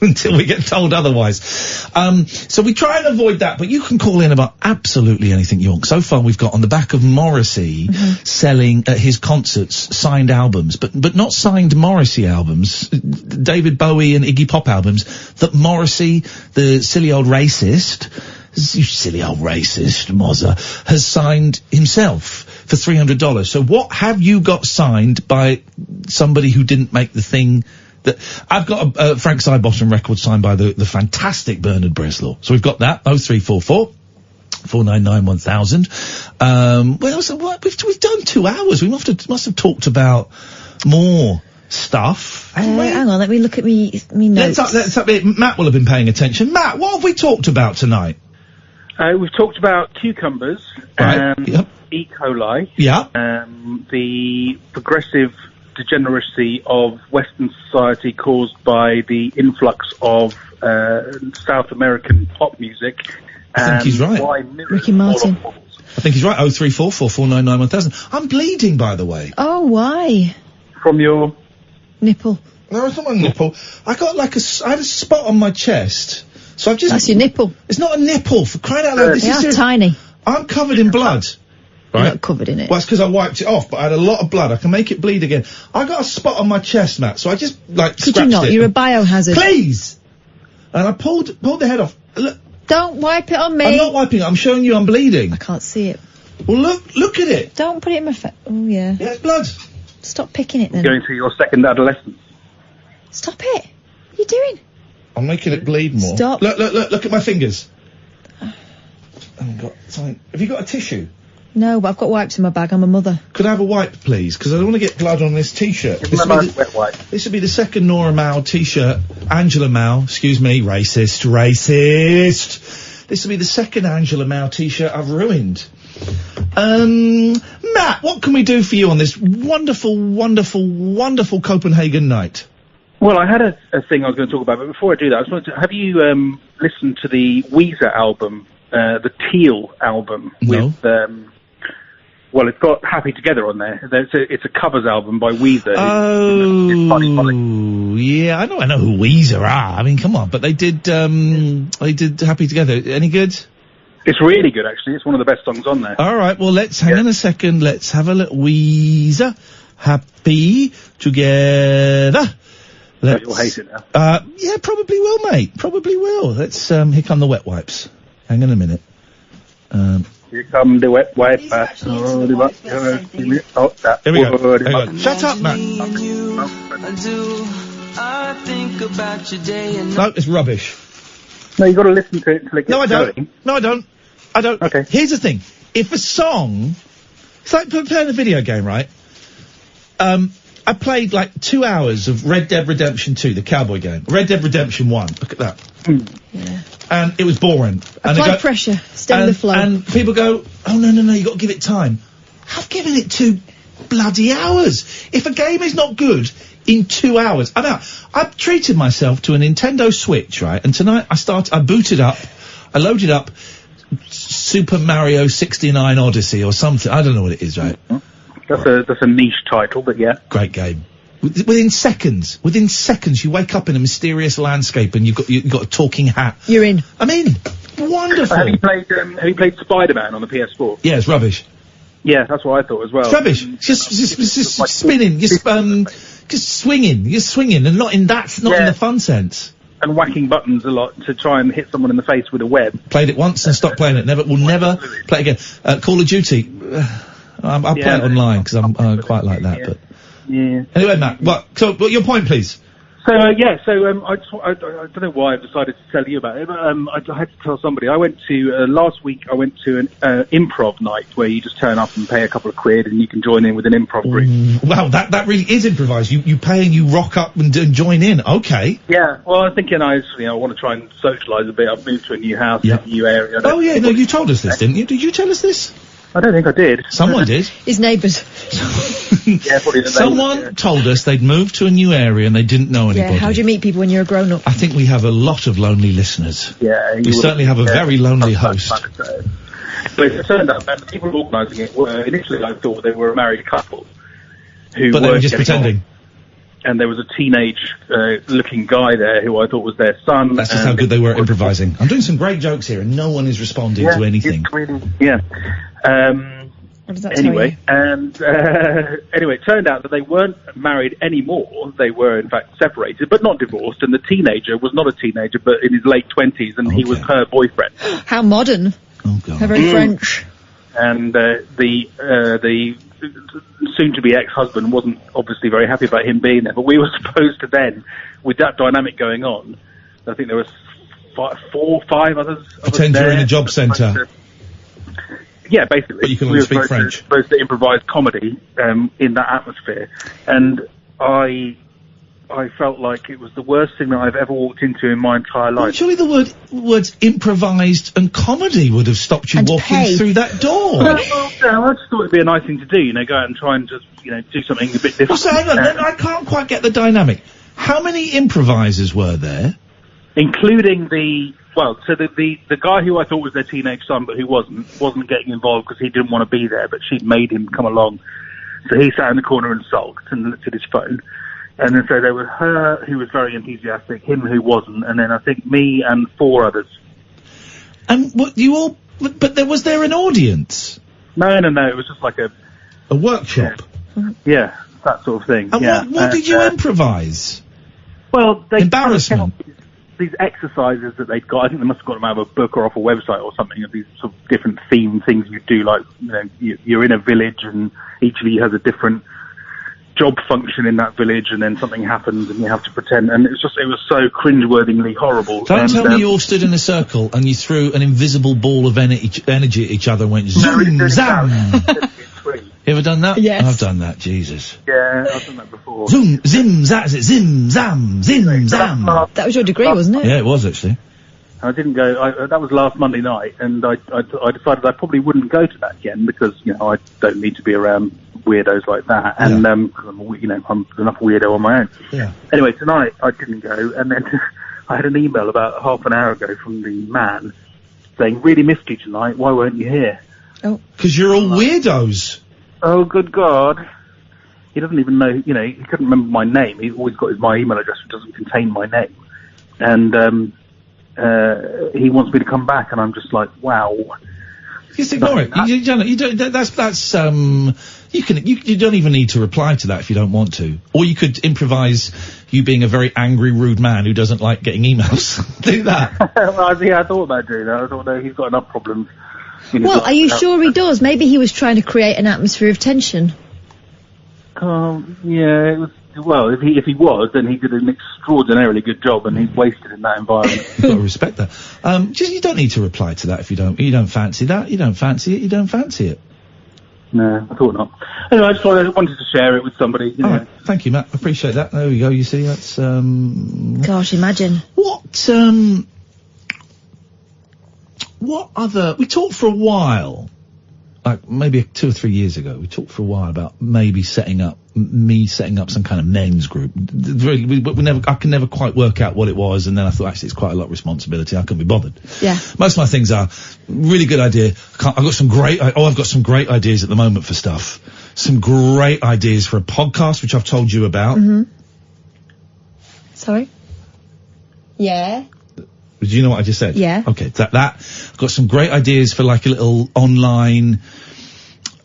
Until we get told otherwise. So we try and avoid that, but you can call in about absolutely anything you want. So far we've got on the back of Morrissey selling at his concerts signed albums, but not signed Morrissey albums, David Bowie and Iggy Pop albums, that Morrissey, the silly old racist, Mozza, has signed himself for $300. So what have you got signed by somebody who didn't make the thing? I've got a Frank Sidebottom record signed by the fantastic Bernard Bresslaw. So we've got that, 0344 499 1000. Well, so we've done 2 hours. We must have talked about more stuff. Hang on, let me look at me notes. Matt will have been paying attention. Matt, what have we talked about tonight? We've talked about cucumbers, Right, E. coli, the progressive degeneracy of Western society caused by the influx of South American pop music. I think he's right. Ricky Martin. I think he's right. 0344 499 1000. I'm bleeding, by the way. Oh, why? From your nipple. No, it's not my nipple. I got I had a spot on my chest. So I've just... That's your nipple. It's not a nipple, for crying out loud. They are tiny. I'm covered in blood. Right. You're not covered in it. Well, it's because I wiped it off, but I had a lot of blood. I can make it bleed again. I got a spot on my chest, Matt, so I just, scratched it. Could you not? You're a biohazard. Please! And I pulled the head off. Look. Don't wipe it on me. I'm not wiping it. I'm showing you I'm bleeding. I can't see it. Well, look at it. Don't put it in my face. Oh, yeah. Yeah, it's blood. Stop picking it, then. Going through your second adolescence. Stop it. What are you doing? I'm making it bleed more. Stop. Look at my fingers. I haven't got something. Have you got a tissue? No, but I've got wipes in my bag. I'm a mother. Could I have a wipe, please? Because I don't want to get blood on this T-shirt. This would be the second Nora Mao T-shirt. Angela Mao, excuse me, racist. This will be the second Angela Mao T-shirt I've ruined. Matt, what can we do for you on this wonderful, wonderful, wonderful Copenhagen night? Well, I had a thing I was going to talk about, but before I do that, I just wanted to... Have you listened to the Weezer album the Teal album with, well, it's got Happy Together on there. It's a covers album by Weezer. Oh, yeah, I know who Weezer are. I mean, come on, but they did Happy Together. Any good? It's really good, actually. It's one of the best songs on there. All right, well, let's hang on a second. Let's have a little Weezer. Happy Together. You'll hate it now. Yeah, probably will, mate. Probably will. Let's, here come the wet wipes. Hang on a minute. Here come the wet wiper. Here we go. Shut up, man. No, it's rubbish. No, you got to listen to it till it gets going. No, I don't. Okay. Here's the thing. If a song, it's like playing a video game, right? I played like 2 hours of Red Dead Redemption 2, the cowboy game. Red Dead Redemption 1. Look at that. Yeah. And it was boring. Apply pressure. Stem the flow. And people go, oh, no, you got to give it time. I've given it 2 bloody hours. If a game is not good in 2 hours, I've treated myself to a Nintendo Switch, right? And tonight I booted up, I loaded up Super Mario 69 Odyssey or something. I don't know what it is, right? That's a niche title, but yeah. Great game. Within seconds, you wake up in a mysterious landscape and you've got a talking hat. You're in. I'm in. Wonderful. Have you played Spider-Man on the PS4? Yeah, it's rubbish. Yeah, that's what I thought as well. It's rubbish. Just spinning, just swinging. You're swinging, and not in the fun sense. And whacking buttons a lot to try and hit someone in the face with a web. Played it once and stopped playing it. We'll never play it again. Call of Duty. I'll play it online because I'm quite like that. But anyway, Matt, what's your point, please? So I don't know why I've decided to tell you about it, but I had to tell somebody. I went to last week. I went to an improv night where you just turn up and pay a couple of quid and you can join in with an improv group. Wow, that really is improvised. You pay and you rock up and join in. Okay. Yeah. Well, I was thinking I want to try and socialise a bit. I've moved to a new house, a new area. Oh yeah, no, you told us this, didn't you? Did you tell us this? I don't think I did. Someone did. His neighbours. Yeah, probably Someone told us they'd moved to a new area and they didn't know anybody. Yeah, how do you meet people when you're a grown-up? I think we have a lot of lonely listeners. Yeah. We certainly have a very lonely host. But it turned out that the people organising it were, initially I thought they were a married couple. But they were just pretending. And there was a teenage-looking guy there who I thought was their son. That's just how good they were at improvising. I'm doing some great jokes here and no one is responding to anything. What does that anyway, anyway, it turned out that they weren't married anymore. They were, in fact, separated, but not divorced. And the teenager was not a teenager, but in his late 20s, and he was her boyfriend. How modern. Oh, God. How very French. And the soon-to-be ex-husband wasn't obviously very happy about him being there. But we were supposed to then, with that dynamic going on, I think there was 4 or 5 others. Pretend you're in a job centre. Yeah, basically. But you can only speak French. Supposed to improvise comedy in that atmosphere, and I felt like it was the worst thing that I've ever walked into in my entire life. Well, surely the words improvised and comedy would have stopped you walking through that door. Well, I just thought it'd be a nice thing to do, go out and try and just, do something a bit different. Well, so hang on, I can't quite get the dynamic. How many improvisers were there? Including the guy who I thought was their teenage son, but who wasn't getting involved because he didn't want to be there, but she'd made him come along. So he sat in the corner and sulked and looked at his phone. And then so there was her who was very enthusiastic, him who wasn't, and then I think me and 4 others. And what but was there an audience? No, it was just like a workshop. Yeah, that sort of thing. And what did you improvise? Well, embarrassment. These exercises that they'd got, I think they must have got them out of a book or off a website or something, of these sort of different theme things you do, like, you're in a village and each of you has a different job function in that village, and then something happens and you have to pretend, and it was so cringeworthingly horrible. Don't tell me you all stood in a circle and you threw an invisible ball of energy at each other and went zoom, zam. You ever done that? Yes. I've done that, Jesus. Yeah, I've done that before. Zoom, zim, zam, zim, zam, zim, zam. That was your degree, wasn't it? Yeah, it was, actually. I didn't go, that was last Monday night, and I decided I probably wouldn't go to that again, because, I don't need to be around weirdos like that, and, cause I'm enough weirdo on my own. Yeah. Anyway, tonight I didn't go, and then I had an email about half an hour ago from the man, saying, really missed you tonight, why weren't you here? Oh. Because you're all weirdos. Oh, good God. He doesn't even know, he couldn't remember my name. He's always got my email address, which doesn't contain my name. And he wants me to come back, and I'm just like, wow. Just ignore it. You don't, you don't even need to reply to that if you don't want to. Or you could improvise you being a very angry, rude man who doesn't like getting emails. Do that. I thought about doing that. I thought, no, he's got enough problems. Well, are you sure he does? Maybe he was trying to create an atmosphere of tension. Yeah, it was. Well, if he was, then he did an extraordinarily good job, and he's wasted in that environment. You've got to respect that. You don't need to reply to that if you don't fancy that. You don't fancy it. You don't fancy it. No, I thought not. Anyway, I just wanted to share it with somebody. You know. Right. Thank you, Matt. I appreciate that. There we go. You see, that's Gosh, imagine. What other? We talked for a while, like maybe 2 or 3 years ago. We talked for a while about maybe setting up some kind of men's group. I can never quite work out what it was, and then I thought actually it's quite a lot of responsibility. I couldn't be bothered. Yeah. Most of my things are really good idea. I've got some great ideas at the moment for stuff. Some great ideas for a podcast, which I've told you about. Mm-hmm. Sorry? Yeah. Do you know what I just said? Yeah. Okay, that. I've got some great ideas for like a little online,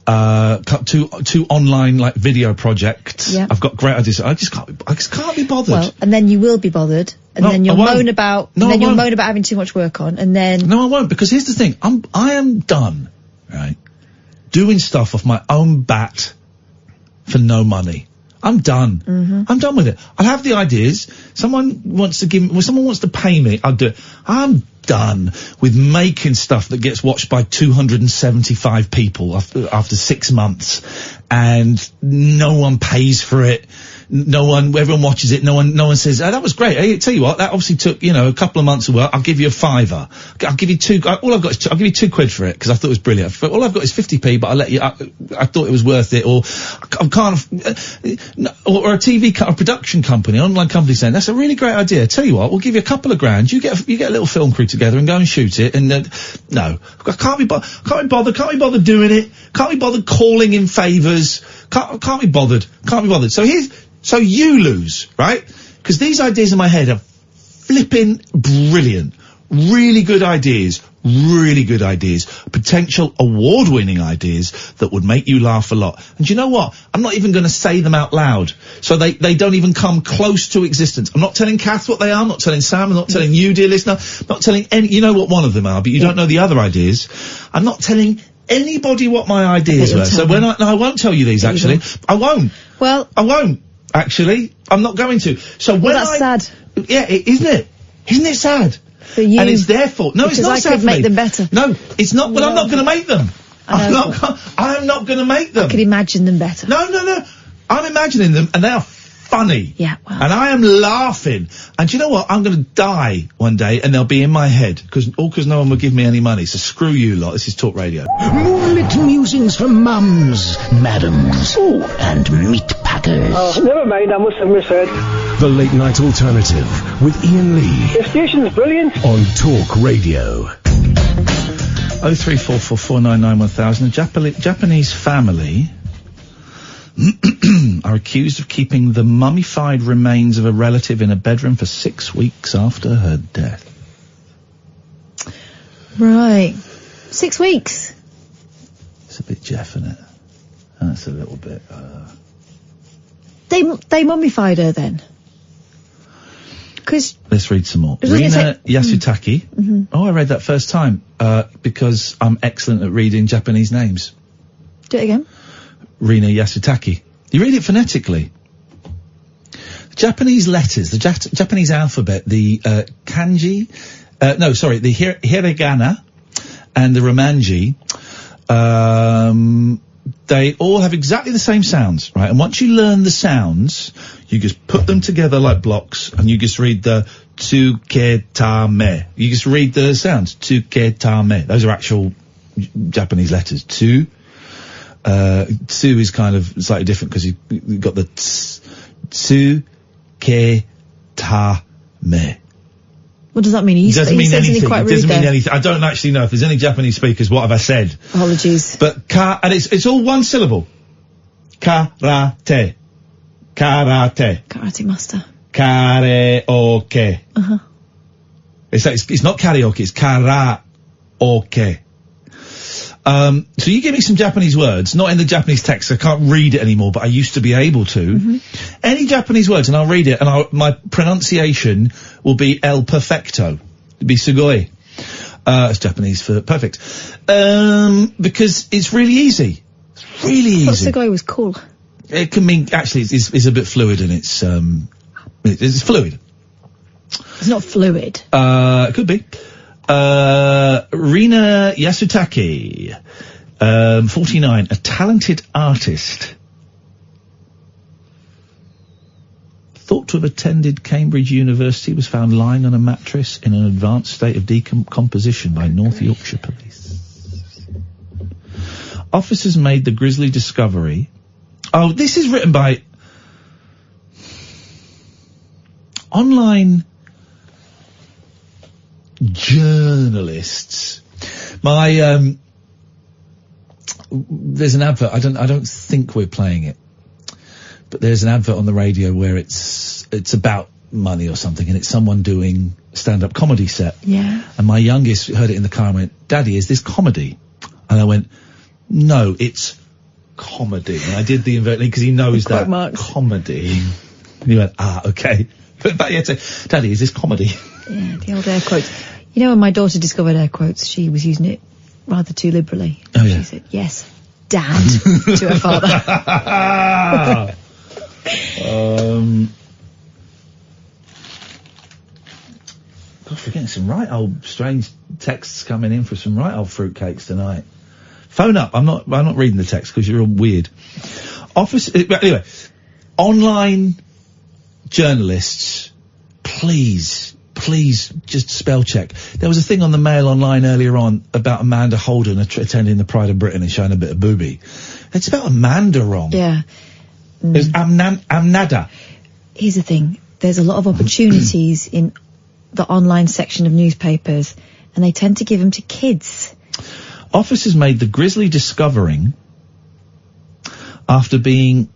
two online like video projects. Yeah. I've got great ideas. I just can't be bothered. Well, and then you will be bothered, and then you'll moan about having too much work on, and then. No, I won't, because here's the thing. I am done, right, doing stuff off my own bat for no money. I'm done. Mm-hmm. I'm done with it. I'll have the ideas. Someone wants to pay me, I'll do it. I'm done with making stuff that gets watched by 275 people after 6 months, and no one pays for it. Everyone watches it. No one says, oh, that was great. Hey, tell you what, that obviously took, a couple of months of work. I'll give you a £5. I'll give you I'll give you £2 for it, because I thought it was brilliant. All I've got is 50p, but I'll let you, I thought it was worth it. Or or a a production company, online company saying, that's a really great idea. Tell you what, we'll give you a couple of grand. You get a little film crew together and go and shoot it. And, no, I can't be bothered doing it. Can't be bothered calling in favours. Can't be bothered. So you lose, right? Because these ideas in my head are flipping brilliant. Really good ideas. Potential award-winning ideas that would make you laugh a lot. And you know what? I'm not even going to say them out loud. So they don't even come close to existence. I'm not telling Kath what they are. I'm not telling Sam. I'm not telling you, dear listener. I'm not telling you know what one of them are, but you don't know the other ideas. I'm not telling anybody what my ideas were. So I won't tell you these, actually. I won't. Well. I won't. Actually, I'm not going to. So when that's sad. Yeah, isn't it? Isn't it sad? For you. And it's their fault. No, it's not sad for me. I could make them better. No, it's not. But I'm not going to make them. I'm not going to make them. I could imagine them better. No. I'm imagining them, and they are funny. Yeah, well. And I am laughing. And you know what? I'm going to die one day, and they'll be in my head, because no one will give me any money. So screw you lot. This is Talk Radio. Moonlit musings for mums, madams, and meat packers. Oh, never mind. I must have misheard. The Late Night Alternative with Iain Lee. The station's brilliant. On Talk Radio. 03444991000. A Japanese family are accused of keeping the mummified remains of a relative in a bedroom for 6 weeks after her death. Right. 6 weeks. It's a bit Jeff, isn't it? That's a little bit, They mummified her then? Let's read some more. Rina Yasutaki. Mm-hmm. Oh, I read that first time, because I'm excellent at reading Japanese names. Do it again. Rina Yasutaki. You read it phonetically. Japanese letters, the Japanese alphabet, the kanji, the hiragana and the romanji, they all have exactly the same sounds, right? And once you learn the sounds, you just put them together like blocks, and you just read the tsuketame. You just read the sounds. Tsuketame. Those are actual Japanese letters. Tsu is kind of slightly different, because you've got the tsuketame. What does that mean? He doesn't mean anything. Quite It doesn't rude mean there. anything. I don't actually know if there's any Japanese speakers. What have I said? Apologies. But and it's all one syllable. Karate. Karate. Karate master. Karaoke. Uh-huh. It's not karaoke, it's karaoke. So you give me some Japanese words, not in the Japanese text, I can't read it anymore, but I used to be able to. Mm-hmm. Any Japanese words, and I'll read it, and my pronunciation will be el perfecto. It'll be sugoi. It's Japanese for perfect. Because it's really easy. It's really easy. I thought sugoi was cool. It can mean, actually, it's a bit fluid, and it's fluid. It's not fluid. It could be. Rina Yasutake, 49, a talented artist. Thought to have attended Cambridge University, was found lying on a mattress in an advanced state of decomposition by North Yorkshire Police. Officers made the grisly discovery. Oh, this is written by online journalists. There's an advert. I don't think we're playing it, but there's an advert on the radio where it's about money or something, and it's someone doing stand-up comedy set. Yeah. And my youngest heard it in the car and went, "Daddy, is this comedy?" And I went, "No, it's comedy." And I did the invert because he knows that comedy. And he went, okay. But yeah, "Daddy, is this comedy?" Yeah, the old air quotes. You know, when my daughter discovered air quotes, she was using it rather too liberally. Oh, yeah. She said, "Yes, Dad," to her father. Gosh, we're getting some right old strange texts coming in for some right old fruitcakes tonight. Phone up. I'm not reading the text because you're all weird. Anyway, online journalists, please just spell check. There was a thing on the Mail Online earlier on about Amanda Holden attending the Pride of Britain and showing a bit of booby. It's about Amanda wrong. Yeah. It's Amnada. Here's the thing. There's a lot of opportunities in the online section of newspapers, and they tend to give them to kids. Officers made the grisly discovery after being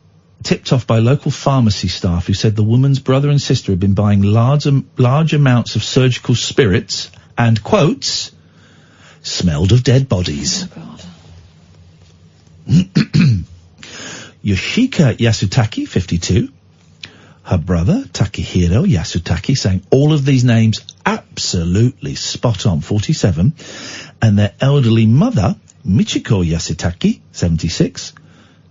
tipped off by local pharmacy staff who said the woman's brother and sister had been buying large amounts of surgical spirits and, quotes, smelled of dead bodies. Oh, God. Yoshika Yasutake, 52, her brother, Takehiro Yasutake, saying all of these names absolutely spot on, 47, and their elderly mother, Michiko Yasutake, 76,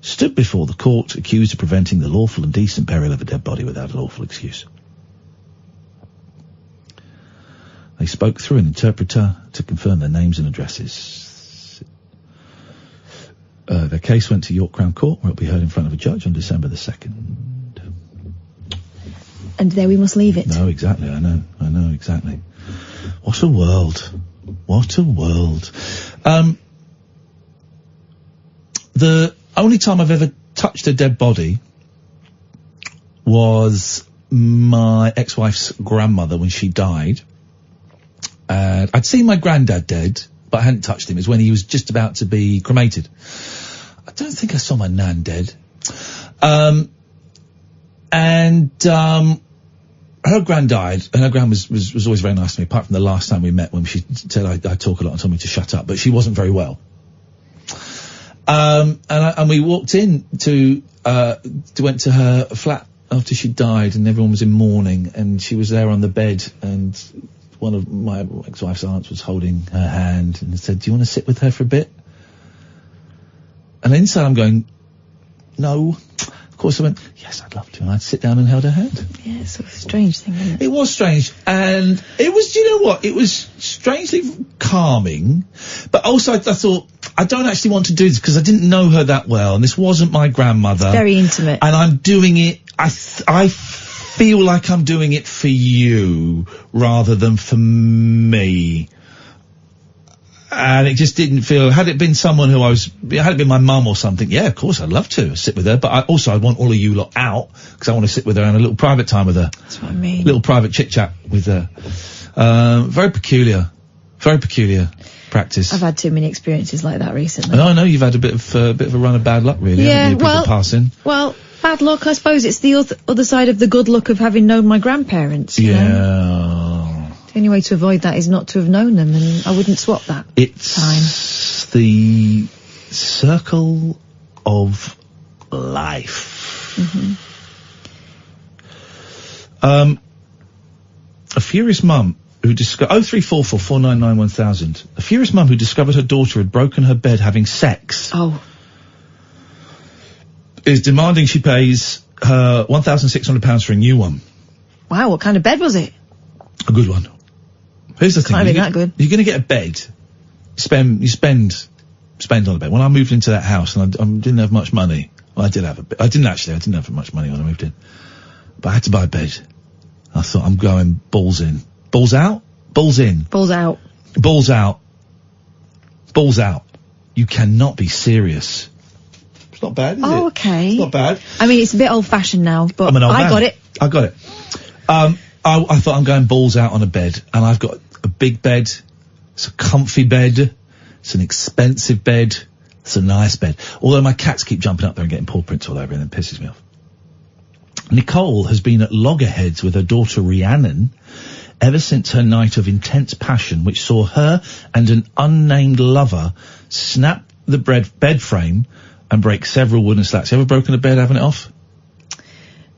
stood before the court accused of preventing the lawful and decent burial of a dead body without a lawful excuse. They spoke through an interpreter to confirm their names and addresses. Their case went to York Crown Court, where it will be heard in front of a judge on December the 2nd. And there we must leave it. No, exactly, I know, exactly. What a world. What a world. The only time I've ever touched a dead body was my ex-wife's grandmother when she died. And I'd seen my granddad dead, but I hadn't touched him. It was when he was just about to be cremated. I don't think I saw my nan dead. Her gran died, and her gran was always very nice to me, apart from the last time we met when she said I talk a lot and told me to shut up, but she wasn't very well. And we walked in went to her flat after she died, and everyone was in mourning, and she was there on the bed, and one of my ex-wife's aunts was holding her hand and said, "Do you want to sit with her for a bit?" And inside I'm going, no. Of course I went, yes, I'd love to. And I'd sit down and held her hand. Yeah, it's a strange thing, isn't it? It was strange. And it was, you know what? It was strangely calming. But also I thought, I don't actually want to do this because I didn't know her that well. And this wasn't my grandmother. It's very intimate. And I'm doing it, I feel like I'm doing it for you rather than for me. And it just didn't feel, had it been someone who had it been my mum or something, yeah, of course I'd love to sit with her, but I want all of you lot out, because I want to sit with her and a little private time with her. That's what I mean. Little private chit-chat with her. Very peculiar practice. I've had too many experiences like that recently. I know you've had a bit of a run of bad luck, really. Yeah, haven't you? People passing. Well, bad luck, I suppose. It's the other side of the good luck of having known my grandparents. You know? The only way to avoid that is not to have known them, and I wouldn't swap that. It's the circle of life. A furious mum who discovered 0344 499 1000. A furious mum who discovered her daughter had broken her bed having sex. Is demanding she pays her £1,600 for a new one. Wow, what kind of bed was it? A good one. Here's the thing. Can't be that good. You're going to get a bed. You spend on a bed. When I moved into that house and I didn't have much money. Well, I did have a bed. I didn't have much money when I moved in. But I had to buy a bed. I thought, I'm going balls in. Balls out? Balls in. Balls out. Balls out. Balls out. You cannot be serious. It's not bad, is it? Oh, okay. It's not bad. I mean, it's a bit old-fashioned now, but I'm an old man. got it. I got it. I thought I'm going balls out on a bed, and I've got a big bed. It's a comfy bed. It's an expensive bed. It's a nice bed. Although my cats keep jumping up there and getting paw prints all over it, and it pisses me off. Nicole has been at loggerheads with her daughter Rhiannon ever since her night of intense passion, which saw her and an unnamed lover snap the bed frame and break several wooden slats. You ever broken a bed having it off?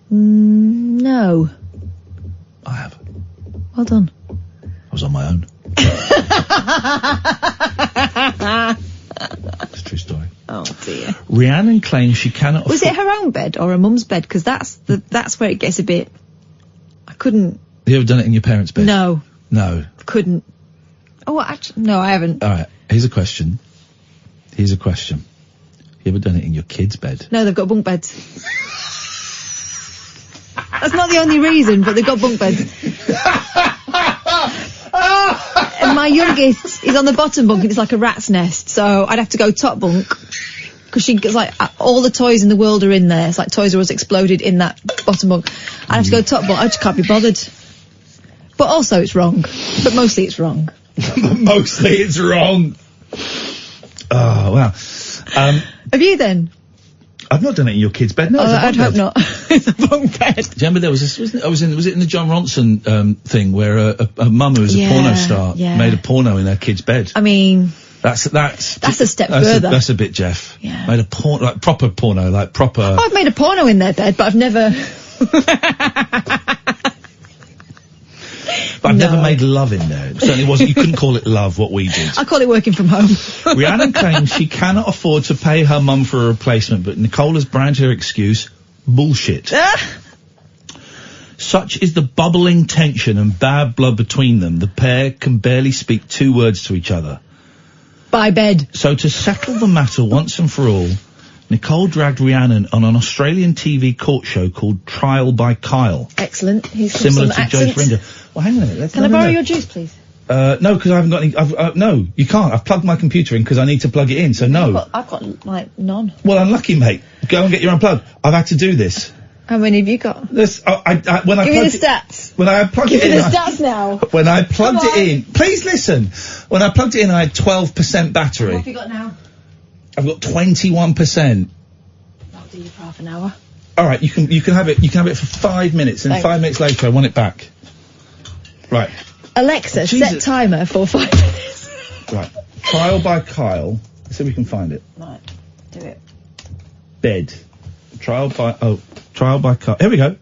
No. I have. Well done. I was on my own. It's a true story. Oh dear. Rhiannon claims she cannot. Was it her own bed or her mum's bed? Because that's where it gets a bit. I couldn't. Have you ever done it in your parents' bed? No. No. Couldn't. Oh, actually, no, I haven't. All right. Here's a question. You ever done it in your kids' bed? No, they've got bunk beds. That's not the only reason, but they've got bunk beds. And my youngest is on the bottom bunk and it's like a rat's nest, so I'd have to go top bunk. Because she gets like, all the toys in the world are in there. It's like Toys R Us exploded in that bottom bunk. I'd have to go top bunk. I just can't be bothered. But also it's wrong. But mostly it's wrong. Mostly it's wrong. Oh, wow. Have you then? I've not done it in your kid's bed. No, I'd hope not. It's a bunk bed. Do you remember there was this, was it in the John Ronson thing where a mum who was a porno star made a porno in her kid's bed? I mean, that's a step further. That's a bit Jeff. Yeah. Made a porno, like proper porno, like proper. Oh, I've made a porno in their bed, but I've never. But I've never made love in there. It certainly wasn't. You couldn't call it love, what we did. I call it working from home. Rhiannon claims she cannot afford to pay her mum for a replacement, but Nicole has branded her excuse bullshit. Such is the bubbling tension and bad blood between them, the pair can barely speak two words to each other. By bed. So to settle the matter once and for all, Nicole dragged Rhiannon on an Australian TV court show called Trial by Kyle. Excellent. He's similar to Jodie Rinder. Well, hang on a minute. Can I borrow your juice, please? No, because I haven't got any. No, you can't. I've plugged my computer in because I need to plug it in. So no. I've got like none. Well, unlucky, mate. Go and get your own plug. I've had to do this. How many have you got? This. When I give me the stats. When I plugged give it in. Give me the stats now. When I plugged it in, please listen. When I plugged it in, I had 12% battery. What have you got now? I've got 21%. I'll do you for half an hour. All right, you can have it. You can have it for 5 minutes, and Thanks. 5 minutes later, I want it back. Right. Alexa, set timer for 5 minutes. Right. Trial by Kyle. Let's see if we can find it. Right. Do it. Bed. Trial by Kyle. Here we go.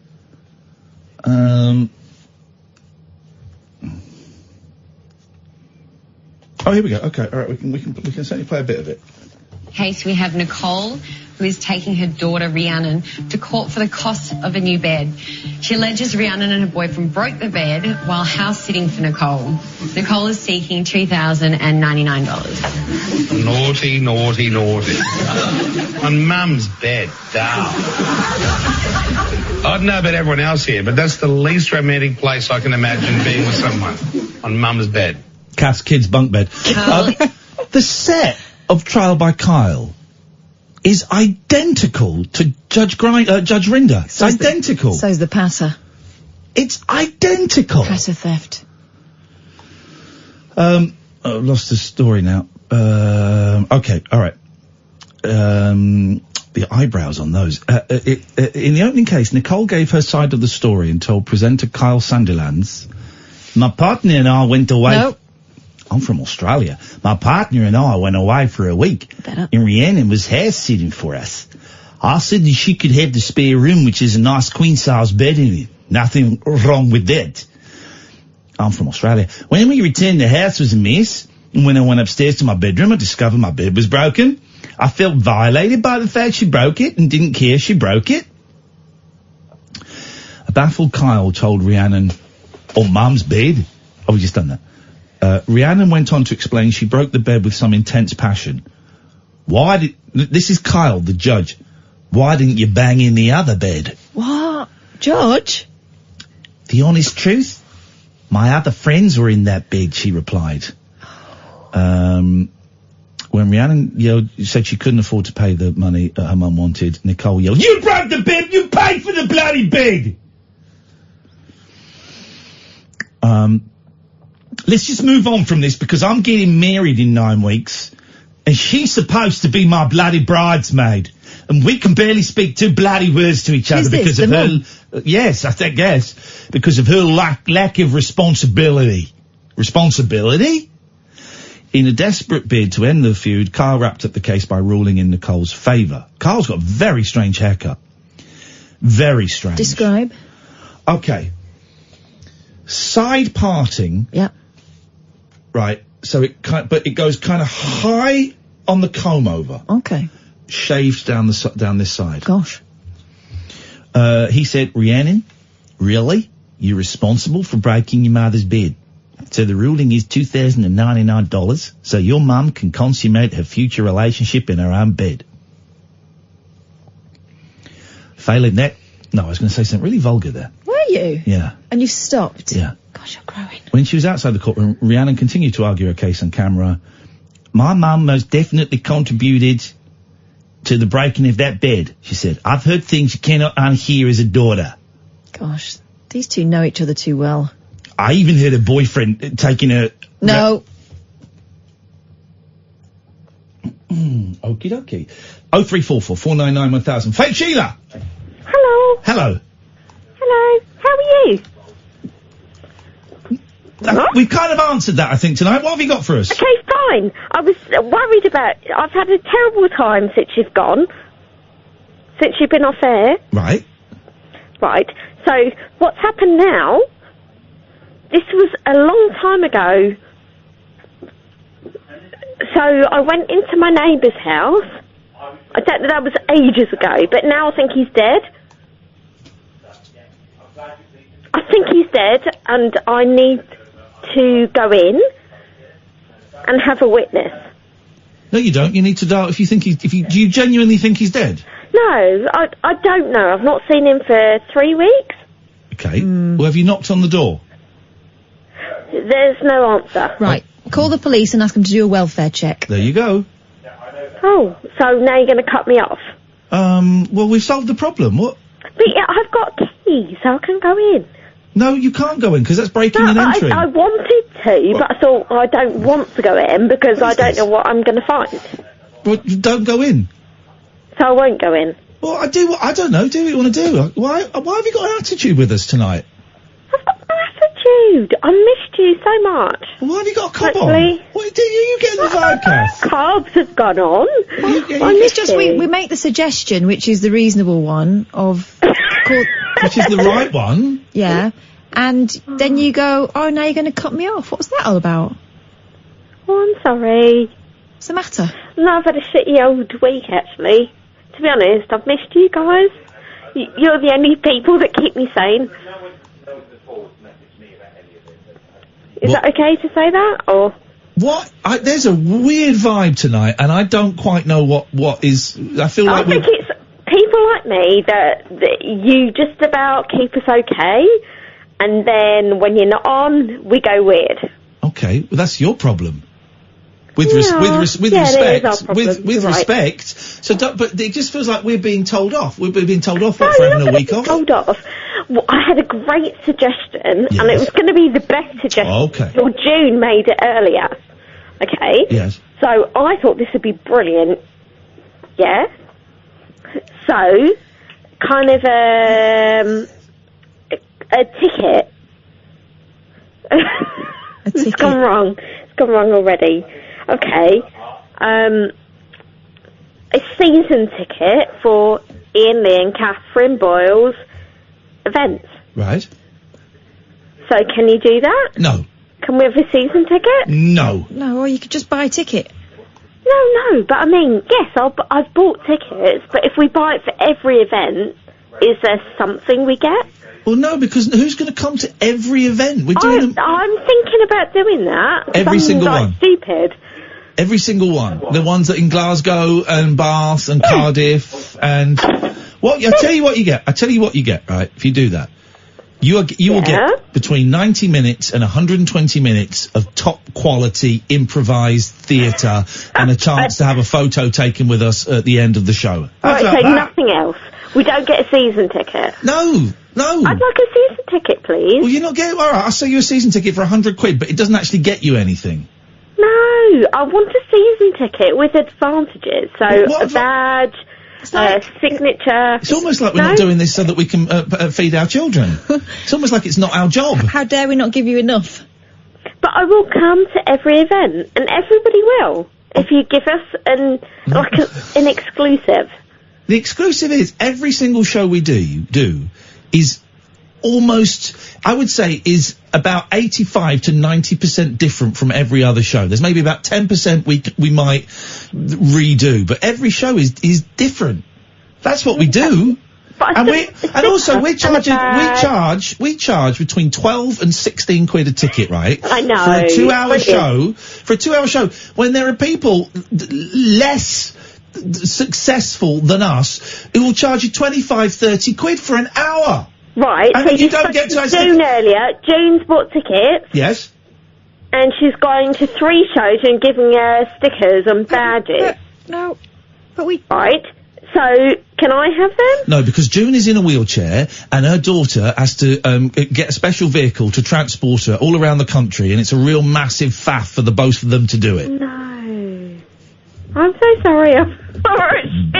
Oh, here we go. Okay. All right. We can certainly play a bit of it. Case we have Nicole, who is taking her daughter Rhiannon to court for the cost of a new bed. She alleges Rhiannon and her boyfriend broke the bed while house sitting for Nicole. Nicole is seeking $2,099. Naughty, naughty, naughty. On Mum's bed, down. I don't know about everyone else here, but that's the least romantic place I can imagine being with someone. On Mum's bed. Cass Kids bunk bed. The set of Trial by Kyle is identical to Judge Rinder. It's identical. So's the passer. It's identical. Passer theft. I've lost the story now. Okay, all right. The eyebrows on those. In the opening case, Nicole gave her side of the story and told presenter Kyle Sandilands, "My partner and I went away." No. I'm from Australia. "My partner and I went away for a week, and Rhiannon was house sitting for us. I said that she could have the spare room, which is a nice queen-size bed in it. Nothing wrong with that." I'm from Australia. "When we returned, the house was a mess, and when I went upstairs to my bedroom, I discovered my bed was broken. I felt violated by the fact she broke it and didn't care she broke it." A baffled Kyle told Rhiannon, "On Mum's bed." Oh, we just done that. Rhiannon went on to explain she broke the bed with some intense passion. This is Kyle, the judge. "Why didn't you bang in the other bed?" What? George? "The honest truth? My other friends were in that bed," she replied. When Rhiannon said she couldn't afford to pay the money that her mum wanted, Nicole yelled, "You broke the bed! You paid for the bloody bed!" Let's just move on from this because I'm getting married in 9 weeks and she's supposed to be my bloody bridesmaid and we can barely speak 2 bloody words to each other because of her... Yes, I guess. Because of her lack of responsibility. Responsibility? In a desperate bid to end the feud, Kyle wrapped up the case by ruling in Nicole's favour. Kyle's got a very strange haircut. Very strange. Describe. Okay. Side parting. Yeah. Right. So it goes kind of high on the comb over. Okay. Shaved down this side. Gosh. He said, "Rhiannon, really? You're responsible for breaking your mother's bed. So the ruling is $2,099, so your mum can consummate her future relationship in her own bed." Failing that, no, I was going to say something really vulgar there. Were you? Yeah. And you stopped? Yeah. Gosh, you're growing. When she was outside the courtroom, Rhiannon continued to argue her case on camera. "My mum most definitely contributed to the breaking of that bed," she said. "I've heard things you cannot unhear as a daughter." Gosh, these two know each other too well. "I even heard her boyfriend taking her..." No. Okie dokie. 0344 499 1000. Fake Sheila! Hello. Hello. Hello. How are you? We've kind of answered that, I think, tonight. What have you got for us? Okay, fine. I was worried about... I've had a terrible time since you've gone. Since you've been off air. Right. Right. So, what's happened now... This was a long time ago. So, I went into my neighbour's house. I don't know, that was ages ago, but now I think he's dead. I think he's dead, and I need to go in and have a witness. No, you don't. You need to know if you think do you genuinely think he's dead? No, I don't know. I've not seen him for 3 weeks. Okay. Well, have you knocked on the door? There's no answer. Right. Call the police and ask them to do a welfare check. There you go. Oh, so now you're going to cut me off? Well, we've solved the problem. What? But yeah, I've got keys, so I can go in. No, you can't go in, because that's breaking and entering. I wanted to, but I thought I don't want to go in, because I don't know what I'm going to find. Well, don't go in. So I won't go in. Well, I don't know. Do what you want to do. Why have you got an attitude with us tonight? I've got no attitude. I missed you so much. Well, why have you got a cob on? What do you get in the vodka? Carbs have gone on. It's just we make the suggestion, which is the reasonable one, of... Which is the right one. Yeah. And then you go, "Oh, now you're going to cut me off." What was that all about? Oh, I'm sorry. What's the matter? No, I've had a shitty old week, actually. To be honest, I've missed you guys. You're the only people that keep me sane. Is that okay to say that, or...? What? There's a weird vibe tonight, and I don't quite know what is... I feel like I think it's people like me that you just about keep us okay, and then when you're not on, we go weird. Okay, well, that's your problem. with right. respect. So, but it just feels like we're being told off. We're being told off for having a week off. Told off. Well, I had a great suggestion, and it was going to be the best suggestion. Okay. Well, June made it earlier. Okay. Yes. So I thought this would be brilliant. Yeah. So, kind of a ticket. It's gone wrong. It's gone wrong already. Okay. A season ticket for Iain, Lee and Katherine Boyle's events. Right. So can you do that? No. Can we have a season ticket? No. No, or you could just buy a ticket. No, but I mean, yes, I've bought tickets, but if we buy it for every event, is there something we get? Well, no, because who's going to come to every event? We're doing I'm thinking about doing that. Every single one. Stupid. Every single one. The ones that in Glasgow and Bath and Cardiff and... What? I tell you what you get. Right? If you do that, you will get between 90 minutes and 120 minutes of top quality improvised theatre and a chance to have a photo taken with us at the end of the show. Right, so nothing else. We don't get a season ticket. No. I'd like a season ticket, please. Well, you're not getting... All right, I'll sell you a season ticket for £100, but it doesn't actually get you anything. No, I want a season ticket with advantages. So a badge... signature. It's almost like we're not doing this so that we can feed our children. It's almost like it's not our job. How dare we not give you enough? But I will come to every event, and everybody will, if you give us an exclusive. The exclusive is every single show we do is almost, I would say, is about 85 to 90% different from every other show. There's maybe about 10% we might redo, but every show is different. That's what we do. We charge between 12 and 16 quid a ticket, right? I know. For a 2-hour show, when there are people less successful than us who will charge you 25, 30 quid for an hour. Right, and so you don't get to June earlier. June's bought tickets. Yes. And she's going to 3 shows and giving her stickers and badges. But we... Right, so can I have them? No, because June is in a wheelchair and her daughter has to get a special vehicle to transport her all around the country, and it's a real massive faff for the both of them to do it. No. I'm so sorry. Busted!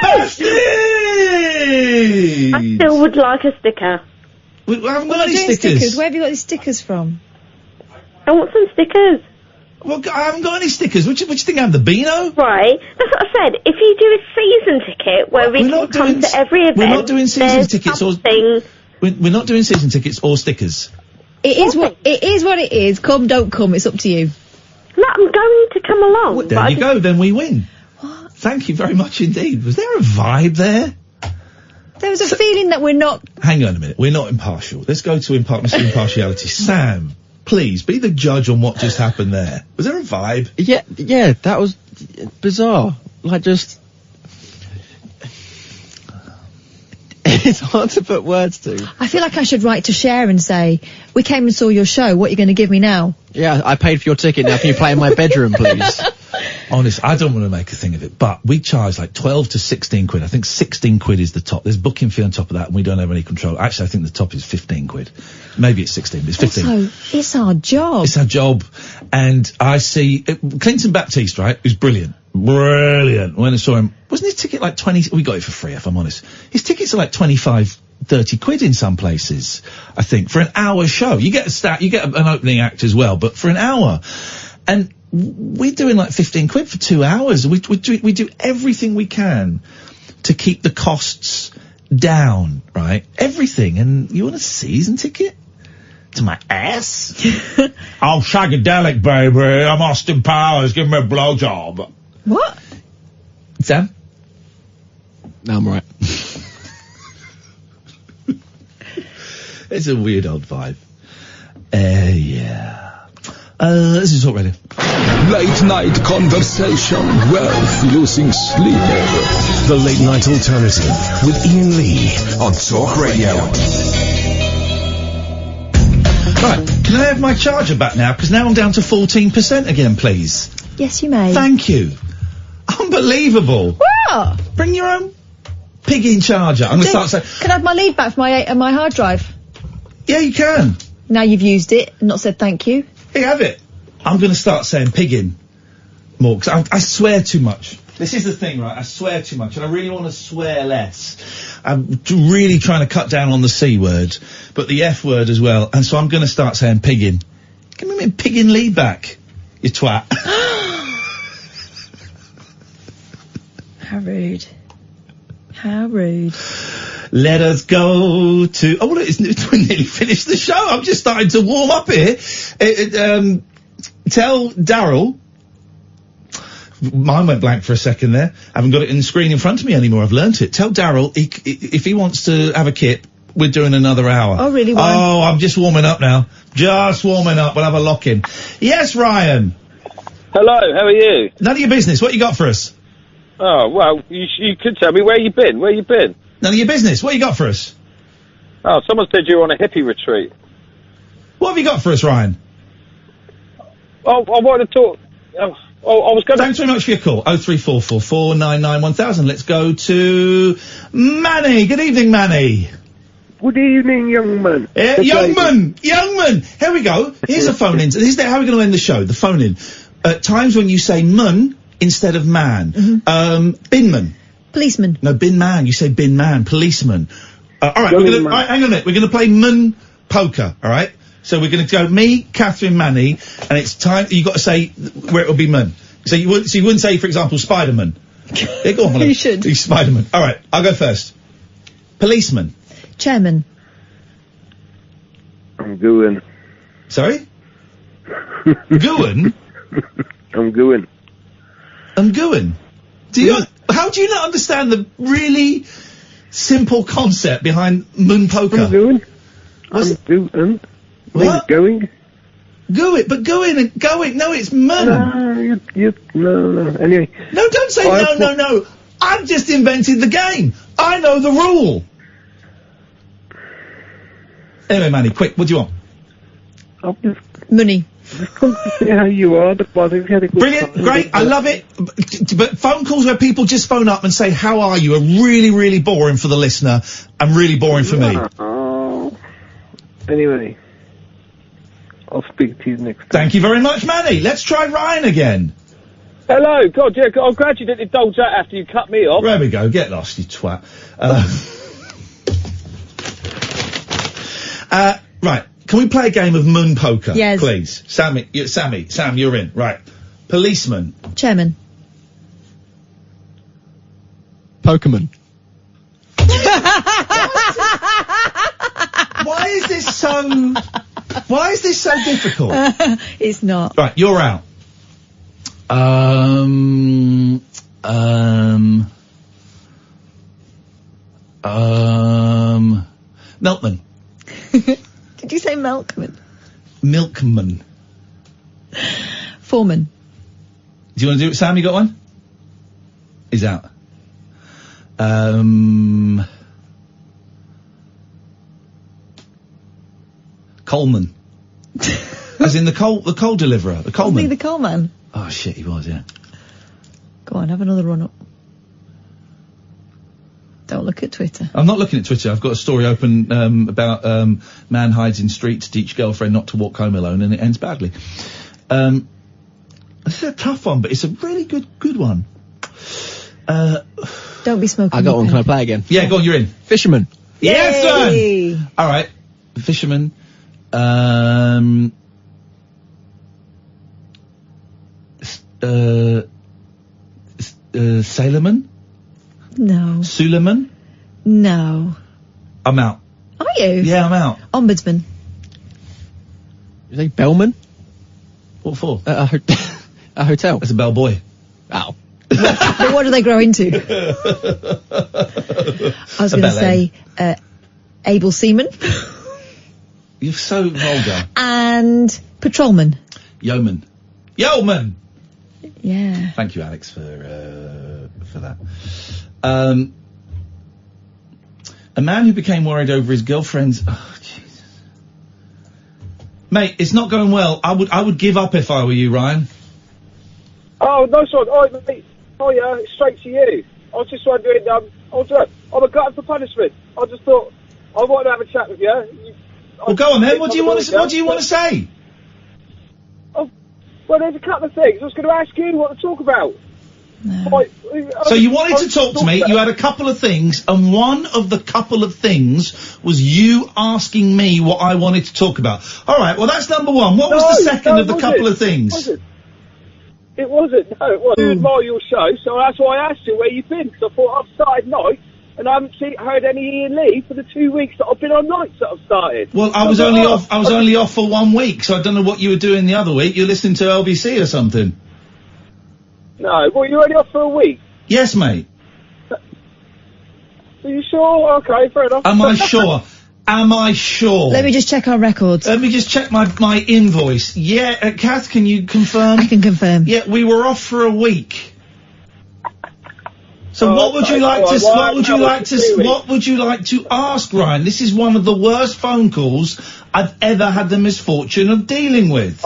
Busted! I still would like a sticker. We haven't got any stickers. Where have you got these stickers from? I want some stickers. Well, I haven't got any stickers. What do you think I am, the Beano? Right, that's what I said. If you do a season ticket where we can come to every event... We're not doing season tickets or... We're not doing season tickets or stickers. It is what it is. Come, don't come. It's up to you. No, I'm going to come along. Well, there you go, then we win. What? Thank you very much indeed. Was there a vibe there? There was a feeling that we're not... Hang on a minute, we're not impartial. Let's go to Mr. Impartiality. Sam, please, be the judge on what just happened there. Was there a vibe? Yeah, that was bizarre. Like, just... It's hard to put words to. I feel like I should write to Cher and say, we came and saw your show, what are you going to give me now? Yeah, I paid for your ticket, now can you play in my bedroom, please? Honest, I don't want to make a thing of it, but we charge like 12 to 16 quid. I think 16 quid is the top. There's booking fee on top of that, and we don't have any control. Actually, I think the top is 15 quid. Maybe it's 16, but it's 15. Also, it's our job. It's our job. And I see, Clinton Baptiste, right, who's brilliant. Brilliant. When I saw him, wasn't his ticket like 20, we got it for free, if I'm honest. His tickets are like 25, 30 quid in some places, I think, for an hour show. You get an opening act as well, but for an hour. And we're doing like 15 quid for 2 hours. We do everything we can to keep the costs down, right? Everything. And you want a season ticket? To my ass? Oh, shagadelic, baby. I'm Austin Powers. Give me a blowjob. What? Sam? No, I'm alright. It's a weird old vibe. Yeah. This is Talk Radio. Late night conversation, wealth losing sleep. The Late Night Alternative with Iain Lee on Talk Radio. Right. Can I have my charger back now? Because now I'm down to 14% again, please. Yes, you may. Thank you. Unbelievable. What? Bring your own pig-in charger. I'm going to start saying... Can I have my lead back for my hard drive? Yeah, you can. Now you've used it and not said thank you. Hey, have it. I'm going to start saying pig-in more, because I swear too much. This is the thing, right? I swear too much, and I really want to swear less. I'm really trying to cut down on the C word, but the F word as well, and so I'm going to start saying pig-in. Give me a pig-in lead back, you twat. How rude. How rude. Let us go to... Oh, look, we nearly finished the show. I'm just starting to warm up here. Tell Daryl... Mine went blank for a second there. I haven't got it in the screen in front of me anymore. I've learnt it. Tell Daryl if he wants to have a kip, we're doing another hour. Oh, really? Why? Oh, I'm just warming up now. Just warming up. We'll have a lock-in. Yes, Ryan. Hello, how are you? None of your business. What you got for us? Oh, well, you could tell me where you been. Where you been? None of your business. What you got for us? Oh, someone said you were on a hippie retreat. What have you got for us, Ryan? Oh, I wanted to talk... I was going to... Thanks very much for your call. 03444 99 1000. Let's go to Manny. Good evening, Manny. Good evening, young man. Young man. Here we go. Here's a phone in. This is how we're going to end the show. The phone in. At times when you say mun instead of man. Binman. Policeman. No, bin man. You say bin man. Policeman. All right. Hang on a minute. We're going to play mun poker. All right. So we're going to go me, Catherine, Manny, and it's time. You got to say where it'll be mun. So you wouldn't say, for example, Spider-Man. Yeah, go on. You should. Spider-Man. All right, I'll go first. Policeman. Chairman. I'm going. Sorry. Going. I'm going. Do you? How do you not understand the really simple concept behind mun poker? I'm going. What? Going? Going. No, it's mun. No. Anyway. No, don't say no. I've just invented the game. I know the rule. Anyway, Manny, quick, what do you want? Money. Just come to see how you are. Brilliant, great, I love it. But phone calls where people just phone up and say, how are you, are really, really boring for the listener and really boring for me. Anyway. I'll speak to you next time. Thank you very much, Manny. Let's try Ryan again. Hello. God, yeah, I'm glad you didn't indulge that after you cut me off. There we go. Get lost, you twat. Right. Can we play a game of mun poker? Yes. Please. Sam, you're in. Right. Policeman. Chairman. Pokeman. Why is this so difficult? It's not. Right, you're out. Milkman. Did you say milkman? Milkman. Foreman. Do you want to do it, Sam? You got one? He's out. Coleman. As in the coal deliverer, the coalman. Wasn't he the coal man? Oh shit, he was, yeah. Go on, have another run up. Don't look at Twitter. I'm not looking at Twitter. I've got a story open about man hides in street to teach girlfriend not to walk home alone, and it ends badly. This is a tough one, but it's a really good one. Don't be smoking. I got one. Can I play again? Yeah, go on. You're in. Fisherman. Yes, son. All right, fisherman. Sailorman. No. Suleiman? No. I'm out. Are you? Yeah, I'm out. Ombudsman. You say bellman? What for? A hotel. That's a bellboy. Ow. But what do they grow into? I was going to say, able seaman. You're so vulgar. And patrolman. Yeoman. Yeah. Thank you, Alex, for that. A man who became worried over his girlfriend's... Oh, Jesus. Mate, it's not going well. I would give up if I were you, Ryan. Oh, nice one. Oh, mate. Oh, yeah, straight to you. I was just wondering, I'm a glutton for punishment. I just thought, I wanted to have a chat with you. Well, go on then. What do you want to say? Oh, well, there's a couple of things. I was going to ask you what to talk about. No. So you wanted to talk to me, you had a couple of things, and one of the couple of things was you asking me what I wanted to talk about. Alright, well that's number one. What was the second of the couple of things? It wasn't. No, it wasn't. I admire your show, so that's why I asked you where you've been, because I thought I've started nights, and I haven't heard any Ian Lee for the 2 weeks that I've been on nights that I've started. Well, I was only off for 1 week, so I don't know what you were doing the other week. You're listening to LBC or something. No, well, you're only off for a week. Yes, mate. Are you sure? Okay, fair enough. Am I sure? Am I sure? Let me just check our records. Let me just check my invoice. Yeah, Kath, can you confirm? I can confirm. Yeah, we were off for a week. So what would you like to ask, Ryan? This is one of the worst phone calls I've ever had the misfortune of dealing with.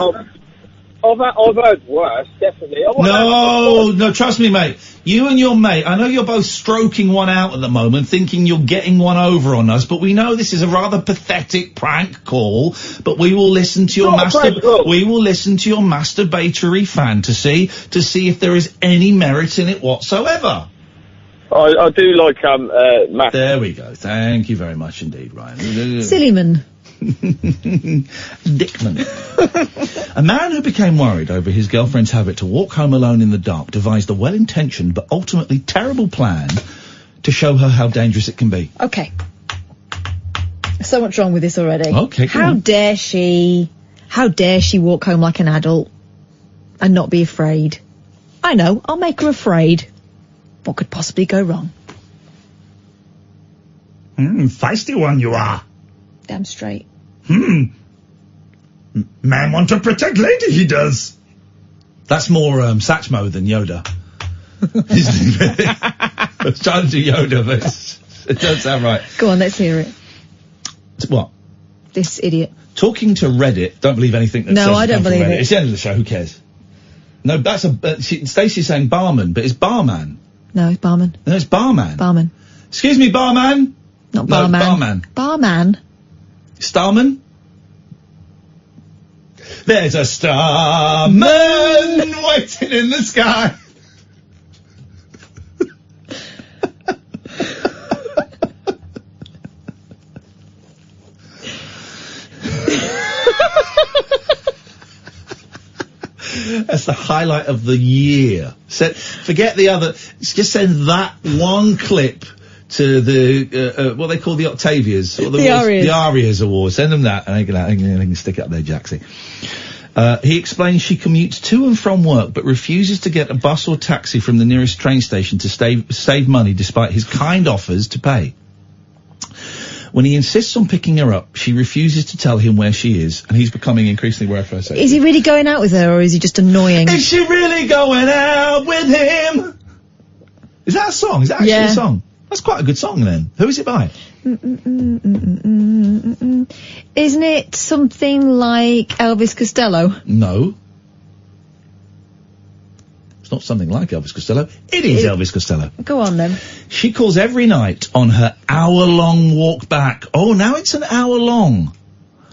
I've heard worse, definitely. No, trust me, mate. You and your mate, I know you're both stroking one out at the moment, thinking you're getting one over on us, but we know this is a rather pathetic prank call, but we will listen to your masturbatory fantasy to see if there is any merit in it whatsoever. I do like, Matt. There we go. Thank you very much indeed, Ryan. Sillyman. Dickman. A man who became worried over his girlfriend's habit to walk home alone in the dark devised a well-intentioned but ultimately terrible plan to show her how dangerous it can be. Okay. So much wrong with this already. Okay, How dare she walk home like an adult and not be afraid? I know, I'll make her afraid. What could possibly go wrong? Feisty one you are. Damn straight. Man want to protect lady, he does. That's more Satchmo than Yoda. Isn't it? I was trying to do Yoda, but it doesn't sound right. Go on, let's hear it. What? This idiot. Talking to Reddit, don't believe anything that says I don't believe it. It's the end of the show, who cares? No, that's Stacey's saying barman, but it's barman. No, it's barman. No, it's barman. Barman. Excuse me, barman? Not barman. No, barman. Barman? Starman? There's a starman waiting in the sky. That's the highlight of the year. Forget the other. Just send that one clip to the what they call the Octavias, or the Arias Awards. Send them that, and they can stick it up there, Jaxie. He explains she commutes to and from work, but refuses to get a bus or taxi from the nearest train station to save money, despite his kind offers to pay. When he insists on picking her up, she refuses to tell him where she is, and he's becoming increasingly aware of her safety. Is he really going out with her, or is he just annoying? Is she really going out with him? Is that a song? Is that actually a song? That's quite a good song, then. Who is it by? Isn't it something like Elvis Costello? No. It's not something like Elvis Costello. It is Elvis Costello. Go on, then. She calls every night on her hour-long walk back. Oh, now it's an hour long.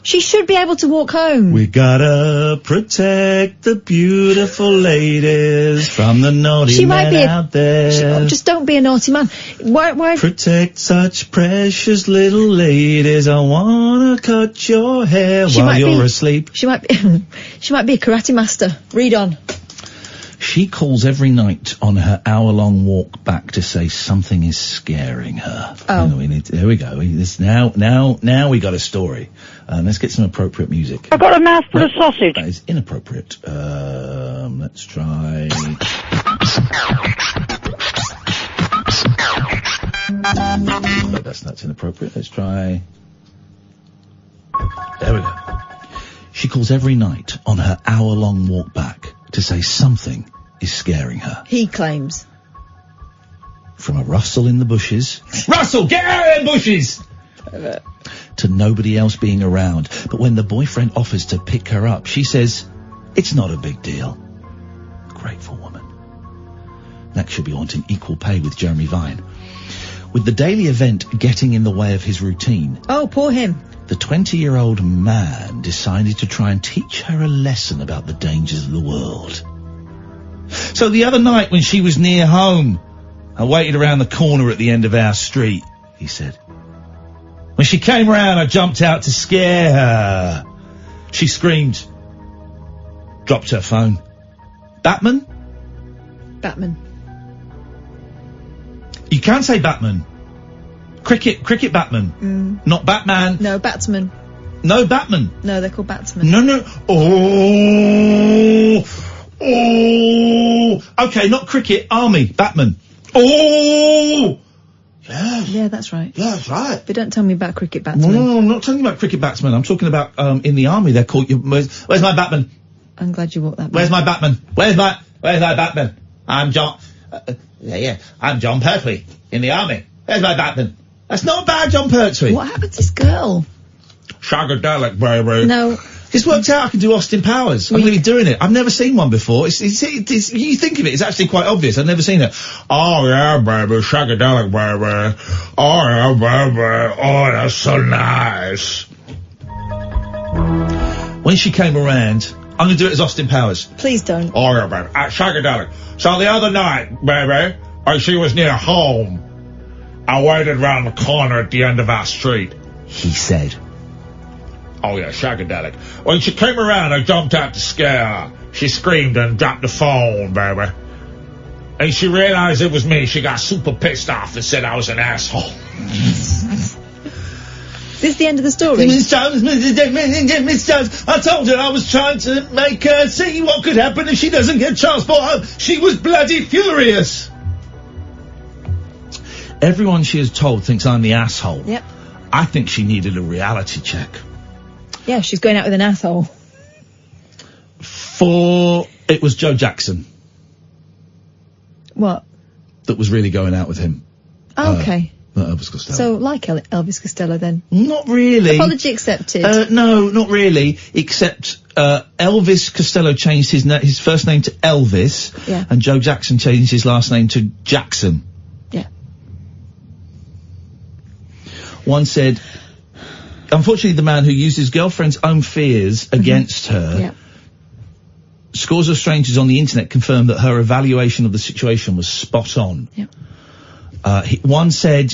She should be able to walk home. We gotta protect the beautiful ladies from the naughty men out there. Just don't be a naughty man. Why? Protect such precious little ladies. I wanna cut your hair while you're asleep. She might be a karate master. Read on. She calls every night on her hour-long walk back to say something is scaring her. Oh. There we go. Now we got a story. Let's get some appropriate music. I've got a mouthful of sausage. That is inappropriate. Let's try. That's inappropriate. Let's try. There we go. She calls every night on her hour-long walk back to say something is scaring her. He claims. From a rustle in the bushes. Russell, get out of the bushes! To to nobody else being around. But when the boyfriend offers to pick her up, she says, it's not a big deal. Grateful woman. Next, she'll be wanting equal pay with Jeremy Vine. With the daily event getting in the way of his routine... Oh, poor him. The 20-year-old man decided to try and teach her a lesson about the dangers of the world. So the other night when she was near home, I waited around the corner at the end of our street, he said. When she came round, I jumped out to scare her. She screamed. Dropped her phone. Batman? Batman. You can say Batman. Cricket Batman. Not Batman. No, batsman. No, Batman. No, they're called batsmen. No. Oh. Okay, not cricket, army, Batman. Oh. Yeah, that's right. Yeah, that's right. But don't tell me about cricket batsmen. No, I'm not talking about cricket batsmen. I'm talking about, in the army, they're called, where's my Batman? I'm glad you walked that back. Where's my Batman? Where's my Batman? I'm John, I'm John Pertwee, in the army. Where's my Batman? That's not bad, John Pertwee. What happened to this girl? Shagadelic, baby. No. It's worked out I can do Austin Powers. I'm going to be doing it. I've never seen one before. It's, you think of it, it's actually quite obvious. I've never seen it. Oh, yeah, baby, shagadelic, baby. Oh, yeah, baby. Oh, that's so nice. When she came around, I'm going to do it as Austin Powers. Please don't. Oh, yeah, baby. Shagadelic. So the other night, baby, when she was near home, I waited round the corner at the end of our street, he said. Oh yeah, shagadelic. When she came around, I jumped out to scare her. She screamed and dropped the phone, baby. And she realised it was me. She got super pissed off and said I was an asshole. Is this the end of the story? Miss Jones, I told her I was trying to make her see what could happen if she doesn't get transport home. She was bloody furious. Everyone she has told thinks I'm the asshole. Yep. I think she needed a reality check. Yeah, she's going out with an asshole. It was Joe Jackson. What? That was really going out with him. Oh, okay. Not Elvis Costello. So, like Elvis Costello then? Not really. Apology accepted. No, not really. Except, Elvis Costello changed his first name to Elvis. Yeah. And Joe Jackson changed his last name to Jackson. Yeah. One said, unfortunately, the man who used his girlfriend's own fears against her, scores of strangers on the internet confirmed that her evaluation of the situation was spot on. Yeah. One said,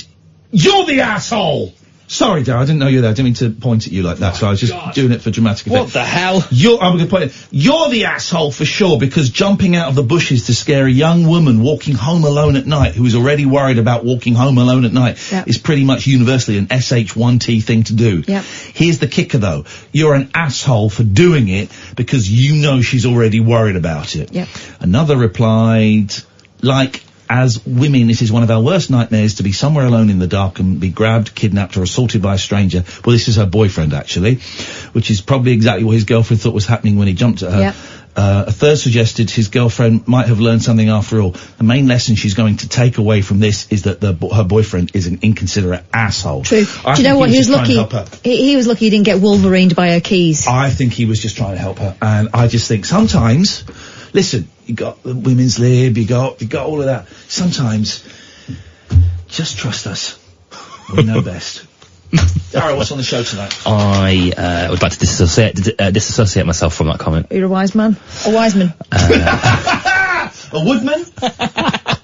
"You're the asshole!" Sorry, Darryl, I didn't know you were there. I didn't mean to point at you like that, so I was just doing it for dramatic effect. What the hell? I'm going to point it. You're the asshole for sure, because jumping out of the bushes to scare a young woman walking home alone at night, who is already worried about walking home alone at night, is pretty much universally an SH1T thing to do. Yep. Here's the kicker, though. You're an asshole for doing it because you know she's already worried about it. Yep. Another replied, like, as women, this is one of our worst nightmares, to be somewhere alone in the dark and be grabbed, kidnapped or assaulted by a stranger. Well, this is her boyfriend, actually, which is probably exactly what his girlfriend thought was happening when he jumped at her. Yep. A third suggested his girlfriend might have learned something after all. The main lesson she's going to take away from this is that her boyfriend is an inconsiderate asshole. True. Do you know what? He was lucky. He was lucky he didn't get Wolverined by her keys. I think he was just trying to help her. And I just think sometimes, listen, you got the women's lib, you got all of that. Sometimes, just trust us. We know best. Darryl, what's on the show tonight? I would like to disassociate myself from that comment. You're a wise man. A wise man. A woodman?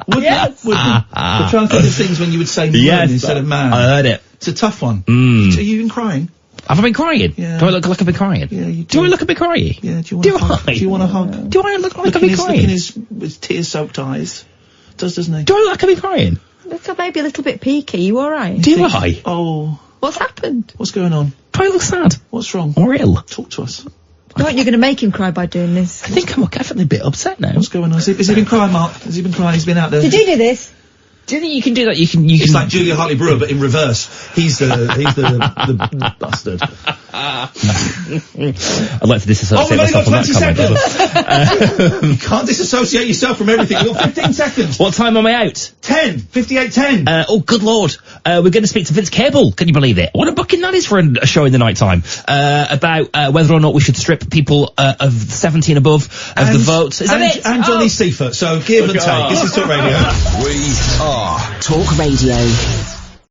Yes. Woodman. We're trying to think of things when you would say man instead of man. I heard it. It's a tough one. Are you even crying? Have I been crying? Yeah. Do I look like I've been crying? Yeah, you do. Do I look a bit crying? Yeah, do you want a hug? Do I look like I've been crying? Look in his tear-soaked eyes. Doesn't he? Do I look like I've been crying? Look, maybe a little bit peaky. You alright? Do I? Oh. What's happened? What's going on? Do I look sad? What's wrong? Or ill? Talk to us. Aren't you going to make him cry by doing this? I think I'm definitely a bit upset now. What's going on? Has he been crying, Mark? Has he been crying? He's been out there. Did you do this? Do you think you can do that? You can. It's like Julia Hartley-Brewer, but in reverse. He's the bastard. I'd like to disassociate we've only myself got from that 20 comment. You can't disassociate yourself from everything. You've got 15 seconds. What time am I out? 10. 58:10. Oh, good lord. We're going to speak to Vince Cable. Can you believe it? What a booking that is for a show in the night time. About whether or not we should strip people of 17 above of the vote. Is that it? And Johnny Seifert. So give and take. This is Talk Radio. We are Talk Radio.